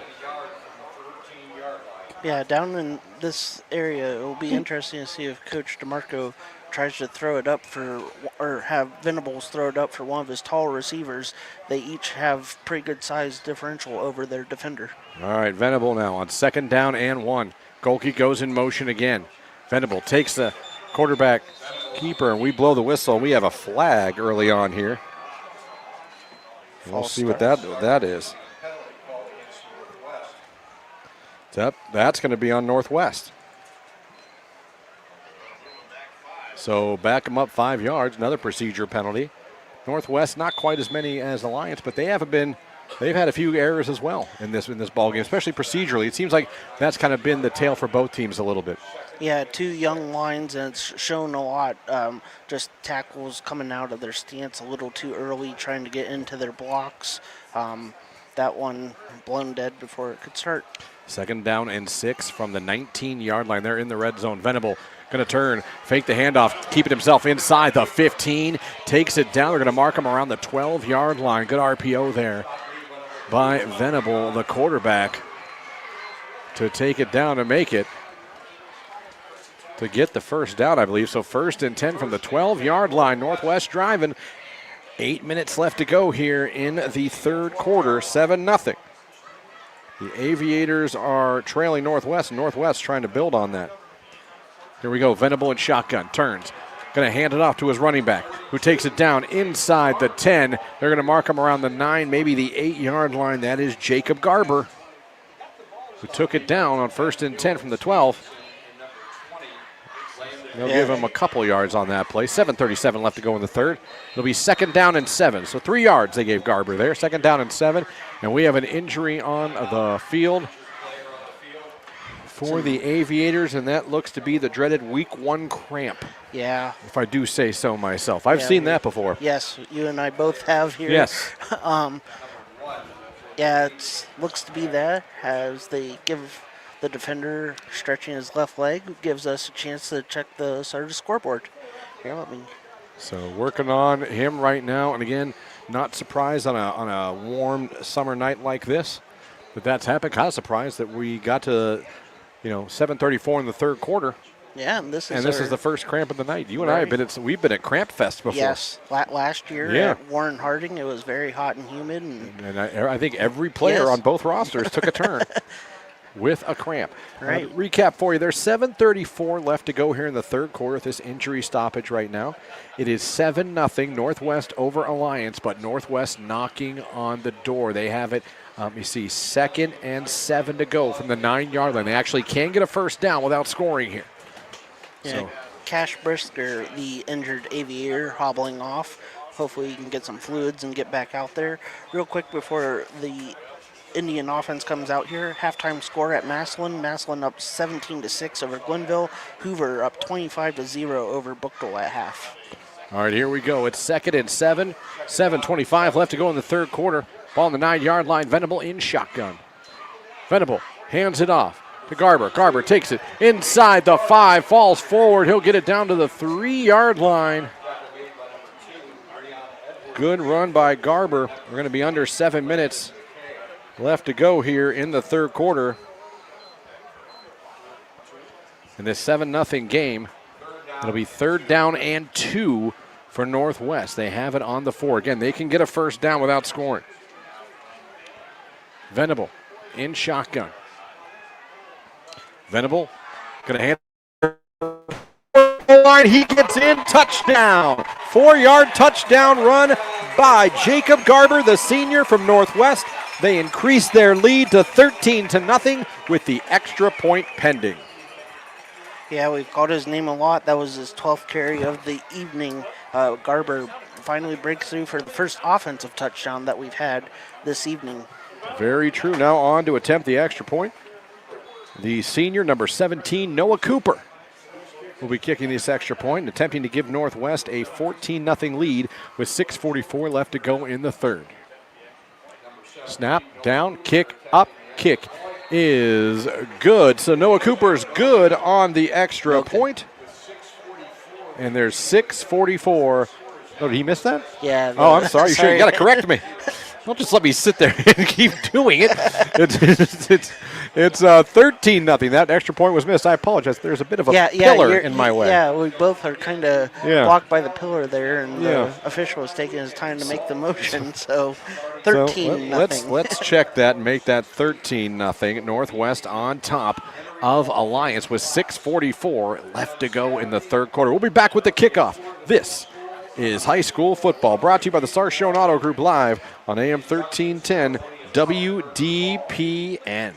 Yeah, down in this area, it will be interesting to see if Coach DeMarco tries to throw it up for, or have Venables throw it up for one of his tall receivers. They each have pretty good size differential over their defender. All right, Venable now on 2nd down and 1. Golke goes in motion again. Venable takes the quarterback keeper, and we blow the whistle. We have a flag early on here. We'll see what that is. That's going to be on Northwest. So back them up 5 yards, another procedure penalty. Northwest not quite as many as Alliance, but they've had a few errors as well in this ball game, especially procedurally. It seems like that's kind of been the tale for both teams a little bit. Yeah, 2 young lines, and it's shown a lot. Just tackles coming out of their stance a little too early, trying to get into their blocks. That one blown dead before it could start. 2nd down and 6 from the 19-yard line. They're in the red zone. Venable going to turn, fake the handoff, keep it himself inside the 15, takes it down. They're going to mark him around the 12-yard line. Good RPO there by Venable, the quarterback, to take it down and make it, to get the 1st down, I believe. So 1st and 10 from the 12-yard line. Northwest driving. 8 minutes left to go here in the third quarter. 7-0. The Aviators are trailing Northwest, and Northwest trying to build on that. Here we go. Venable in shotgun. Turns. Going to hand it off to his running back, who takes it down inside the 10. They're going to mark him around the 9, maybe the 8-yard line. That is Jacob Garber, who took it down on 1st and 10 from the 12. They'll give him a couple yards on that play. 7:37 left to go in the third. It'll be 2nd down and 7. So 3 yards they gave Garber there. 2nd down and 7. And we have an injury on the field for the Aviators, and that looks to be the dreaded week 1 cramp. Yeah. If I do say so myself. I've seen that before. Yes, you and I both have here. Yes. Yeah, it looks to be that, as they give the defender stretching his left leg, gives us a chance to check the starter's scoreboard. Here, let me. So working on him right now, and again, not surprised on a warm summer night like this, but that's happened. Kind of surprised that we got to, 7:34 in the third quarter. Yeah, and this is the first cramp of the night. You and I we've been at Cramp Fest before. Yes, last year at Warren Harding, it was very hot and humid, and I think every player on both rosters took a turn with a cramp. Right. Recap for you. There's 7:34 left to go here in the third quarter with this injury stoppage right now. It is 7-0 Northwest over Alliance, but Northwest knocking on the door. They have it, you see, 2nd and 7 to go from the 9-yard line. They actually can get a 1st down without scoring here. Yeah, So Cash Brisker, the injured Aviator, hobbling off. Hopefully he can get some fluids and get back out there. Real quick before the Indian offense comes out here, halftime score at Massillon. Massillon up 17-6 over Glenville. Hoover up 25-0 over Buchtel at half. All right, here we go. It's 2nd and 7. 7:25 left to go in the third quarter. Ball on the 9-yard line. Venable in shotgun. Venable hands it off to Garber. Garber takes it inside the 5, falls forward. He'll get it down to the 3-yard line. Good run by Garber. We're going to be under 7 minutes left to go here in the third quarter. In this 7-0 game, it'll be 3rd down and 2 for Northwest. They have it on the 4. Again, they can get a 1st down without scoring. Venable in shotgun. Venable going to hand line, he gets in, touchdown. 4-yard touchdown run by Jacob Garber, the senior from Northwest. They increase their lead to 13-0 with the extra point pending. Yeah, we've called his name a lot. That was his 12th carry of the evening. Garber finally breaks through for the first offensive touchdown that we've had this evening. Very true. Now on to attempt the extra point. The senior, number 17, Noah Cooper, will be kicking this extra point and attempting to give Northwest a 14-0 lead with 6:44 left to go in the third. Snap, down, kick, up, kick is good. So Noah Cooper's good on the extra point. And there's 6:44. Oh, did he miss that? Yeah. Oh, I'm sorry. You got to correct me. Don't just let me sit there and keep doing it. It's 13-0. That extra point was missed. I apologize. There's a bit of a pillar in my way. Yeah, we both are kind of blocked by the pillar there, and the official was taking his time to make the motion. So 13-0. So let's check that and make that 13-0. Northwest on top of Alliance with 6:44 left to go in the third quarter. We'll be back with the kickoff. This is high school football, brought to you by the Sarshone Auto Group, live on AM 1310 WDPN.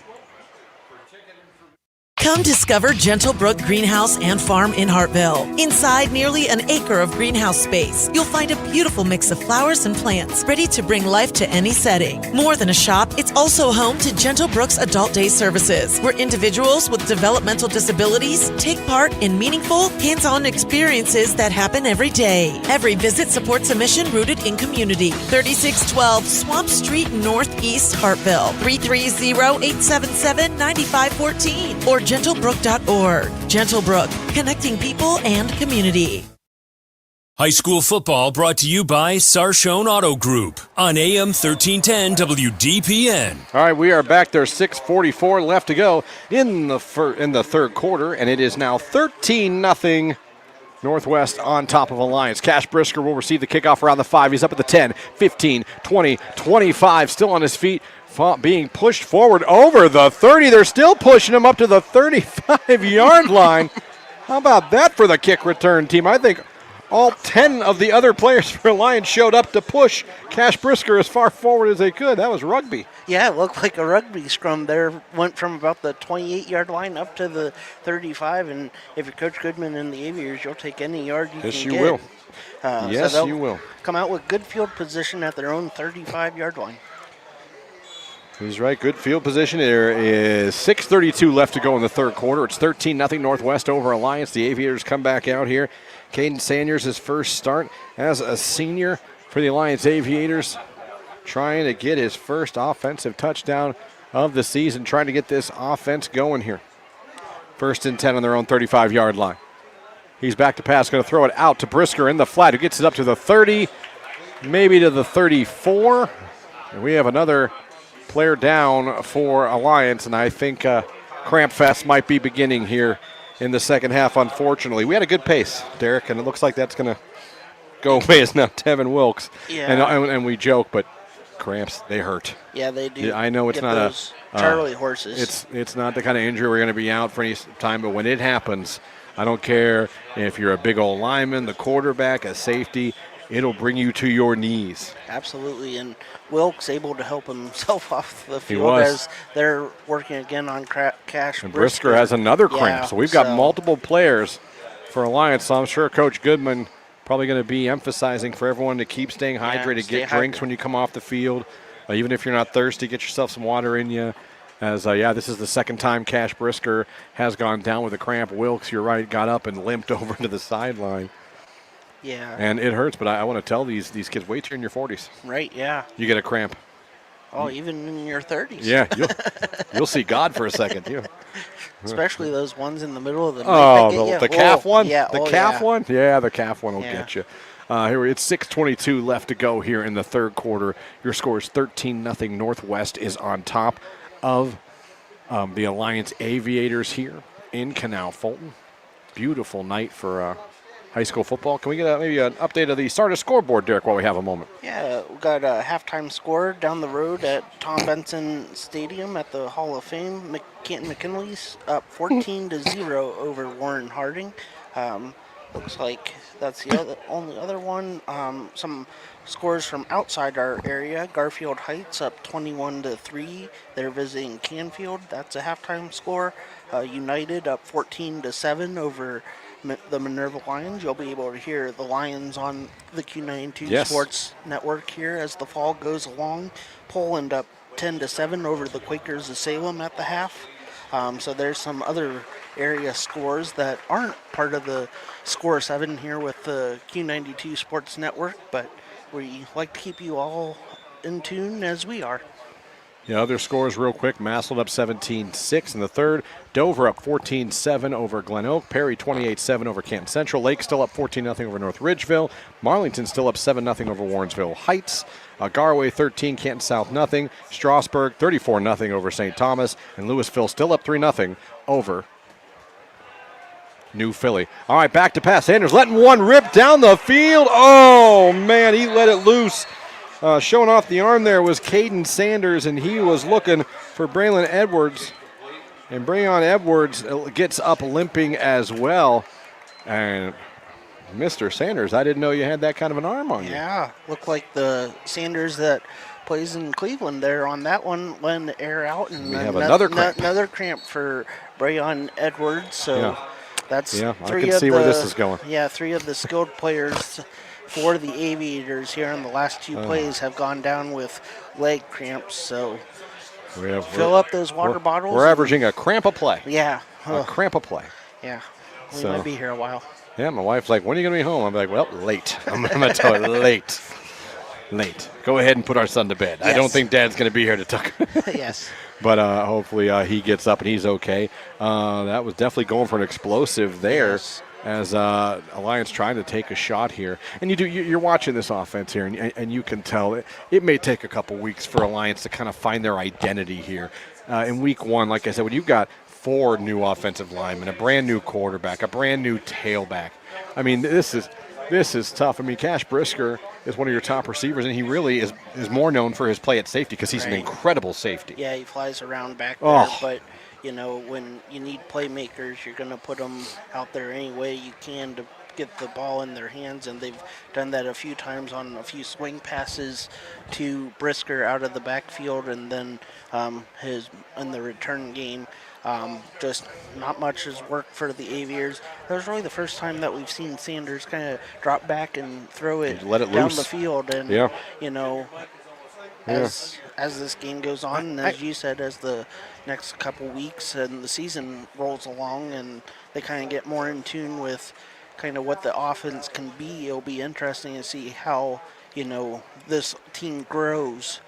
Come discover Gentlebrook Greenhouse and Farm in Hartville. Inside nearly an acre of greenhouse space, you'll find a beautiful mix of flowers and plants ready to bring life to any setting. More than a shop, it's also home to Gentlebrook's Adult Day Services, where individuals with developmental disabilities take part in meaningful, hands-on experiences that happen every day. Every visit supports a mission rooted in community. 3612 Swamp Street Northeast, Hartville. 330-877-9514 or gentlebrook.org. Gentlebrook, connecting people and community. High school football brought to you by Sarshone Auto Group on AM 1310 WDPN. All right, we are back. There's 6:44 left to go in the third quarter, and it is now 13-0 Northwest on top of Alliance. Cash Brisker will receive the kickoff around the 5. He's up at the 10, 15, 20, 25, still on his feet. Being pushed forward over the 30. They're still pushing him up to the 35-yard line. How about that for the kick return team? I think all 10 of the other players for Alliance showed up to push Cash Brisker as far forward as they could. That was rugby. Yeah, it looked like a rugby scrum there. Went from about the 28-yard line up to the 35. And if you're Coach Goodman and the Aviators, you'll take any yard you can get. Yes, you will. Yes, so you will. Come out with good field position at their own 35-yard line. He's right. Good field position. There is 6:32 left to go in the third quarter. It's 13-0 Northwest over Alliance. The Aviators come back out here. Caden Sanders, his first start as a senior for the Alliance Aviators, trying to get his first offensive touchdown of the season, trying to get this offense going here. 1st and 10 on their own 35-yard line. He's back to pass, going to throw it out to Brisker in the flat, who gets it up to the 30, maybe to the 34. And we have another player down for Alliance, and I think Cramp Fest might be beginning here in the second half, unfortunately. We had a good pace, Derek, and it looks like that's going to go away as now Tevin Wilkes. Yeah. And we joke, but cramps, they hurt. Yeah, they do. I know it's not those Charlie horses. It's not the kind of injury we're going to be out for any time, but when it happens, I don't care if you're a big old lineman, the quarterback, a safety, it'll bring you to your knees. Absolutely, and Wilkes able to help himself off the field as they're working again on Cash. And Brisker has another cramp, so we've got multiple players for Alliance, so I'm sure Coach Goodman probably going to be emphasizing for everyone to keep staying hydrated, get drinks when you come off the field. Even if you're not thirsty, get yourself some water in you. As, this is the second time Cash Brisker has gone down with a cramp. Wilkes, you're right, got up and limped over to the sideline. Yeah. And it hurts, but I want to tell these kids, wait till you're in your 40s. Right, yeah. You get a cramp. Oh, even in your 30s. Yeah, you'll see God for a second. Especially those ones in the middle of the night. Oh, the calf one? Yeah. The calf one? Yeah, the calf one will get you. Here it's 6:22 left to go here in the third quarter. Your score is 13-0. Northwest is on top of the Alliance Aviators here in Canal Fulton. Beautiful night for high school football. Can we get maybe an update of the starter scoreboard, Derek, while we have a moment? Yeah, we got a halftime score down the road at Tom Benson Stadium at the Hall of Fame. Canton McKinley's up 14-0 over Warren Harding. Looks like that's the only other one. Some scores from outside our area. Garfield Heights up 21-3. They're visiting Canfield. That's a halftime score. United up 14-7 over the Minerva Lions. You'll be able to hear the Lions on the Q92 Sports Network here as the fall goes along. Poland up 10-7 over the Quakers of Salem at the half. So there's some other area scores that aren't part of the Score 7 here with the Q92 Sports Network, but we like to keep you all in tune as we are. Yeah, other scores real quick. Massillon up 17-6 in the third. Dover up 14-7 over Glen Oak. Perry 28-7 over Canton Central. Lake still up 14-0 over North Ridgeville. Marlington still up 7-0 over Warrensville Heights. Garway 13, Canton South nothing. Strasburg 34-0 over St. Thomas. And Louisville still up 3-0 over New Philly. All right, back to pass. Sanders letting one rip down the field. Oh, man, he let it loose. Showing off the arm there was Caden Sanders, and he was looking for Braylon Edwards. And Braylon Edwards gets up limping as well. And Mr. Sanders, I didn't know you had that kind of an arm on you. Yeah, looked like the Sanders that plays in Cleveland there on that one, letting the air out. And we have another cramp. Another cramp for Braylon Edwards. So that's I can see where this is going. Yeah, 3 of the skilled players for the Aviators here in the last 2 plays have gone down with leg cramps. So fill up those water bottles. We're averaging a cramp a play. Yeah. A cramp a play. Yeah. We might be here a while. Yeah, my wife's like, when are you going to be home? I'm like, well, late. I'm going to tell her late. Late. Go ahead and put our son to bed. Yes. I don't think Dad's going to be here to talk. Yes. But hopefully he gets up and he's okay. That was definitely going for an explosive there. Yes. As Alliance trying to take a shot here. And you're watching this offense here, and you can tell it may take a couple weeks for Alliance to kind of find their identity here. In week 1, like I said, when you've got 4 new offensive linemen, a brand new quarterback, a brand new tailback. I mean, this is tough. I mean, Cash Brisker is one of your top receivers, and he really is more known for his play at safety because he's an incredible safety. Yeah, he flies around back there, but you know, when you need playmakers, you're going to put them out there any way you can to get the ball in their hands, and they've done that a few times on a few swing passes to Brisker out of the backfield, and then in the return game. Just not much has worked for the Aviators. That was really the first time that we've seen Sanders kind of drop back and throw it down the field. And, you know, as this game goes on, and as you said, as the next couple weeks and the season rolls along and they kind of get more in tune with kind of what the offense can be, it'll be interesting to see how, you know, this team grows.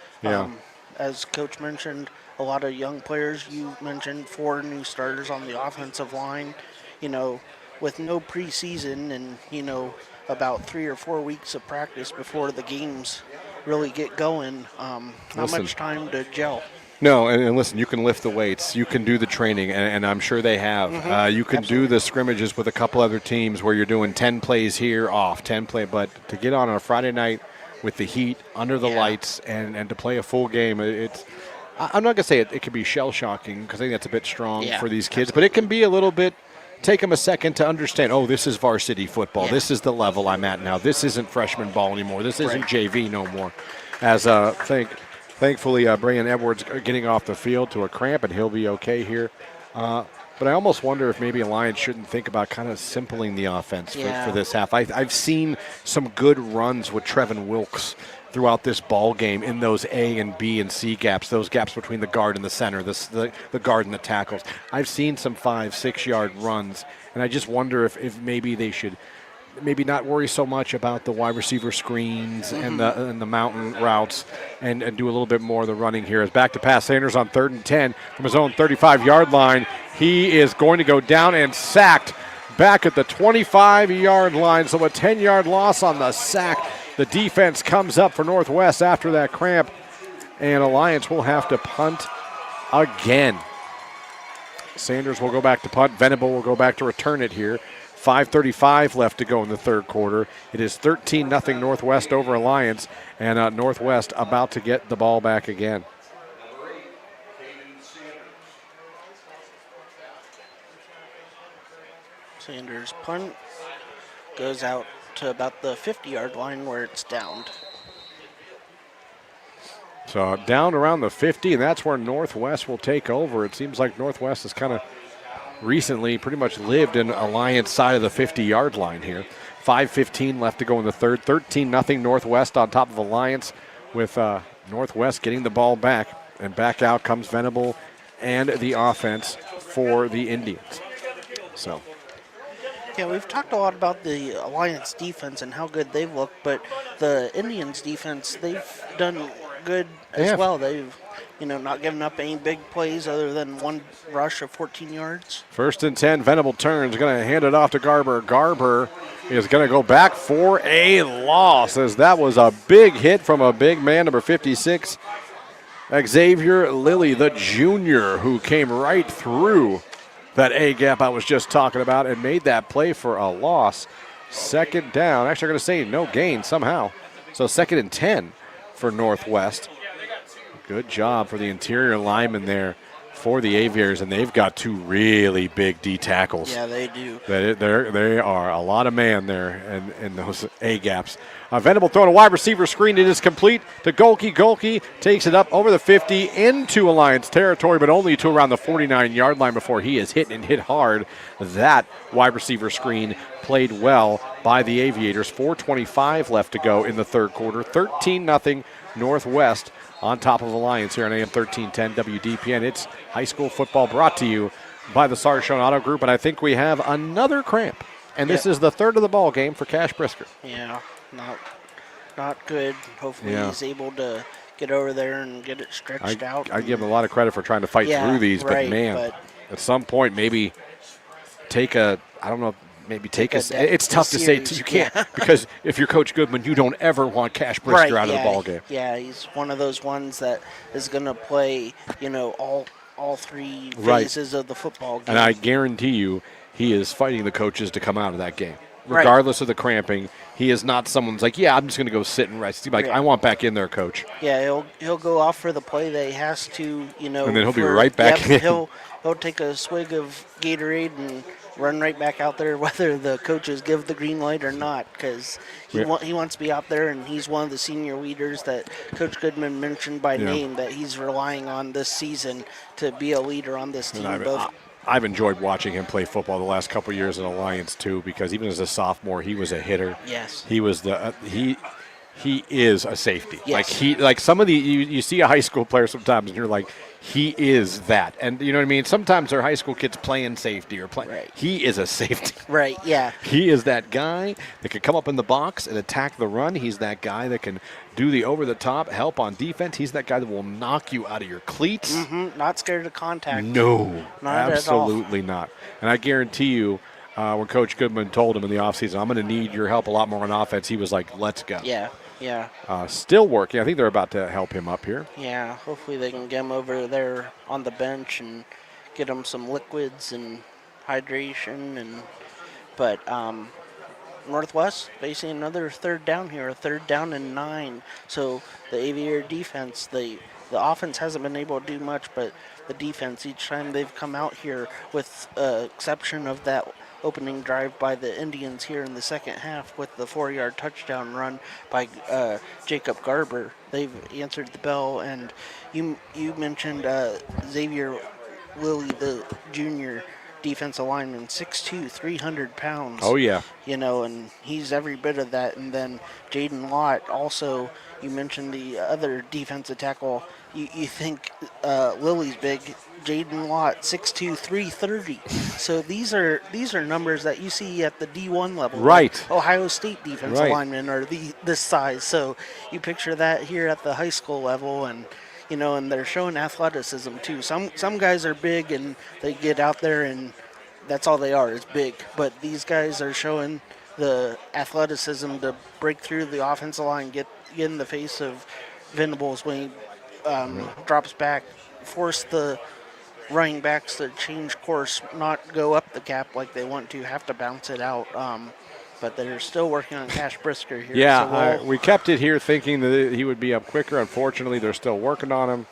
As Coach mentioned, a lot of young players. You mentioned 4 new starters on the offensive line. You know, with no preseason and, you know, about 3 or 4 weeks of practice before the games really get going, not much time to gel. No, and listen, you can lift the weights, you can do the training, and I'm sure they have. You can do the scrimmages with a couple other teams where you're doing 10 plays here, off, 10 play, but to get on a Friday night with the heat, under the lights, and to play a full game, I'm not going to say it could be shell-shocking because I think that's a bit strong for these kids, but it can be a little bit, take them a second to understand, oh, this is varsity football. This is the level I'm at now. This isn't freshman ball anymore. This isn't JV no more. As thankfully, Brayan Edwards getting off the field to a cramp, and he'll be okay here. But I almost wonder if maybe Alliance shouldn't think about kind of simpling the offense for this half. I've seen some good runs with Trevin Wilkes throughout this ball game in those A and B and C gaps, those gaps between the guard and the center, the guard and the tackles. I've seen some 5-6 yard runs, and I just wonder if maybe they should maybe not worry so much about the wide receiver screens and the mountain routes and do a little bit more of the running here. As back to pass, Sanders on 3rd and 10 from his own 35-yard line. He is going to go down and sacked back at the 25-yard line, so a 10-yard loss on the sack. The defense comes up for Northwest after that cramp, and Alliance will have to punt again. Sanders will go back to punt. Venable will go back to return it here 5:35 left to go in the third quarter. It is 13-0 Northwest over Alliance, and Northwest about to get the ball back again. Sanders punt goes out to about the 50-yard line where it's downed. So down around the 50, and that's where Northwest will take over. It seems like Northwest has kind of recently pretty much lived in Alliance side of the 50-yard line here. 5:15 left to go in the third. 13-0 Northwest on top of Alliance, with Northwest getting the ball back. And back out comes Venable and the offense for the Indians. So, yeah, we've talked a lot about the Alliance defense and how good they've looked, but the Indians defense, they've done good as well. They've, not given up any big plays other than one rush of 14 yards. 1st and 10, Venable turns, going to hand it off to Garber. Garber is going to go back for a loss, as that was a big hit from a big man, number 56, Xavier Lilly, the junior, who came right through that A-gap I was just talking about and made that play for a loss. 2nd down. Actually, I'm going to say no gain somehow. So 2nd and 10 for Northwest. Good job for the interior lineman there for the Aviators, and they've got 2 really big D tackles. Yeah, they do. They are a lot of man there in those A-gaps. Venable throwing a wide receiver screen. It is complete to Golke. Golke takes it up over the 50 into Alliance territory, but only to around the 49-yard line before he is hit and hit hard. That wide receiver screen played well by the Aviators. 4:25 left to go in the third quarter. 13-0 Northwest on top of Alliance here on AM 1310 WDPN. It's high school football brought to you by the Sarshone Auto Group, and I think we have another cramp. And this is the third of the ball game for Cash Brisker. Yeah, not good. Hopefully he's able to get over there and get it stretched out. I give him a lot of credit for trying to fight through these, but man, at some point maybe take a, I don't know, maybe take a it's tough to say. You can't, because if you're Coach Goodman, you don't ever want Cash Brisker out of the ball game. Yeah, he's one of those ones that is going to play, all 3 phases of the football game. And I guarantee you, he is fighting the coaches to come out of that game. Regardless of the cramping, he is not someone's like, I'm just going to go sit and rest. He's like, I want back in there, Coach. Yeah, he'll go off for the play that he has to, And then he'll be right back in. He'll take a swig of Gatorade and run right back out there, whether the coaches give the green light or not, because he wants to be out there, and he's one of the senior leaders that Coach Goodman mentioned by name that he's relying on this season to be a leader on this team. I've enjoyed watching him play football the last couple of years in Alliance too, because even as a sophomore, he was a hitter. Yes, he was he is a safety. Yes. Like some of the you see a high school player sometimes, and you're like, he is that. And you know what I mean? Sometimes they're high school kids playing safety or playing. Right. He is a safety. Right, yeah. He is that guy that can come up in the box and attack the run. He's that guy that can do the over-the-top help on defense. He's that guy that will knock you out of your cleats. Mm-hmm. Not scared of contact. No, not absolutely at all. not. And I guarantee you, when Coach Goodman told him in the offseason, I'm going to need your help a lot more on offense, he was like, let's go. Yeah. Still working. I think they're about to help him up here. Yeah, hopefully they can get him over there on the bench and get him some liquids and hydration. But Northwest facing another 3rd down here, a 3rd down and 9. So the Aviator defense, the offense hasn't been able to do much, but the defense, each time they've come out here, with exception of that opening drive by the Indians here in the second half with the 4-yard touchdown run by Jacob Garber, they've answered the bell. And you mentioned Xavier Lilly, the junior defensive lineman, 6'2", 300 pounds. Oh, yeah. And he's every bit of that. And then Jaden Lott, also, you mentioned the other defensive tackle. You think Lilly's big. Jaden Lott, 6'2", 330. So these are numbers that you see at the D1 level. Right. Like Ohio State defensive linemen are this size. So you picture that here at the high school level, and and they're showing athleticism too. Some guys are big and they get out there and that's all they are, is big. But these guys are showing the athleticism to break through the offensive line, get in the face of Venables when he drops back, force the running backs that change course, not go up the gap like they want to, have to bounce it out. But they're still working on Cash Brisker here. Yeah, so we kept it here thinking that he would be up quicker. Unfortunately, they're still working on him.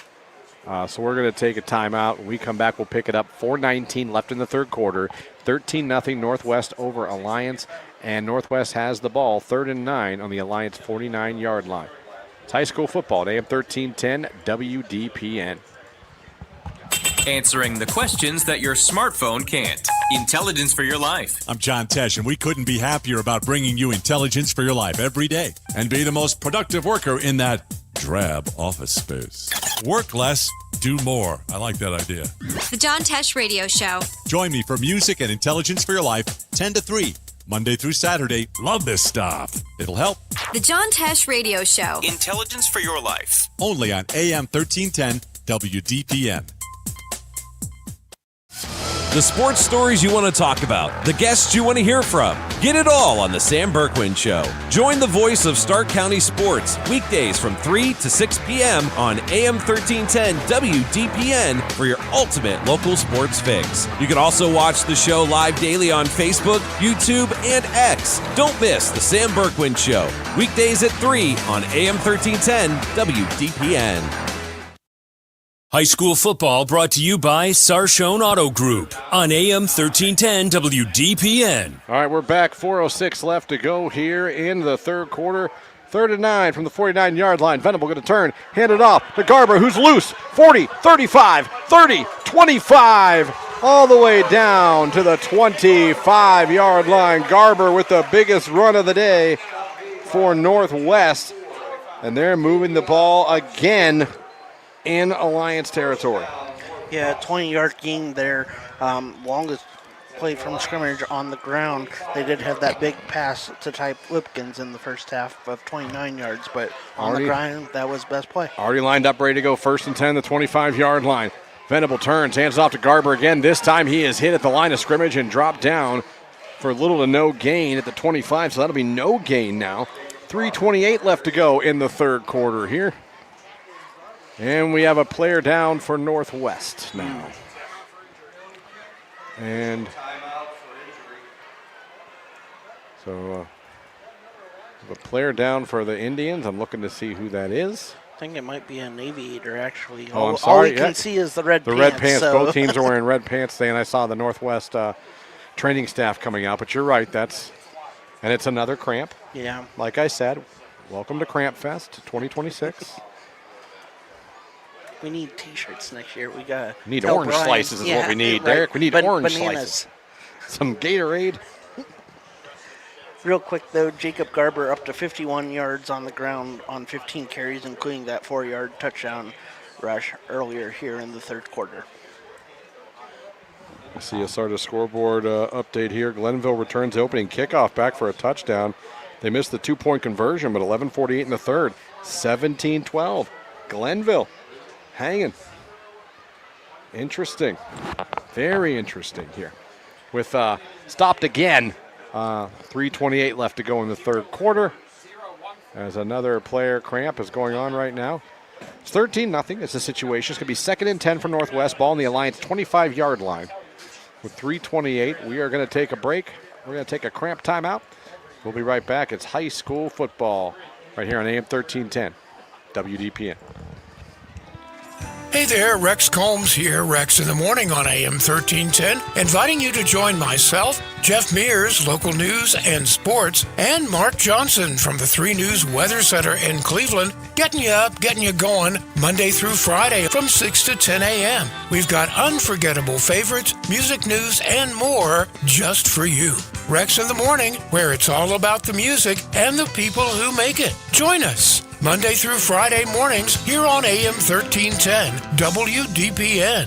So we're going to take a timeout. When we come back, we'll pick it up. 4:19 left in the third quarter. 13-0 Northwest over Alliance. And Northwest has the ball, 3rd and 9 on the Alliance 49-yard line. It's high school football at AM 1310 WDPN. Answering the questions that your smartphone can't. Intelligence for your life. I'm John Tesh, and we couldn't be happier about bringing you intelligence for your life every day and be the most productive worker in that drab office space. Work less, do more. I like that idea. The John Tesh Radio Show. Join me for music and intelligence for your life, 10 to 3, Monday through Saturday. Love this stuff. It'll help. The John Tesh Radio Show. Intelligence for your life. Only on AM 1310 WDPN. The sports stories you want to talk about, the guests you want to hear from. Get it all on The Sam Berkwin Show. Join the voice of Stark County sports weekdays from 3 to 6 p.m. on AM 1310 WDPN for your ultimate local sports fix. You can also watch the show live daily on Facebook, YouTube, and X. Don't miss The Sam Berkwin Show. Weekdays at 3 on AM 1310 WDPN. High school football brought to you by Sarshone Auto Group on AM 1310 WDPN. All right, we're back. 4:06 left to go here in the third quarter. 3rd and 9 from the 49-yard line. Venable going to turn, hand it off to Garber, who's loose. 40, 35, 30, 25, all the way down to the 25-yard line. Garber with the biggest run of the day for Northwest. And they're moving the ball again in Alliance territory. Yeah, 20-yard gain there. Longest play from scrimmage on the ground. They did have that big pass to Ty Lipkins in the first half of 29 yards, but on the ground, that was best play. Already lined up, ready to go. 1st and 10, the 25-yard line. Venable turns, hands off to Garber again. This time he is hit at the line of scrimmage and dropped down for little to no gain at the 25, so that'll be no gain now. 3:28 left to go in the third quarter here. And we have a player down for Northwest now. And so a player down for the Indians. I'm looking to see who that is. I think it might be an aviator, actually. Oh, I'm sorry. All you can see is the red pants. The red pants. So. Both teams are wearing red pants today, and I saw the Northwest training staff coming out. But you're right. And it's another cramp. Yeah. Like I said, welcome to Cramp Fest 2026. We need T-shirts next year. We got need orange slices is what we need, right. Derek. We need orange slices. Some Gatorade. Real quick, though, Jacob Garber up to 51 yards on the ground on 15 carries, including that 4-yard touchdown rush earlier here in the third quarter. I see a sort of scoreboard update here. Glenville returns the opening kickoff back for a touchdown. They missed the 2-point conversion, but 11:48 in the third. 17-12. Glenville hanging. Interesting. Very interesting here. With stopped again. 3:28 left to go in the third quarter. As another player cramp is going on right now. It's 13-0. It's a situation. It's going to be 2nd and 10 for Northwest. Ball on the Alliance 25-yard line. With 3:28, we are going to take a break. We're going to take a cramp timeout. We'll be right back. It's high school football right here on AM 1310 WDPN. Hey there, Rex Combs here, Rex in the Morning on AM 1310, inviting you to join myself, Jeff Mears, local news and sports, and Mark Johnson from the 3 News Weather Center in Cleveland, getting you up, getting you going, Monday through Friday from 6 to 10 a.m. We've got unforgettable favorites, music news, and more just for you. Rex in the Morning, where it's all about the music and the people who make it. Join us Monday through Friday mornings here on AM 1310 WDPN.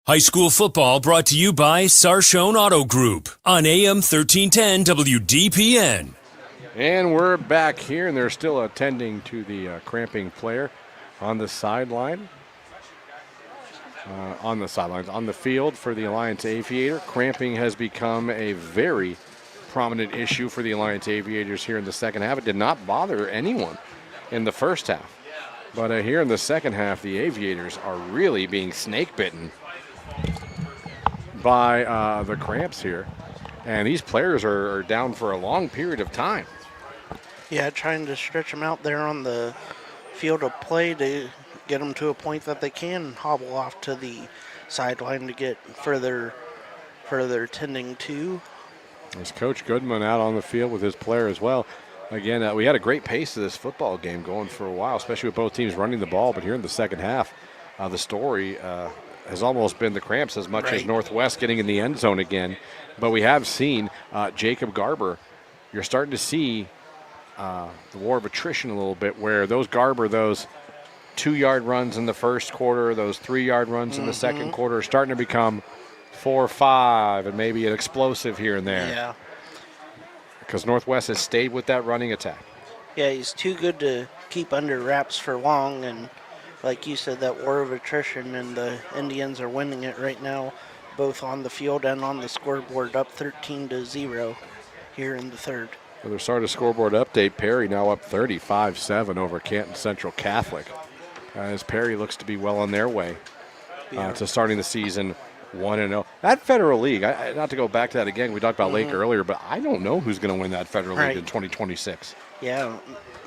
High school football brought to you by Sarshone Auto Group on AM 1310 WDPN. And we're back here, and they're still attending to the cramping player on the sideline. On the field for the Alliance Aviator. Cramping has become a very prominent issue for the Alliance Aviators here in the second half. It did not bother anyone in the first half. But here in the second half, the Aviators are really being snake bitten by the cramps here. And these players are down for a long period of time. Yeah, trying to stretch them out there on the field of play to get them to a point that they can hobble off to the sideline to get further tending to. There's Coach Goodman out on the field with his player as well. Again, we had a great pace of this football game going for a while, especially with both teams running the ball. But here in the second half, the story has almost been the cramps as much as Northwest getting in the end zone again. But we have seen Jacob Garber. You're starting to see the war of attrition a little bit, where those 2-yard runs in the first quarter, those 3-yard runs in the second quarter are starting to become 4 or 5, and maybe an explosive here and there. Yeah. Because Northwest has stayed with that running attack. Yeah, he's too good to keep under wraps for long, and like you said, that war of attrition, and the Indians are winning it right now, both on the field and on the scoreboard, up 13-0 here in the third. Well, their start of scoreboard update, Perry now up 35-7 over Canton Central Catholic, as Perry looks to be well on their way to starting the season 1-0. That Federal League, not to go back to that again, we talked about Lake earlier, but I don't know who's going to win that Federal League in 2026. Yeah,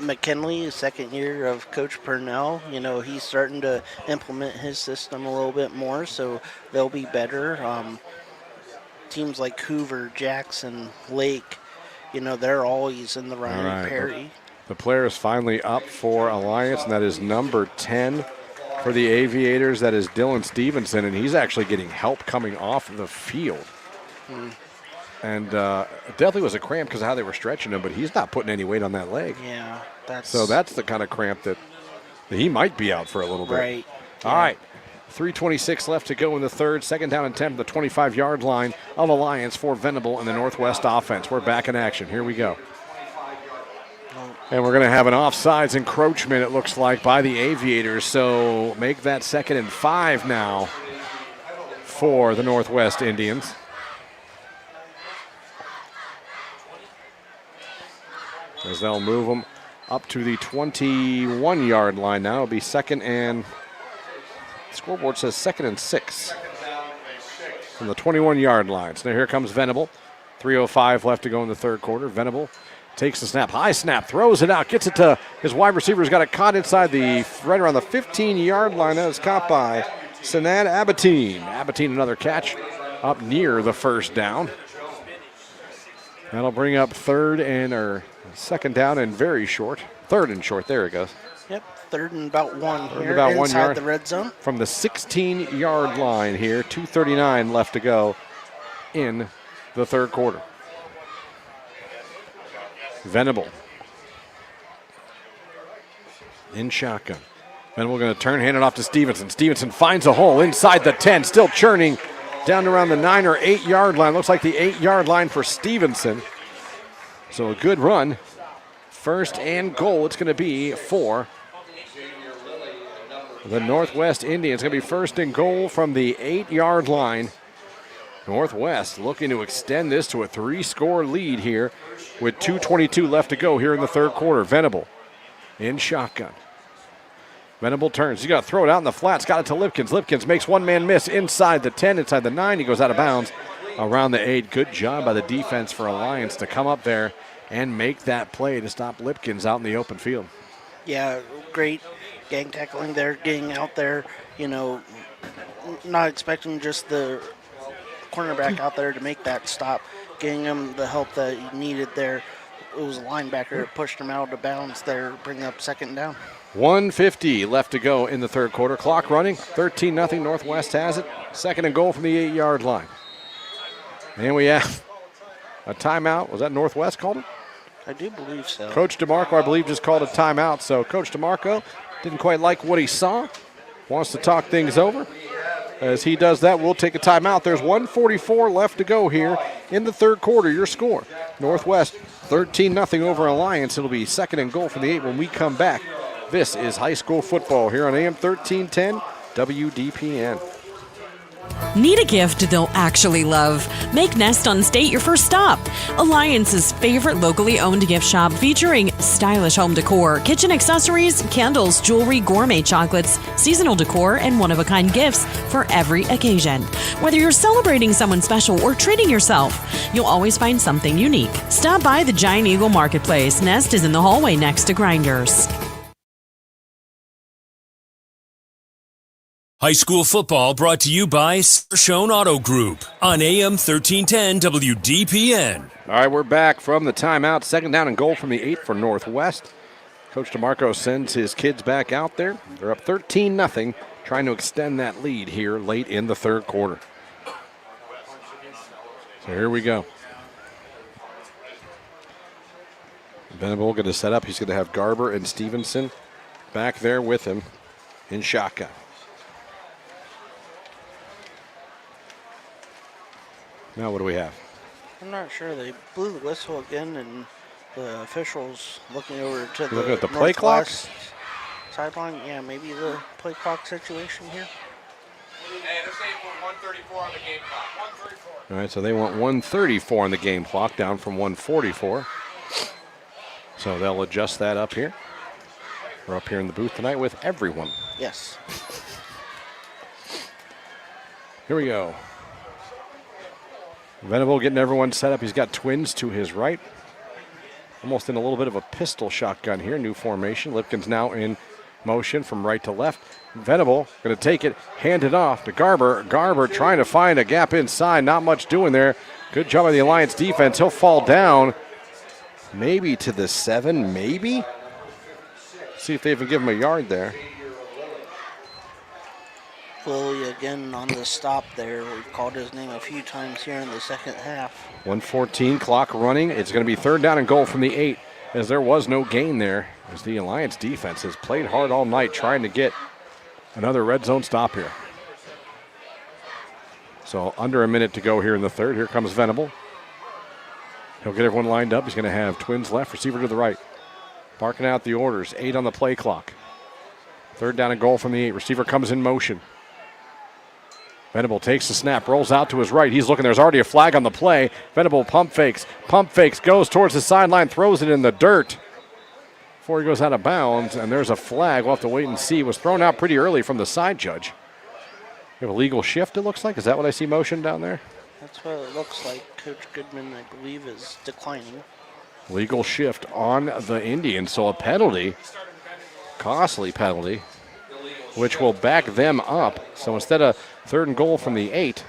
McKinley, second year of Coach Purnell, he's starting to implement his system a little bit more, so they'll be better. Teams like Hoover, Jackson, Lake, they're always in the running. Right. Perry. The player is finally up for Alliance, and that is number 10 for the Aviators. That is Dylan Stevenson, and he's actually getting help coming off the field. And it definitely was a cramp because of how they were stretching him, but he's not putting any weight on that leg. Yeah, So that's the kind of cramp that he might be out for a little bit. Right. All right. 3:26 left to go in the third. Second down and 10 to the 25-yard line of Alliance for Venable and the Northwest offense. We're back in action. Here we go. And we're going to have an offsides encroachment, it looks like, by the Aviators. So make that 2nd and 5 now for the Northwest Indians. As they'll move them up to the 21-yard line now. It'll be second and... Scoreboard says 2nd and 6 from the 21-yard line. So now here comes Venable. 3:05 left to go in the third quarter. Venable takes the snap. High snap. Throws it out. Gets it to his wide receiver. He's got it caught inside right around the 15-yard line. That is caught by Sanad Abatine. Abatine another catch up near the first down. That'll bring up second down and very short. Third and short. There it goes. Yep, third and about 1 here about inside 1 yard the red zone. From the 16-yard line here, 2:39 left to go in the third quarter. Venable in shotgun. Venable going to turn, hand it off to Stevenson. Stevenson finds a hole inside the 10, still churning down around the 9 or 8-yard line. Looks like the 8-yard line for Stevenson. So a good run. First and goal, it's going to be for the Northwest Indians. It's going to be first and goal from the 8-yard line. Northwest looking to extend this to a 3-score lead here with 2:22 left to go here in the third quarter. Venable in shotgun. Venable turns. He's got to throw it out in the flats. Got it to Lipkins. Lipkins makes one-man miss inside the 10, inside the 9. He goes out of bounds around the 8. Good job by the defense for Alliance to come up there and make that play to stop Lipkins out in the open field. Yeah, great gang tackling there, getting out there, not expecting just the cornerback out there to make that stop, getting him the help that he needed there. It was a linebacker that pushed him out of bounds there, bringing up second down. 1:50 left to go in the third quarter. Clock running, 13-0. Northwest has it. Second and goal from the 8-yard line. And we have a timeout. Was that Northwest called it? I do believe so. Coach DeMarco, I believe, just called a timeout. So Coach DeMarco didn't quite like what he saw. Wants to talk things over. As he does that, we'll take a timeout. There's 1:44 left to go here in the third quarter. Your score, Northwest 13-0 over Alliance. It'll be second and goal from the 8 when we come back. This is high school football here on AM 1310 WDPN. Need a gift they'll actually love? Make Nest on State your first stop. Alliance's favorite locally owned gift shop featuring stylish home decor, kitchen accessories, candles, jewelry, gourmet chocolates, seasonal decor, and one-of-a-kind gifts for every occasion. Whether you're celebrating someone special or treating yourself, you'll always find something unique. Stop by the Giant Eagle Marketplace. Nest is in the hallway next to Grinders. High school football brought to you by Sarshone Auto Group on AM 1310 WDPN. All right, we're back from the timeout. Second down and goal from the 8 for Northwest. Coach DeMarco sends his kids back out there. They're up 13-0, trying to extend that lead here late in the third quarter. So here we go. Venable going to set up. He's going to have Garber and Stevenson back there with him in shotgun. Now what do we have? I'm not sure. They blew the whistle again, and the officials looking over to the looking at the play clock sideline. Yeah, maybe the play clock situation here. Hey, they're saying for 134 on the game clock. 134. All right, so they want 134 on the game clock, down from 144. So they'll adjust that up here. We're up here in the booth tonight with everyone. Yes. Here we go. Venable getting everyone set up. He's got twins to his right. Almost in a little bit of a pistol shotgun here. New formation. Lipkin's now in motion from right to left. Venable going to take it, hand it off to Garber. Garber trying to find a gap inside. Not much doing there. Good job by the Alliance defense. He'll fall down. Maybe to the 7, maybe. See if they even give him a yard there. Lilly again on the stop there. We've called his name a few times here in the second half. 1:14 clock running. It's going to be third down and goal from the 8, as there was no gain there, as the Alliance defense has played hard all night trying to get another red zone stop here. So under a minute to go here in the third. Here comes Venable. He'll get everyone lined up. He's going to have twins left, receiver to the right. Barking out the orders. 8 on the play clock. Third down and goal from the 8. Receiver comes in motion. Venable takes the snap, rolls out to his right. He's looking. There's already a flag on the play. Venable pump fakes, goes towards the sideline, throws it in the dirt before he goes out of bounds, and there's a flag. We'll have to wait and see. It was thrown out pretty early from the side judge. We have a legal shift, it looks like. Is that what I see motion down there? That's what it looks like. Coach Goodman, I believe, is declining. Legal shift on the Indians, so a penalty, costly penalty, which will back them up. So instead of third and goal from the 8,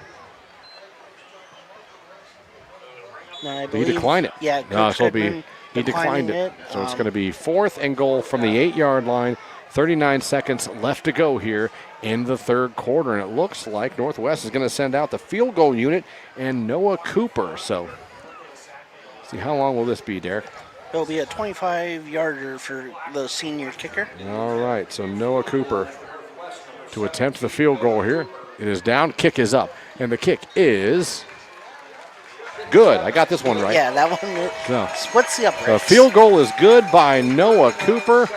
he declined it. Yeah, so he declined it. So it's going to be fourth and goal from the 8-yard line. 39 seconds left to go here in the third quarter. And it looks like Northwest is going to send out the field goal unit and Noah Cooper. So see, how long will this be, Derek? It'll be a 25-yarder for the senior kicker. All right, so Noah Cooper to attempt the field goal here. It is down, kick is up, and the kick is good. I got this one right. Yeah, that one splits the uprights. The field goal is good by Noah Cooper.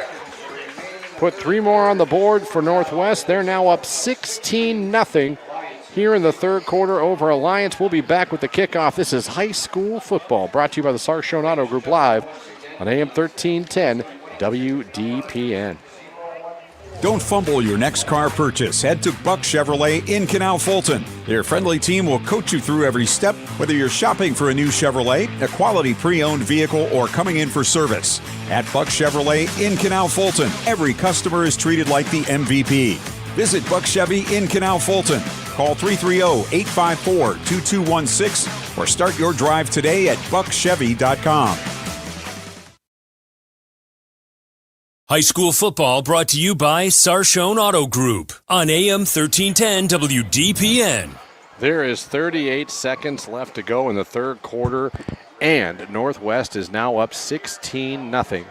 Put 3 more on the board for Northwest. They're now up 16-0 here in the third quarter over Alliance. We'll be back with the kickoff. This is high school football, brought to you by the Sarshone Auto Group, live on AM 1310 WDPN. Don't fumble your next car purchase. Head to Buck Chevrolet in Canal Fulton. Their friendly team will coach you through every step, whether you're shopping for a new Chevrolet, a quality pre-owned vehicle, or coming in for service. At Buck Chevrolet in Canal Fulton, every customer is treated like the MVP. Visit Buck Chevy in Canal Fulton. Call 330-854-2216 or start your drive today at buckchevy.com. High school football brought to you by Sarshone Auto Group on AM 1310 WDPN. There is 38 seconds left to go in the third quarter, and Northwest is now up 16-0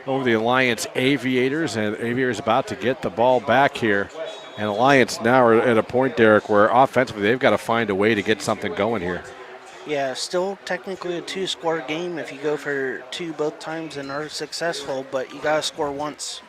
over the Alliance Aviators, and Aviators about to get the ball back here. And Alliance now are at a point, Derek, where offensively they've got to find a way to get something going here. Yeah, still technically a 2-score game if you go for 2 both times and are successful, but you got to score once.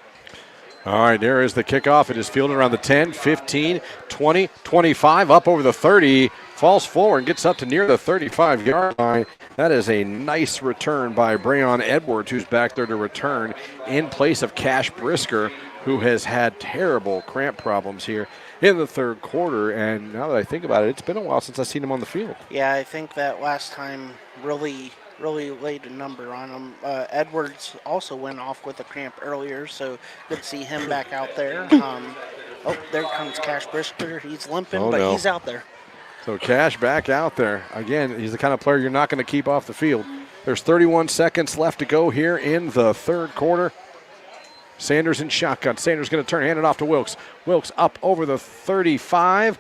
All right, there is the kickoff. It is fielded around the 10, 15, 20, 25, up over the 30. Falls forward and gets up to near the 35-yard line. That is a nice return by Brayon Edwards, who's back there to return in place of Cash Brisker, who has had terrible cramp problems here in the third quarter. And now that I think about it, it's been a while since I've seen him on the field. Yeah, I think that last time really laid a number on him. Edwards also went off with a cramp earlier, so good to see him back out there. There comes Cash Brisker. He's limping, but he's out there. So Cash back out there. Again, he's the kind of player you're not going to keep off the field. There's 31 seconds left to go here in the third quarter. Sanders in shotgun. Sanders going to hand it off to Wilkes. Wilkes up over the 35.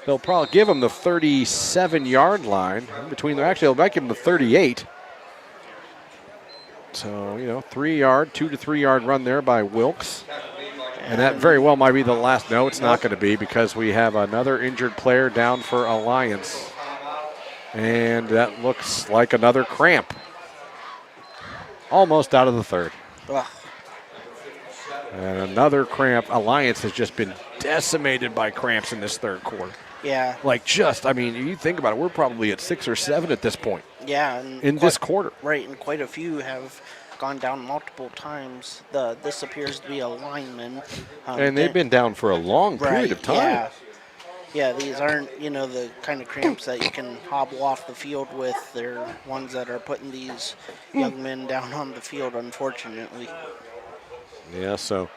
They'll probably give him the 37-yard line. They'll might give him the 38. So, 3-yard, 2 to 3-yard run there by Wilkes. And that very well might be the last. No, it's not going to be, because we have another injured player down for Alliance. And that looks like another cramp. Almost out of the third. Ugh. And another cramp. Alliance has just been decimated by cramps in this third quarter. Yeah. You think about it, we're probably at 6 or 7 at this point. Yeah. In this quarter. Right, and quite a few have gone down multiple times. This appears to be a lineman. And they've been down for a long period of time. Yeah. Yeah, these aren't, the kind of cramps that you can hobble off the field with. They're ones that are putting these young men down on the field, unfortunately. Yeah, so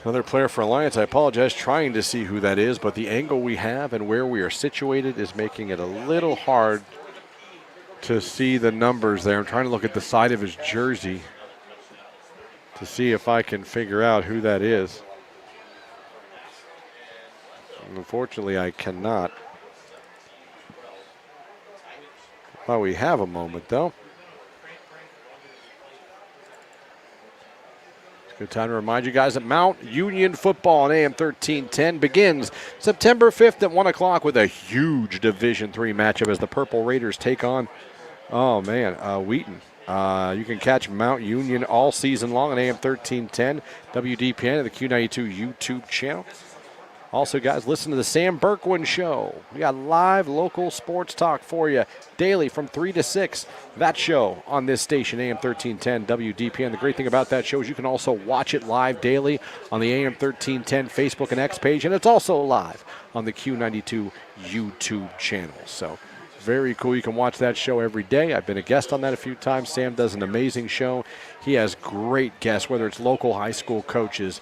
another player for Alliance. I apologize, trying to see who that is, but the angle we have and where we are situated is making it a little hard to see the numbers there. I'm trying to look at the side of his jersey to see if I can figure out who that is. Unfortunately, I cannot. Well, we have a moment, though. Good time to remind you guys that Mount Union football on AM 1310 begins September 5th at 1 o'clock with a huge Division III matchup as the Purple Raiders take on, Wheaton. You can catch Mount Union all season long on AM 1310, WDPN, and the Q92 YouTube channel. Also, guys, listen to the Sam Berkwin Show. We got live local sports talk for you daily from 3 to 6. That show on this station, AM 1310 WDPN. The great thing about that show is you can also watch it live daily on the AM 1310 Facebook and X page, and it's also live on the Q92 YouTube channel. So very cool. You can watch that show every day. I've been a guest on that a few times. Sam does an amazing show. He has great guests, whether it's local high school coaches,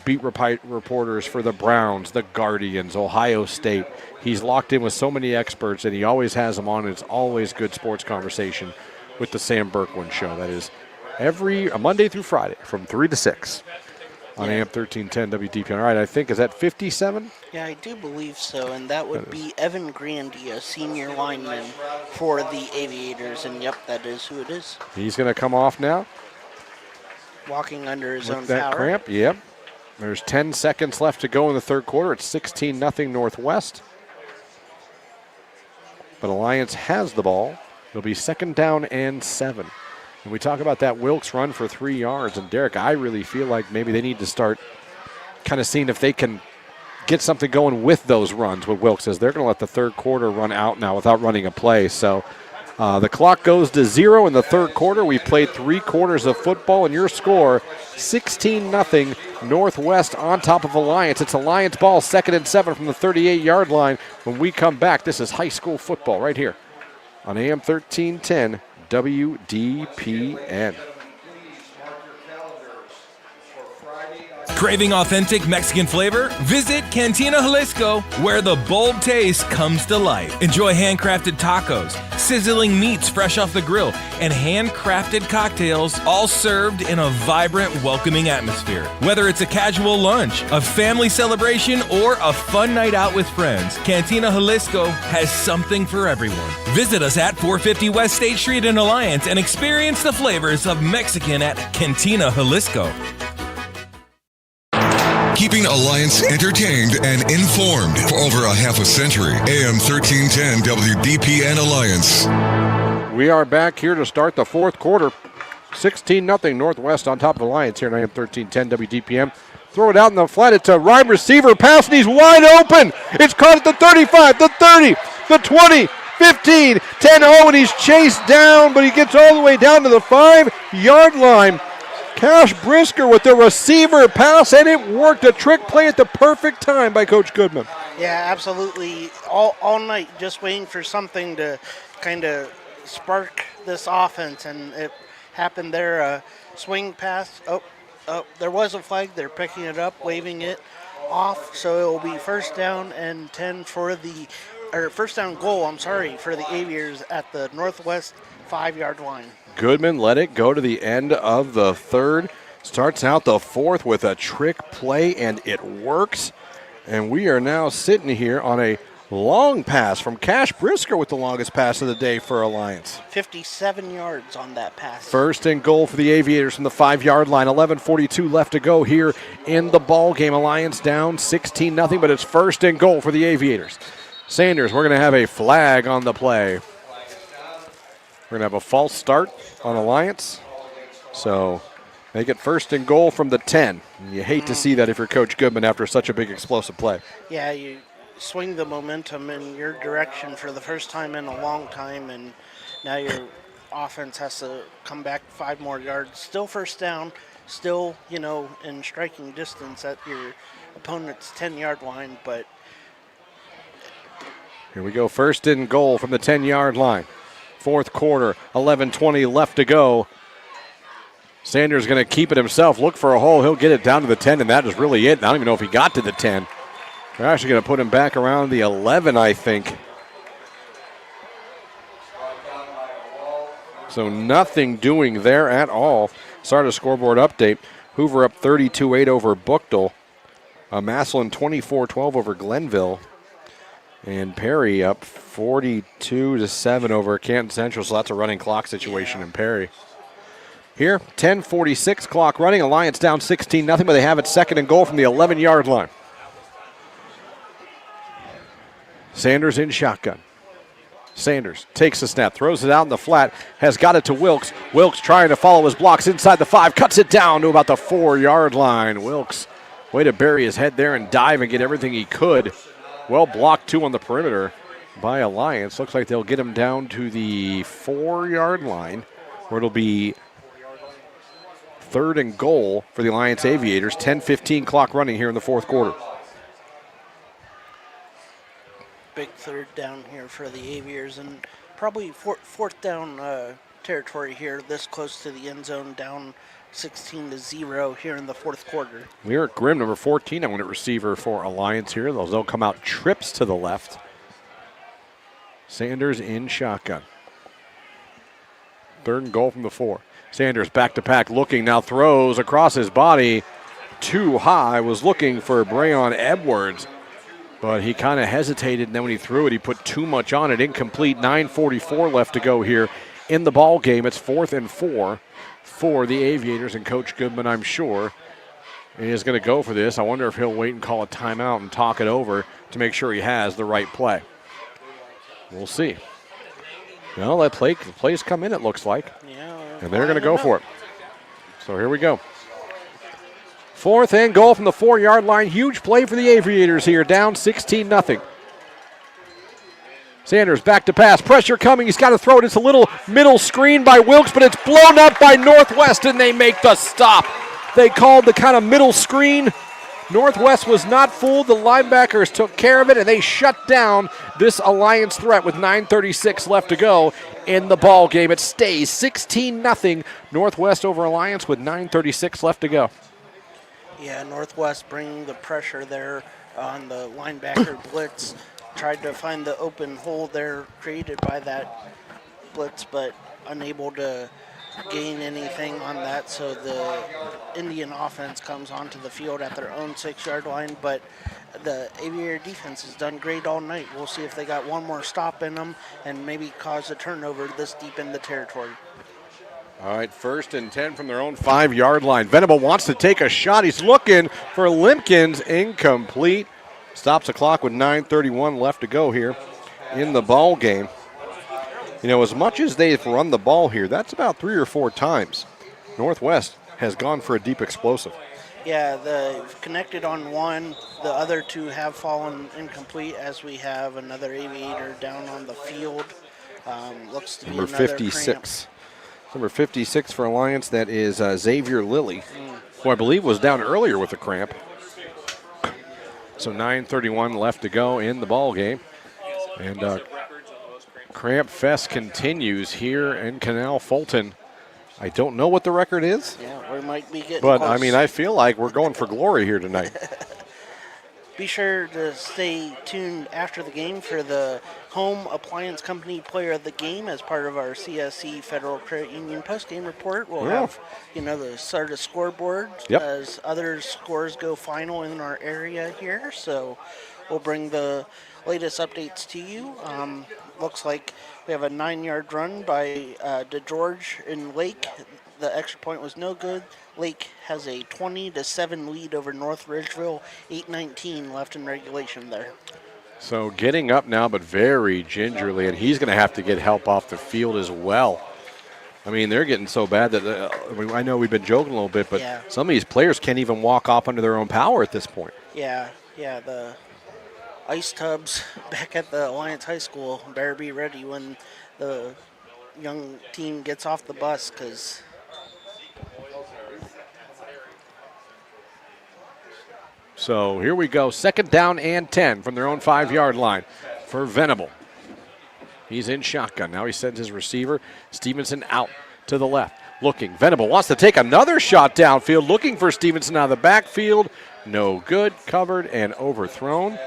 beat reporters for the Browns, the Guardians, Ohio State. He's locked in with so many experts, and he always has them on. It's always good sports conversation with the Sam Berkwin Show. That is every Monday through Friday from 3 to 6 on AM 1310 WDPN. All right, I think, is that 57? Yeah, I do believe so, and that would be Evan Grandy, a senior lineman for the Aviators, and yep, that is who it is. He's going to come off now. Walking under his own that power. Cramp, yep. There's 10 seconds left to go in the third quarter. It's 16-0 Northwest. But Alliance has the ball. It'll be 2nd down and 7. And we talk about that Wilkes run for 3 yards. And, Derek, I really feel like maybe they need to start kind of seeing if they can get something going with those runs with Wilkes, as they're going to let the third quarter run out now without running a play. So the clock goes to 0 in the third quarter. We played 3 quarters of football, and your score, 16-0 Northwest on top of Alliance. It's Alliance ball, 2nd and 7 from the 38-yard line. When we come back, this is high school football right here on AM 1310 WDPN. Craving authentic Mexican flavor? Visit Cantina Jalisco, where the bold taste comes to life. Enjoy handcrafted tacos, sizzling meats fresh off the grill, and handcrafted cocktails, all served in a vibrant, welcoming atmosphere. Whether it's a casual lunch, a family celebration, or a fun night out with friends, Cantina Jalisco has something for everyone. Visit us at 450 West State Street in Alliance and experience the flavors of Mexican at Cantina Jalisco. Keeping Alliance entertained and informed for over a half a century. AM 1310 WDPN Alliance. We are back here to start the fourth quarter. 16-0 Northwest on top of Alliance here at AM 1310 WDPM. Throw it out in the flat. It's a wide receiver pass, and he's wide open. It's caught at the 35, the 30, the 20, 15, 10-0, and he's chased down, but he gets all the way down to the 5-yard line. Cash Brisker with the receiver pass, and it worked. A trick play at the perfect time by Coach Goodman. Yeah, absolutely. All night just waiting for something to kind of spark this offense, and it happened there. Swing pass. Oh, there was a flag. They're picking it up, waving it off. So it will be first down and 10 for first down goal, for the Aviators at the Northwest 5-yard line. Goodman let it go to the end of the third. Starts out the fourth with a trick play, and it works. And we are now sitting here on a long pass from Cash Brisker with the longest pass of the day for Alliance. 57 yards on that pass. First and goal for the Aviators from the 5-yard line. 11:42 left to go here in the ball game. Alliance down 16-0, but it's first and goal for the Aviators. Sanders, we're going to have a flag on the play. We're going to have a false start on Alliance. So make it first and goal from the 10. You hate to see that if you're Coach Goodman after such a big explosive play. Yeah, you swing the momentum in your direction for the first time in a long time, and now your offense has to come back 5 more yards. Still first down, still, in striking distance at your opponent's 10-yard line, but here we go, first and goal from the 10-yard line. Fourth quarter, 11:20 left to go. Sanders going to keep it himself, look for a hole. He'll get it down to the 10, and that is really it. I don't even know if he got to the 10. They're actually going to put him back around the 11, I think. So nothing doing there at all. Start a scoreboard update. Hoover up 32-8 over Buchtel. Massillon 24-12 over Glenville. And Perry up 42-7 over Canton Central, so that's a running clock situation in Perry. Here, 10:46 clock running. Alliance down 16-0, but they have it second and goal from the 11-yard line. Sanders in shotgun. Sanders takes the snap, throws it out in the flat, has got it to Wilkes. Wilkes trying to follow his blocks inside the 5, cuts it down to about the 4-yard line. Wilkes, way to bury his head there and dive and get everything he could. Well blocked, too, on the perimeter by Alliance. Looks like they'll get him down to the 4-yard line, where it'll be third and goal for the Alliance Aviators. 10:15 clock running here in the fourth quarter. Big third down here for the Aviators, and probably fourth down territory here, this close to the end zone, down 16-0 here in the fourth quarter. Lyric Grimm, number 14, I'm going to receiver for Alliance here. They'll come out trips to the left. Sanders in shotgun. Third and goal from the 4. Sanders back to pack, looking, now throws across his body. Too high, was looking for Brayon Edwards, but he kind of hesitated, and then when he threw it, he put too much on it. Incomplete, 9:44 left to go here in the ball game. It's 4th and 4 for the Aviators, and Coach Goodman, I'm sure, is going to go for this. I wonder if he'll wait and call a timeout and talk it over to make sure he has the right play. We'll see. Well, that play's come in, it looks like. Yeah. And they're going to go for it. So here we go. 4th and goal from the 4-yard line. Huge play for the Aviators here, down 16-0. Sanders back to pass. Pressure coming. He's got to throw it. It's a little middle screen by Wilkes, but it's blown up by Northwest, and they make the stop. They called the kind of middle screen. Northwest was not fooled. The linebackers took care of it, and they shut down this Alliance threat with 9:36 left to go in the ball game. It stays 16-0 Northwest over Alliance with 9:36 left to go. Yeah, Northwest bringing the pressure there on the linebacker blitz. Tried to find the open hole there created by that blitz, but unable to gain anything on that. So the Indian offense comes onto the field at their own 6-yard line, but the Aviator defense has done great all night. We'll see if they got one more stop in them and maybe cause a turnover this deep in the territory. All right, 1st and 10 from their own 5-yard line. Venable wants to take a shot. He's looking for Limpkins. Incomplete. Stops the clock with 9:31 left to go here in the ball game. You know, as much as they've run the ball here, that's about 3 or 4 times Northwest has gone for a deep explosive. Yeah, they've connected on one. The other two have fallen incomplete as we have another aviator down on the field. Looks to be Number another 56. Number 56 for Alliance, that is Xavier Lilly, who I believe was down earlier with a cramp. So 9:31 left to go in the ball game. And Cramp Fest continues here in Canal Fulton. I don't know what the record is. Yeah, we might be getting But, close. I mean, I feel like we're going for glory here tonight. Be sure to stay tuned after the game for the Home Appliance Company Player of the Game as part of our CSE Federal Credit Union post-game report. We'll have, the start of scoreboard as other scores go final in our area here. So we'll bring the latest updates to you. Looks like we have a 9-yard run by DeGeorge in Lake. The extra point was no good. Lake has a 20-7 lead over North Ridgeville. 8:19 left in regulation there. So getting up now, but very gingerly, and he's going to have to get help off the field as well. I mean, they're getting so bad that I know we've been joking a little bit, but some of these players can't even walk off under their own power at this point. Yeah, the ice tubs back at the Alliance High School better be ready when the young team gets off the bus, because So here we go, 2nd down and 10 from their own 5-yard line for Venable. He's in shotgun. Now he sends his receiver, Stevenson, out to the left. Looking, Venable wants to take another shot downfield, looking for Stevenson out of the backfield. No good, covered and overthrown.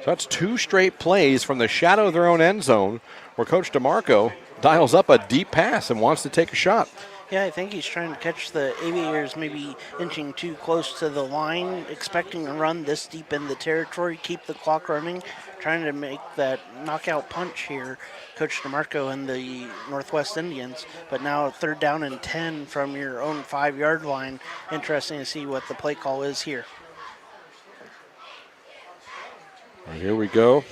So that's 2 straight plays from the shadow of their own end zone where Coach DeMarco dials up a deep pass and wants to take a shot. Yeah, I think he's trying to catch the Aviators maybe inching too close to the line, expecting to run this deep in the territory, keep the clock running, trying to make that knockout punch here, Coach DeMarco and the Northwest Indians. But now 3rd down and 10 from your own 5-yard line. Interesting to see what the play call is here. Here we go.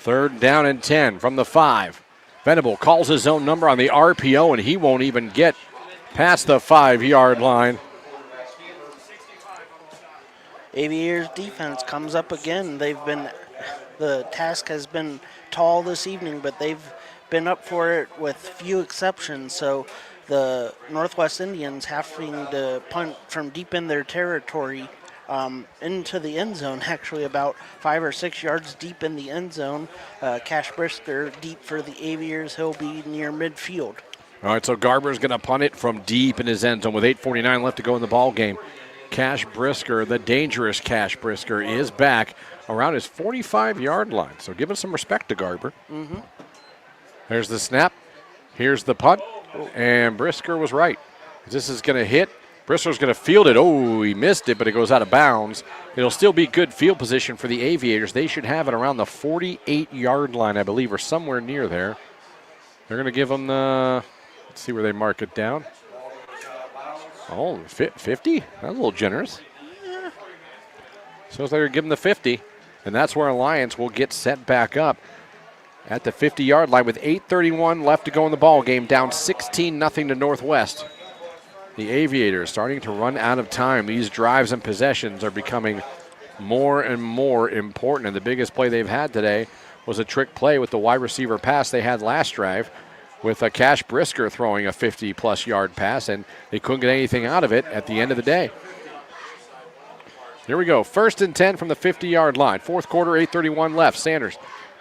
3rd down and 10 from the 5. Venable calls his own number on the RPO, and he won't even get past the 5-yard line. Aviators defense comes up again. The task has been tall this evening, but they've been up for it with few exceptions. So the Northwest Indians having to punt from deep in their territory into the end zone, actually about 5 or 6 yards deep in the end zone. Cash Brisker deep for the Aviators. He'll be near midfield. All right, so Garber's going to punt it from deep in his end zone with 8:49 left to go in the ball game. Cash Brisker, the dangerous Cash Brisker, is back around his 45-yard line. So give us some respect to Garber. Mm-hmm. There's the snap. Here's the punt. And Brisker was right. This is going to hit. Brisker's going to field it. Oh, he missed it, but it goes out of bounds. It'll still be good field position for the Aviators. They should have it around the 48-yard line, I believe, or somewhere near there. They're going to give them the, let's see where they mark it down. Oh, 50? That's a little generous. So they're giving the 50, and that's where Alliance will get set back up at the 50-yard line with 8:31 left to go in the ball game, down 16-0 to Northwest. The Aviators starting to run out of time. These drives and possessions are becoming more and more important, and the biggest play they've had today was a trick play with the wide receiver pass they had last drive, with a Cash Brisker throwing a 50-plus yard pass, and they couldn't get anything out of it at the end of the day. Here we go, 1st and 10 from the 50-yard line. 4th quarter, 8:31 left. Sanders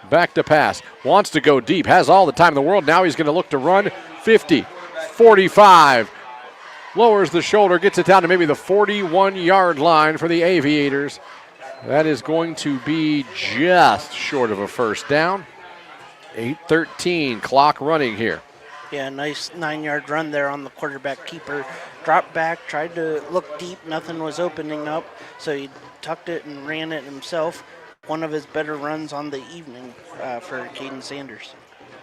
back to pass, wants to go deep, has all the time in the world. Now he's going to look to run 50, 45, lowers the shoulder, gets it down to maybe the 41-yard line for the Aviators. That is going to be just short of a 1st down. 8:13, clock running here. Yeah, nice 9-yard run there on the quarterback keeper. Dropped back, tried to look deep, nothing was opening up, so he tucked it and ran it himself. One of his better runs on the evening for Caden Sanders.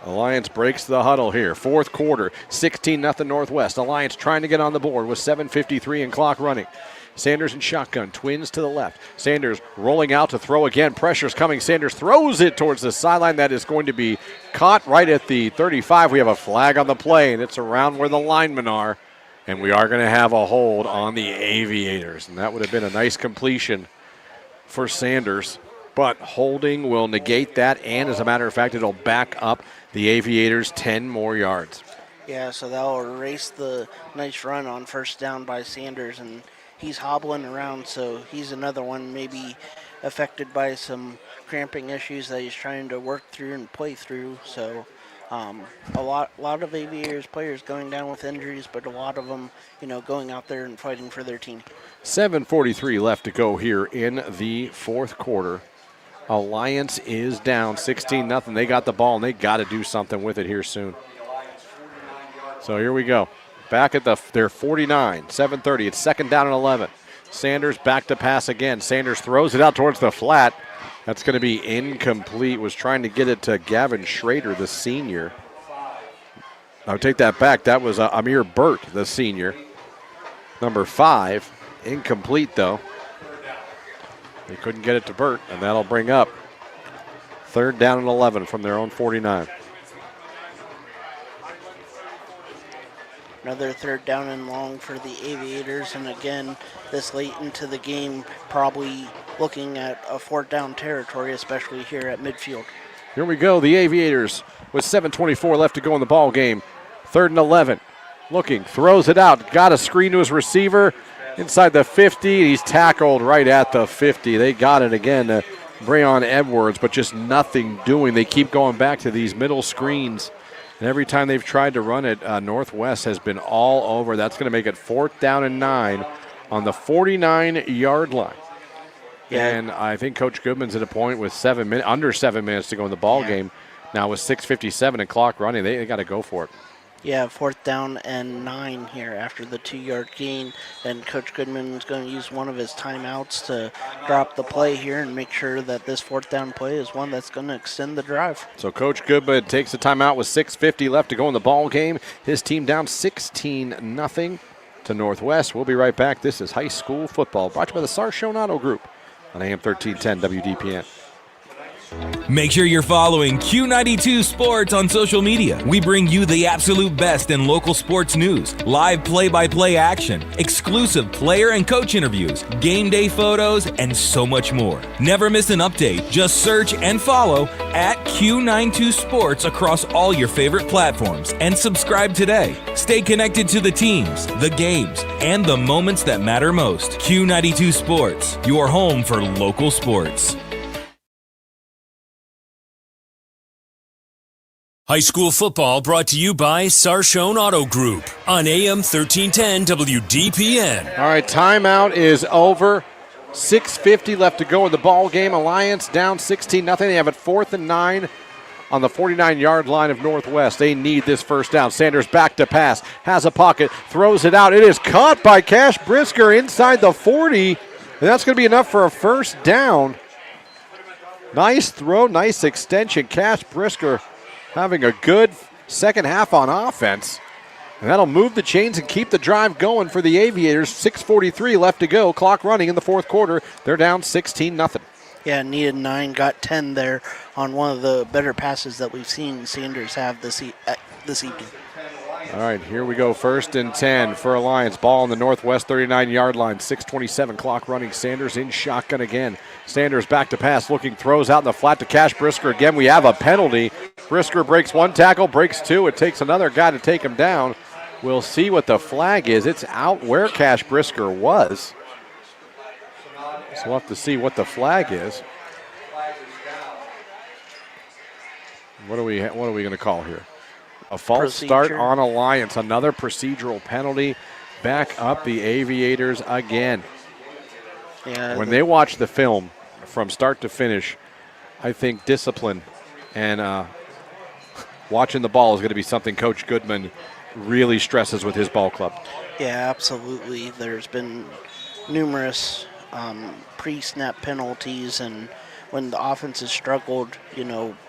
Alliance breaks the huddle here. 4th quarter, 16-0 Northwest. Alliance trying to get on the board with 7:53 and clock running. Sanders in shotgun, twins to the left. Sanders rolling out to throw again. Pressure's coming. Sanders throws it towards the sideline. That is going to be caught right at the 35. We have a flag on the play, and it's around where the linemen are. And we are going to have a hold on the Aviators. And that would have been a nice completion for Sanders. But holding will negate that. And as a matter of fact, it'll back up the Aviators 10 more yards. Yeah, so that'll erase the nice run on first down by Sanders. And he's hobbling around, so he's another one maybe affected by some cramping issues that he's trying to work through and play through. So a lot of Aviators players going down with injuries, but a lot of them, going out there and fighting for their team. 7:43 left to go here in the fourth quarter. Alliance is down 16-0. They got the ball, and they got to do something with it here soon. So here we go. Back at their 49, 7:30. It's second down and 11. Sanders back to pass again. Sanders throws it out towards the flat. That's going to be incomplete. Was trying to get it to Gavin Schrader, the senior. I'll take that back. That was Amir Burt, the senior. Number 5. Incomplete, though. They couldn't get it to Burt, and that'll bring up third down and 11 from their own 49. Another third down and long for the Aviators, and again, this late into the game, probably looking at a fourth down territory, especially here at midfield. Here we go, the Aviators with 7:24 left to go in the ball game. Third and 11. Looking, throws it out, got a screen to his receiver inside the 50. He's tackled right at the 50. They got it again to Brayon Edwards, but just nothing doing. They keep going back to these middle screens. And every time they've tried to run it, Northwest has been all over. That's going to make it fourth down and 9 on the 49-yard line. Yeah. And I think Coach Goodman's at a point with under 7 minutes to go in the ball game. Now with 6:57 and clock running, they got to go for it. Yeah, fourth down and 9 here after the 2-yard gain. And Coach Goodman's going to use one of his timeouts to drop the play here and make sure that this fourth down play is one that's going to extend the drive. So Coach Goodman takes the timeout with 6:50 left to go in the ball game. His team down 16-0 to Northwest. We'll be right back. This is high school football brought to you by the Sarshone Auto Group on AM 1310 WDPN. Make sure you're following Q92 Sports on social media. We bring you the absolute best in local sports news, live play-by-play action, exclusive player and coach interviews, game day photos, and so much more. Never miss an update. Just search and follow at Q92 Sports across all your favorite platforms and subscribe today. Stay connected to the teams, the games, and the moments that matter most. Q92 Sports, your home for local sports. High school football brought to you by Sarshone Auto Group on AM 1310 WDPN. All right, timeout is over. 6:50 left to go in the ball game. Alliance down 16-0. They have it 4th and 9 on the 49-yard line of Northwest. They need this first down. Sanders back to pass. Has a pocket. Throws it out. It is caught by Cash Brisker inside the 40. And that's going to be enough for a first down. Nice throw. Nice extension. Cash Brisker having a good second half on offense. And that'll move the chains and keep the drive going for the Aviators. 6:43 left to go. Clock running in the fourth quarter. They're down 16-0. Yeah, needed 9, got 10 there on one of the better passes that we've seen Sanders have this evening. All right, here we go. 1st and 10 for Alliance. Ball on the Northwest 39-yard line. 6:27 clock running. Sanders in shotgun again. Sanders back to pass, looking, throws out in the flat to Cash Brisker. Again, we have a penalty. Brisker breaks one tackle, breaks two. It takes another guy to take him down. We'll see what the flag is. It's out where Cash Brisker was. So we'll have to see what the flag is. What are we going to call here? A false start on Alliance. Another procedural penalty. Back up the Aviators again. Yeah, when they watch the film from start to finish, I think discipline and watching the ball is going to be something Coach Goodman really stresses with his ball club. Yeah, absolutely. There's been numerous pre-snap penalties, and when the offense has struggled,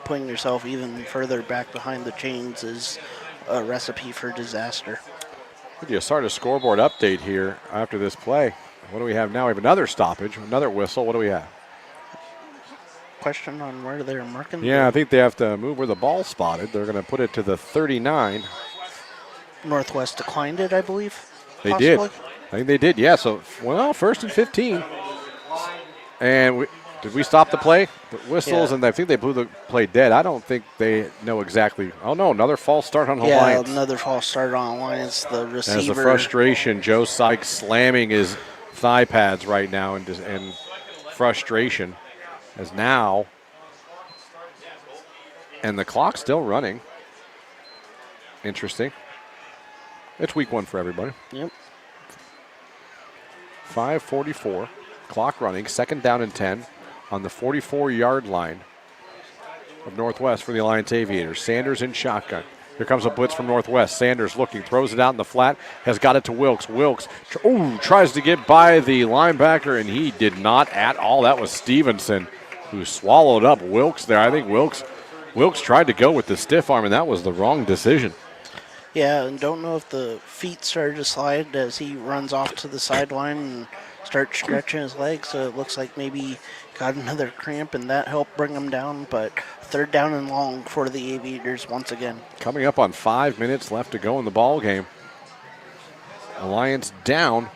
putting yourself even further back behind the chains is a recipe for disaster. You start a scoreboard update here after this play. What do we have now? We have another stoppage, another whistle. What do we have? Question on where they're marking? Yeah, I think they have to move where the ball spotted. They're going to put it to the 39. Northwest declined it, I believe. They did. I think they did, yeah. So, well, 1st and 15. And did we stop the play? The whistles, and I think they blew the play dead. I don't think they know exactly. Oh, no, another false start on Alliance. Yeah, another false start on Alliance. The receiver. As the frustration, Joe Sykes slamming his thigh pads right now in frustration. As now, and the clock's still running. Interesting. It's week 1 for everybody. Yep. 5:44. Clock running. 2nd down and 10 on the 44-yard line of Northwest for the Alliance Aviators. Sanders in shotgun. Here comes a blitz from Northwest. Sanders looking, throws it out in the flat, has got it to Wilkes. Wilkes tries to get by the linebacker, and he did not at all. That was Stevenson who swallowed up Wilkes there. I think Wilkes tried to go with the stiff arm, and that was the wrong decision. Yeah, and don't know if the feet started to slide as he runs off to the sideline and starts stretching his legs, so it looks like maybe he got another cramp, and that helped bring him down. But 3rd down and long for the Aviators once again. Coming up on 5 minutes left to go in the ball game. Alliance down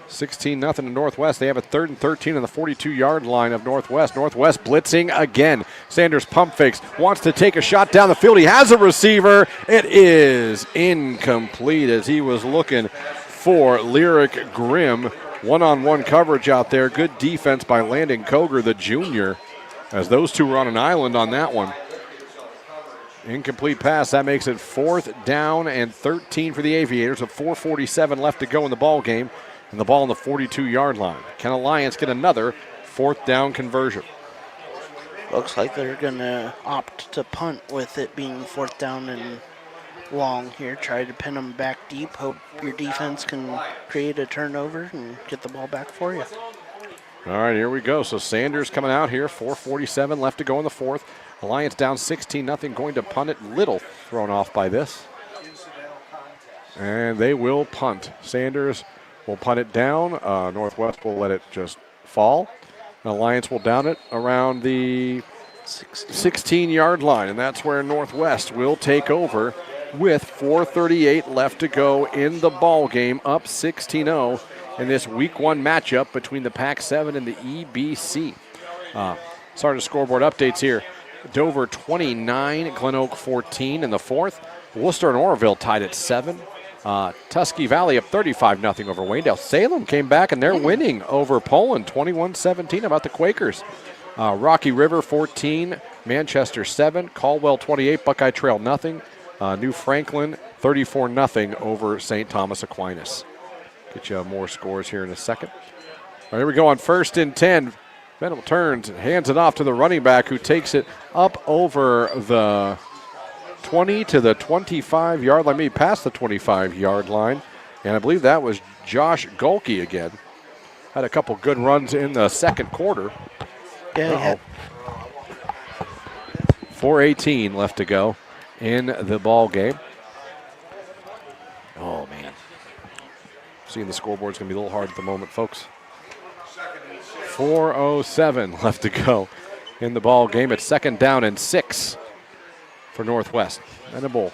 16-0 to Northwest. They have a 3rd and 13 on the 42-yard line of Northwest. Northwest blitzing again. Sanders pump fakes, wants to take a shot down the field. He has a receiver. It is incomplete as he was looking for Lyric Grimm. One-on-one coverage out there. Good defense by Landon Koger, the junior, as those two were on an island on that one. Incomplete pass. That makes it 4th down and 13 for the Aviators with 4:47 left to go in the ball game. And the ball on the 42-yard line. Can Alliance get another 4th down conversion? Looks like they're going to opt to punt with it being 4th down and long here. Try to pin them back deep. Hope your defense can create a turnover and get the ball back for you. All right, here we go. So Sanders coming out here. 4:47 left to go in the 4th. Alliance down 16-0. Going to punt it. Little thrown off by this. And they will punt. Sanders will punt it down. Northwest will let it just fall. Alliance will down it around the 16-yard line, and that's where Northwest will take over with 4:38 left to go in the ball game, up 16-0 in this Week 1 matchup between the Pac-7 and the EBC. Starting scoreboard updates here. Dover 29, Glen Oak 14 in the 4th. Worcester and Oroville tied at 7. Tusky Valley up 35-0 over Waynedale. Salem came back, and they're winning over Poland 21-17 about the Quakers. Rocky River 14, Manchester 7, Caldwell 28, Buckeye Trail nothing. New Franklin 34-0 over St. Thomas Aquinas. Get you more scores here in a second. All right, here we go on 1st and 10. Venable turns and hands it off to the running back who takes it up over the 20 to the 25-yard line, maybe past the 25-yard line. And I believe that was Josh Golke again. Had a couple good runs in the 2nd quarter. Yeah. 4:18 left to go in the ball game. Oh, man. Seeing the scoreboard's going to be a little hard at the moment, folks. 4:07 left to go in the ball game. It's 2nd down and 6 for Northwest. And a bull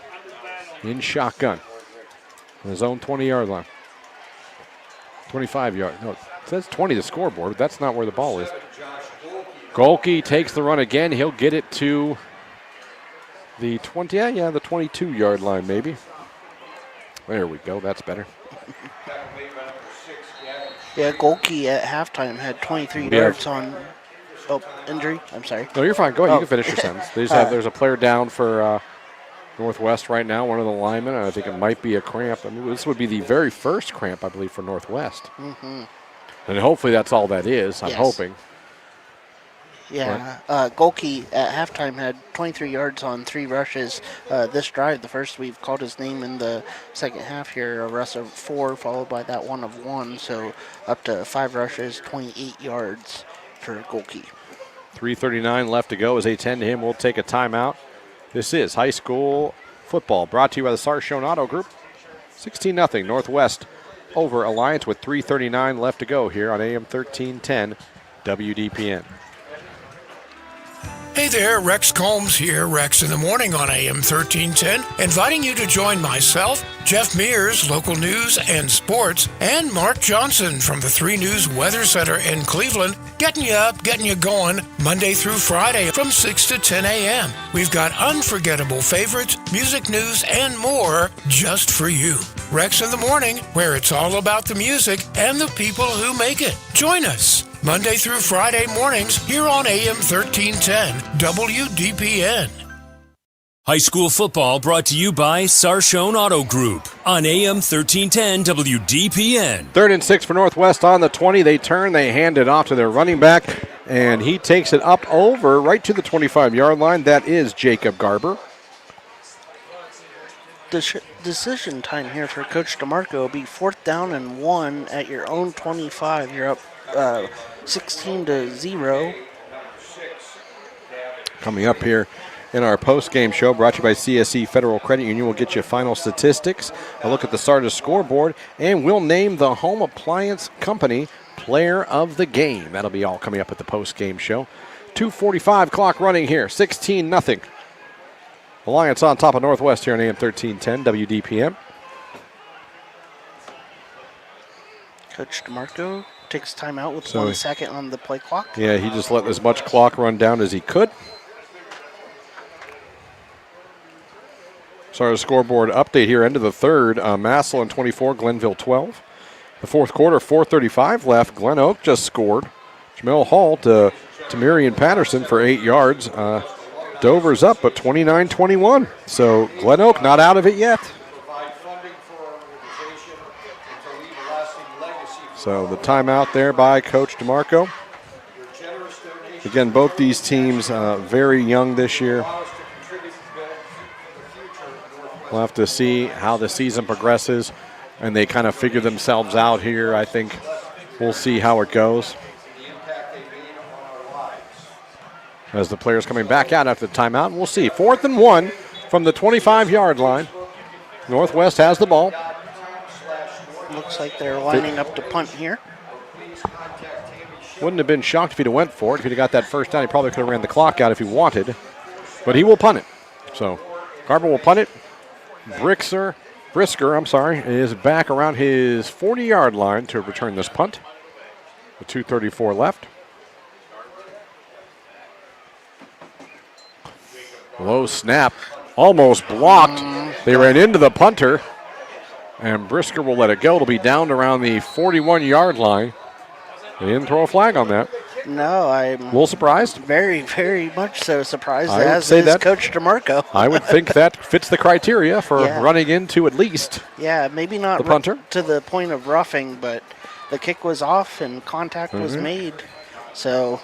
in shotgun on his own 20-yard line. 25-yard. No, it says 20 the scoreboard, but that's not where the ball is. Golke takes the run again. He'll get it to the 20, the 22-yard line maybe. There we go. That's better. Yeah, Golke at halftime had 23 yards on injury. I'm sorry. No, you're fine. Go ahead. You can finish your sentence. There's a player down for Northwest right now, one of the linemen, and I think it might be a cramp. I mean, this would be the very first cramp, I believe, for Northwest. Mm-hmm. And hopefully that's all that is. I'm hoping. Yeah, Golke at halftime had 23 yards on 3 rushes. This drive, the first we've called his name in the second half here, a rush of 4 followed by that one of 1. So up to 5 rushes, 28 yards for Golke. 3:39 left to go as they tend to him. We'll take a timeout. This is high school football brought to you by the Sarshone Auto Group. 16-0 Northwest over Alliance with 3:39 left to go here on AM 1310 WDPN. Hey there, Rex Combs here, Rex in the Morning on AM 1310, inviting you to join myself, Jeff Mears, local news and sports, and Mark Johnson from the 3 News Weather Center in Cleveland, getting you up, getting you going, Monday through Friday from 6 to 10 a.m. We've got unforgettable favorites, music news, and more just for you. Rex in the Morning, where it's all about the music and the people who make it. Join us Monday through Friday mornings here on AM 1310 WDPN. High school football brought to you by Sarshone Auto Group on AM 1310 WDPN. 3rd and 6 for Northwest on the 20. They turn, they hand it off to their running back, and he takes it up over right to the 25-yard line. That is Jacob Garber. Decision time here for Coach DeMarco will be 4th down and 1 at your own 25. You're up 16-0. Coming up here in our post-game show, brought to you by CSE Federal Credit Union, we'll get you final statistics, a look at the starter scoreboard, and we'll name the Home Appliance Company Player of the Game. That'll be all coming up at the post-game show. 2:45 clock running here, 16-0. Alliance on top of Northwest here on AM 1310 WDPM. Coach DeMarco takes time out with 1 second on the play clock. Yeah, he just let as much clock run down as he could. So our scoreboard update here, end of the third. Massillon 24, Glenville 12. The fourth quarter, 4:35 left. Glen Oak just scored. Jamel Hall to Tamirian Patterson for 8 yards. Dover's up, but 29-21. So Glen Oak not out of it yet. So the timeout there by Coach DeMarco. Again, both these teams very young this year. We'll have to see how the season progresses, and they kind of figure themselves out here. I think we'll see how it goes. As the players coming back out after the timeout, we'll see. 4th and 1 from the 25-yard line. Northwest has the ball. Looks like they're lining up to punt here. Wouldn't have been shocked if he'd have went for it. If he'd have got that first down, he probably could have ran the clock out if he wanted. But he will punt it. So Garber will punt it. Brisker, is back around his 40-yard line to return this punt. With 2:34 left. Low snap, almost blocked. They ran into the punter, and Brisker will let it go. It'll be down around the 41-yard line. They didn't throw a flag on that. No, I'm a little surprised. Very, very much so surprised, I would as say is that. Coach DeMarco. I would think that fits the criteria for running into at least Yeah, maybe not the punter. To the point of roughing, but the kick was off and contact was made. So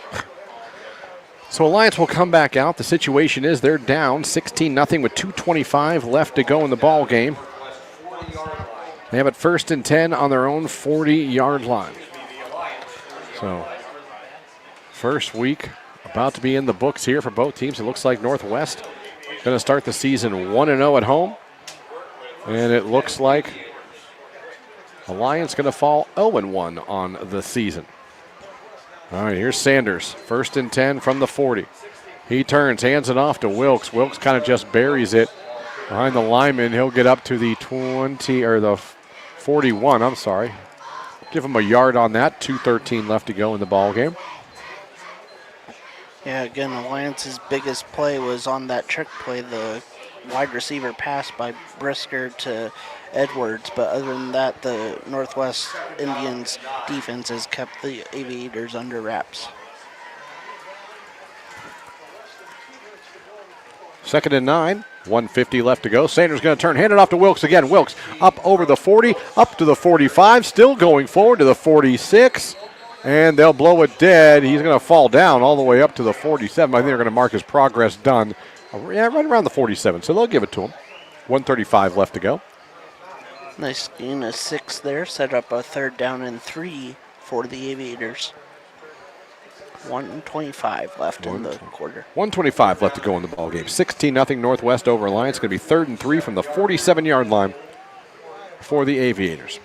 Alliance will come back out. The situation is they're down 16-0 with 2:25 left to go in the ball game. They have it 1st and 10 on their own 40-yard line. So first week about to be in the books here for both teams. It looks like Northwest going to start the season 1-0 at home. And it looks like Alliance going to fall 0-1 on the season. All right, here's Sanders. 1st and 10 from the 40. He turns, hands it off to Wilkes. Wilkes kind of just buries it behind the lineman. He'll get up to the 20 or the 41. I'm sorry. Give him a yard on that. 2:13 left to go in the ball game. yeah, again, Alliance's biggest play was on that trick play, the wide receiver pass by Brisker to Edwards. But other than that, the Northwest Indians defense has kept the Aviators under wraps. 2nd and 9. 1:50 left to go. Sanders going to turn, hand it off to Wilkes again. Wilkes up over the 40, up to the 45, still going forward to the 46, and they'll blow it dead. He's going to fall down all the way up to the 47. I think they're going to mark his progress done. Yeah, right around the 47, so they'll give it to him. 1:35 left to go. Nice gain of 6 there. Set up a 3rd down and 3 for the Aviators. 1:25 left in the quarter. 1:25 left to go in the ball game. 16-0 Northwest over Alliance. It's going to be 3rd and 3 from the 47-yard line for the Aviators.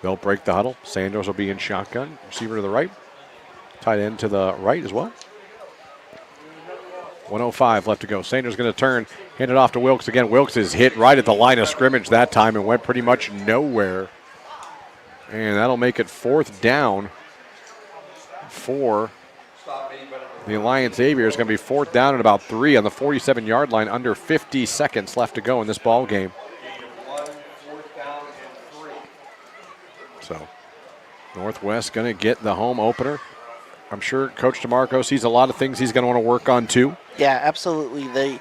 They'll break the huddle. Sanders will be in shotgun. Receiver to the right. Tight end to the right as well. 1:05 left to go. Sanders going to turn, hand it off to Wilkes again. Wilkes is hit right at the line of scrimmage that time and went pretty much nowhere. And that'll make it 4th down for the Alliance Aviators. Going to be 4th down and about 3 on the 47-yard line. Under 50 seconds left to go in this ball game. So Northwest going to get the home opener. I'm sure Coach DeMarco sees a lot of things he's going to want to work on too. Yeah, absolutely. They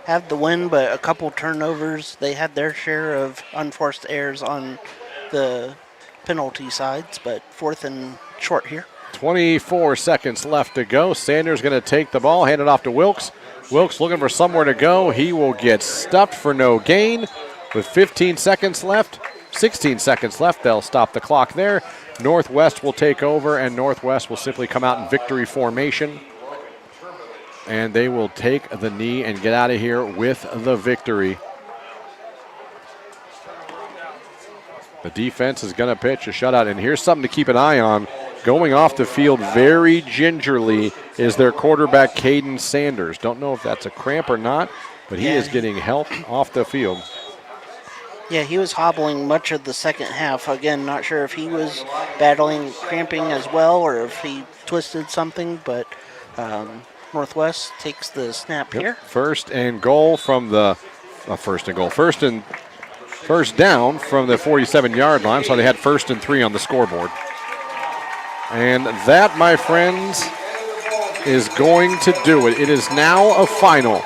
had the win, but a couple turnovers. They had their share of unforced errors on the penalty sides, but 4th and short here. 24 seconds left to go. Sanders going to take the ball, hand it off to Wilkes. Wilkes looking for somewhere to go. He will get stuffed for no gain. With 15 seconds left, 16 seconds left, they'll stop the clock there. Northwest will take over, and Northwest will simply come out in victory formation. And they will take the knee and get out of here with the victory. The defense is going to pitch a shutout, and here's something to keep an eye on. Going off the field very gingerly is their quarterback, Caden Sanders. Don't know if that's a cramp or not, but he is getting help off the field. Yeah, he was hobbling much of the second half. Again, not sure if he was battling cramping as well or if he twisted something, but Northwest takes the snap here. First and goal from the first down from the 47-yard line, so they had 1st and 3 on the scoreboard. And that, my friends, is going to do it. It is now a final.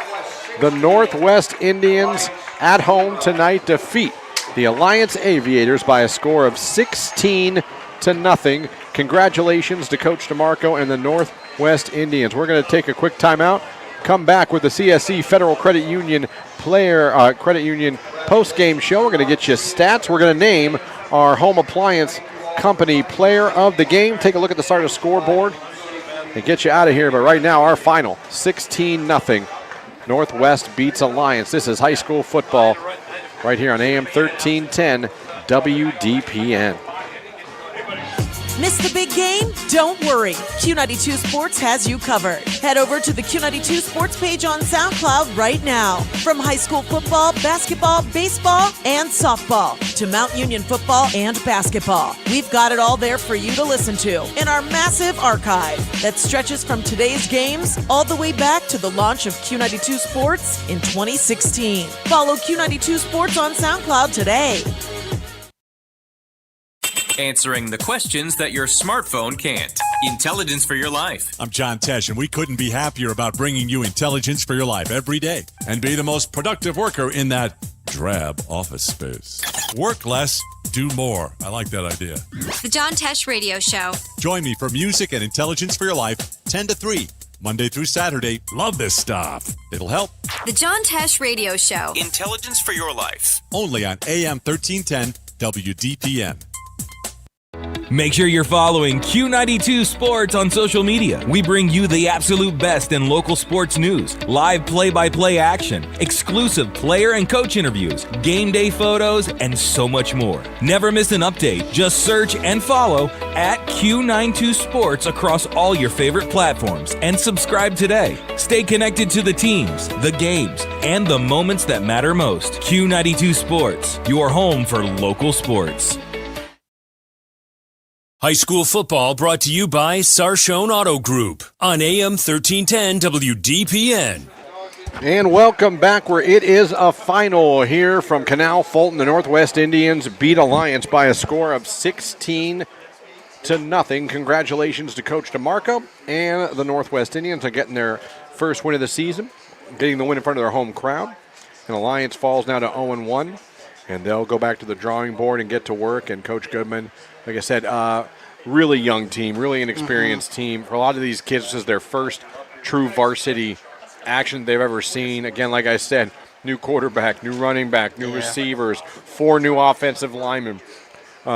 The Northwest Indians at home tonight defeat the Alliance Aviators by a score of 16-0. Congratulations to Coach DeMarco and the Northwest Indians. We're going to take a quick timeout. Come back with the CSC Federal Credit Union post-game show. We're going to get you stats. We're going to name our home appliance company player of the game. Take a look at the starting scoreboard and get you out of here. But right now, our final, 16-0. Northwest beats Alliance. This is high school football right here on AM 1310 WDPN. Missed the big game? Don't worry. Q92 Sports has you covered. Head over to the Q92 Sports page on SoundCloud right now. From high school football, basketball, baseball, and softball to Mount Union football and basketball. We've got it all there for you to listen to in our massive archive that stretches from today's games all the way back to the launch of Q92 Sports in 2016. Follow Q92 Sports on SoundCloud today. Answering the questions that your smartphone can't. Intelligence for your life. I'm John Tesh, and we couldn't be happier about bringing you intelligence for your life every day and be the most productive worker in that drab office space. Work less, do more. I like that idea. The John Tesh Radio Show. Join me for music and intelligence for your life, 10 to 3, Monday through Saturday. Love this stuff. It'll help. The John Tesh Radio Show. Intelligence for your life. Only on AM 1310 WDPN. Make sure you're following Q92 Sports on social media. We bring you the absolute best in local sports news, live play-by-play action, exclusive player and coach interviews, game day photos, and so much more. Never miss an update. Just search and follow at Q92 Sports across all your favorite platforms and subscribe today. Stay connected to the teams, the games, and the moments that matter most. Q92 Sports, your home for local sports. High school football brought to you by Sarshone Auto Group on AM 1310 WDPN. And welcome back where it is a final here from Canal Fulton. The Northwest Indians beat Alliance by a score of 16-0. Congratulations to Coach DeMarco and the Northwest Indians on getting their first win of the season, getting the win in front of their home crowd. And Alliance falls now to 0-1, and they'll go back to the drawing board and get to work. And Coach Goodman, like I said, really young team, really inexperienced team. For a lot of these kids, this is their first true varsity action they've ever seen. Again, like I said, new quarterback, new running back, new receivers, 4 new offensive linemen.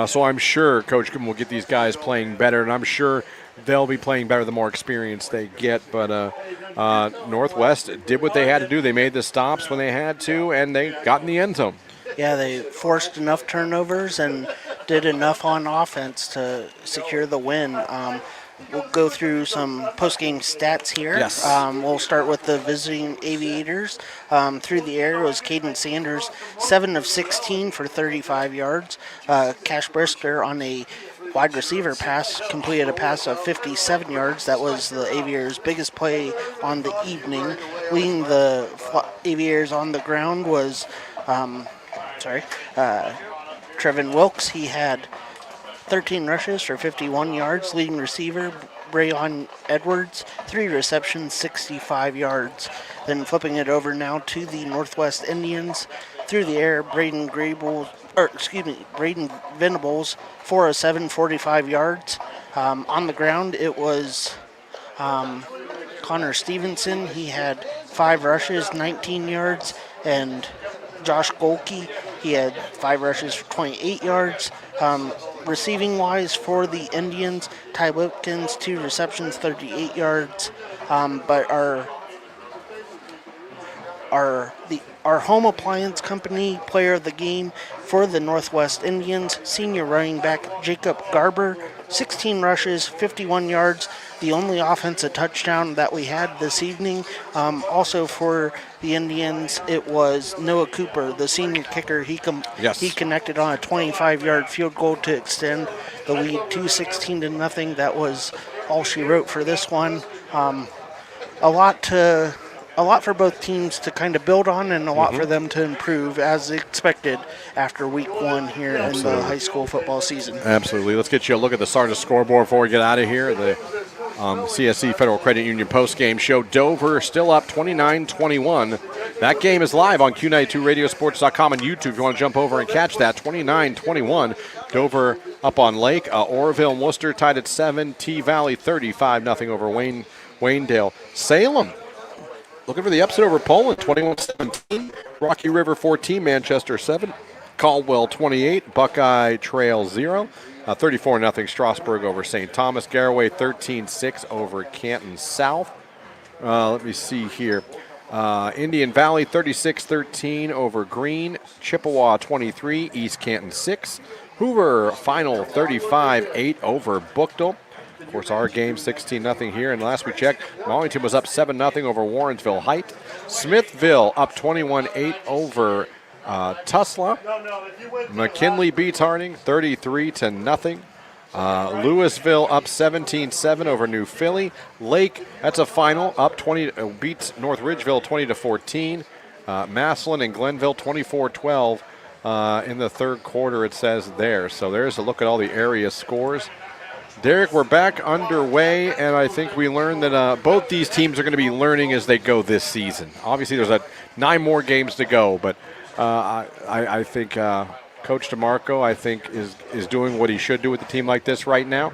So I'm sure Coach Goodman will get these guys playing better, and I'm sure they'll be playing better the more experience they get. But Northwest did what they had to do. They made the stops when they had to, and they got in the end zone. Yeah, they forced enough turnovers and did enough on offense to secure the win. we'll go through some post-game stats here. Yes. We'll start with the visiting Aviators. Through the air was Caden Sanders, 7 of 16 for 35 yards. Cash Brisker on a wide receiver pass completed a pass of 57 yards. That was the Aviators' biggest play on the evening. Leading the Aviators on the ground was, Trevin Wilkes. He had 13 rushes for 51 yards. Leading receiver, Brayon Edwards, 3 receptions, 65 yards. Then flipping it over now to the Northwest Indians. Through the air, Braden Venables, 4 of 7, 45 yards. On the ground, it was Connor Stevenson. He had 5 rushes, 19 yards. And Josh Golke, he had 5 rushes for 28 yards. Receiving-wise for the Indians, Ty Whipkins, 2 receptions, 38 yards. But our home appliance company player of the game for the Northwest Indians, senior running back Jacob Garber, 16 rushes, 51 yards. The only offensive touchdown that we had this evening. Also for the Indians, it was Noah Cooper, the senior kicker. He connected on a 25-yard field goal to extend the lead to 16-0. That was all she wrote for this one. A lot for both teams to kind of build on, and a lot for them to improve as expected after week 1 here in the high school football season. Absolutely. Let's get you a look at the start of the scoreboard before we get out of here. The CSC Federal Credit Union post-game show. Dover still up 29-21. That game is live on Q92radiosports.com and YouTube if you want to jump over and catch that. 29-21. Dover up on Lake. Oroville and Worcester tied at 7. T-Valley 35-0 over Waynedale. Salem looking for the upset over Poland, 21-17. Rocky River 14, Manchester 7. Caldwell 28, Buckeye Trail 0. 34-0 Strasburg over St. Thomas. Garraway 13-6 over Canton South. Let me see here. Indian Valley 36-13 over Greene. Chippewa 23, East Canton 6. Hoover final 35-8 over Bookdale. Of course, our game 16-0 here. And last we checked, Wallington was up 7-0 over Warrensville Heights. Smithville up 21-8 over Tulsa. McKinley beats Harding 33-0. Louisville up 17-7 over New Philly. Lake, that's a final, up 20, beats North Ridgeville 20-14. Massillon and Glenville 24-12 in the third quarter, it says there. So there's a look at all the area scores. Derek, we're back underway, and I think we learned that both these teams are going to be learning as they go this season. Obviously, there's 9 more games to go, but I think Coach DeMarco, I think, is doing what he should do with a team like this right now.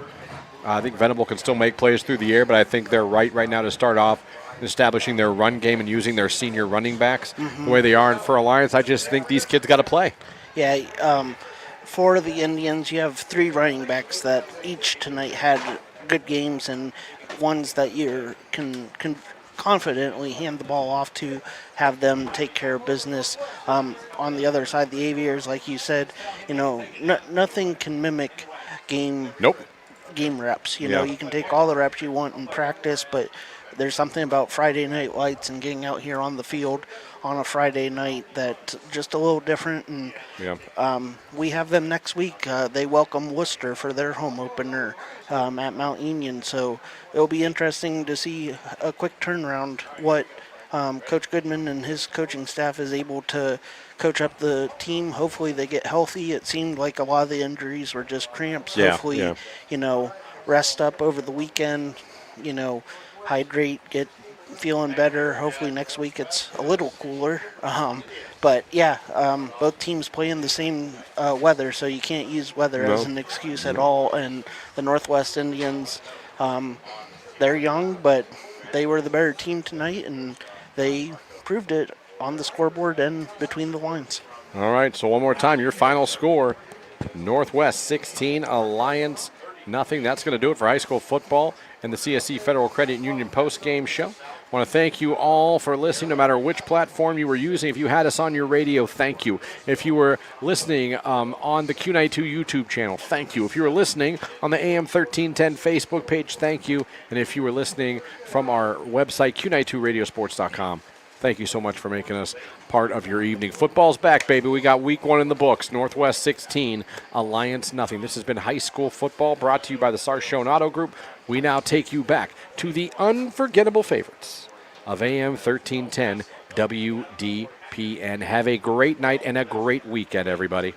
I think Venable can still make plays through the air, but I think they're right now to start off establishing their run game and using their senior running backs the way they are. And for Alliance, I just think these kids got to play. Yeah, for the Indians, you have 3 running backs that each tonight had good games and ones that you can confidently hand the ball off to, have them take care of business. On the other side, the Aviators, like you said, nothing can mimic game reps. You know, you can take all the reps you want in practice, but there's something about Friday night lights and getting out here on the field on a Friday night that's just a little different. And we have them next week. They welcome Worcester for their home opener at Mount Union. So it'll be interesting to see a quick turnaround what Coach Goodman and his coaching staff is able to coach up the team. Hopefully they get healthy. It seemed like a lot of the injuries were just cramps. Hopefully, rest up over the weekend, hydrate, get feeling better. Hopefully next week it's a little cooler. Both teams play in the same weather, so you can't use weather as an excuse at all. And the Northwest Indians, they're young, but they were the better team tonight, and they proved it on the scoreboard and between the lines. All right, so one more time, your final score, Northwest 16, Alliance nothing. That's going to do it for high school football and the CSC Federal Credit Union post-game show. I want to thank you all for listening, no matter which platform you were using. If you had us on your radio, thank you. If you were listening on the Q92 YouTube channel, thank you. If you were listening on the AM 1310 Facebook page, thank you. And if you were listening from our website, Q92radiosports.com, thank you so much for making us part of your evening. Football's back, baby. We got week 1 in the books. Northwest 16, Alliance nothing. This has been high school football brought to you by the Sarshone Auto Group. We now take you back to the unforgettable favorites of AM 1310 WDPN. Have a great night and a great weekend, everybody.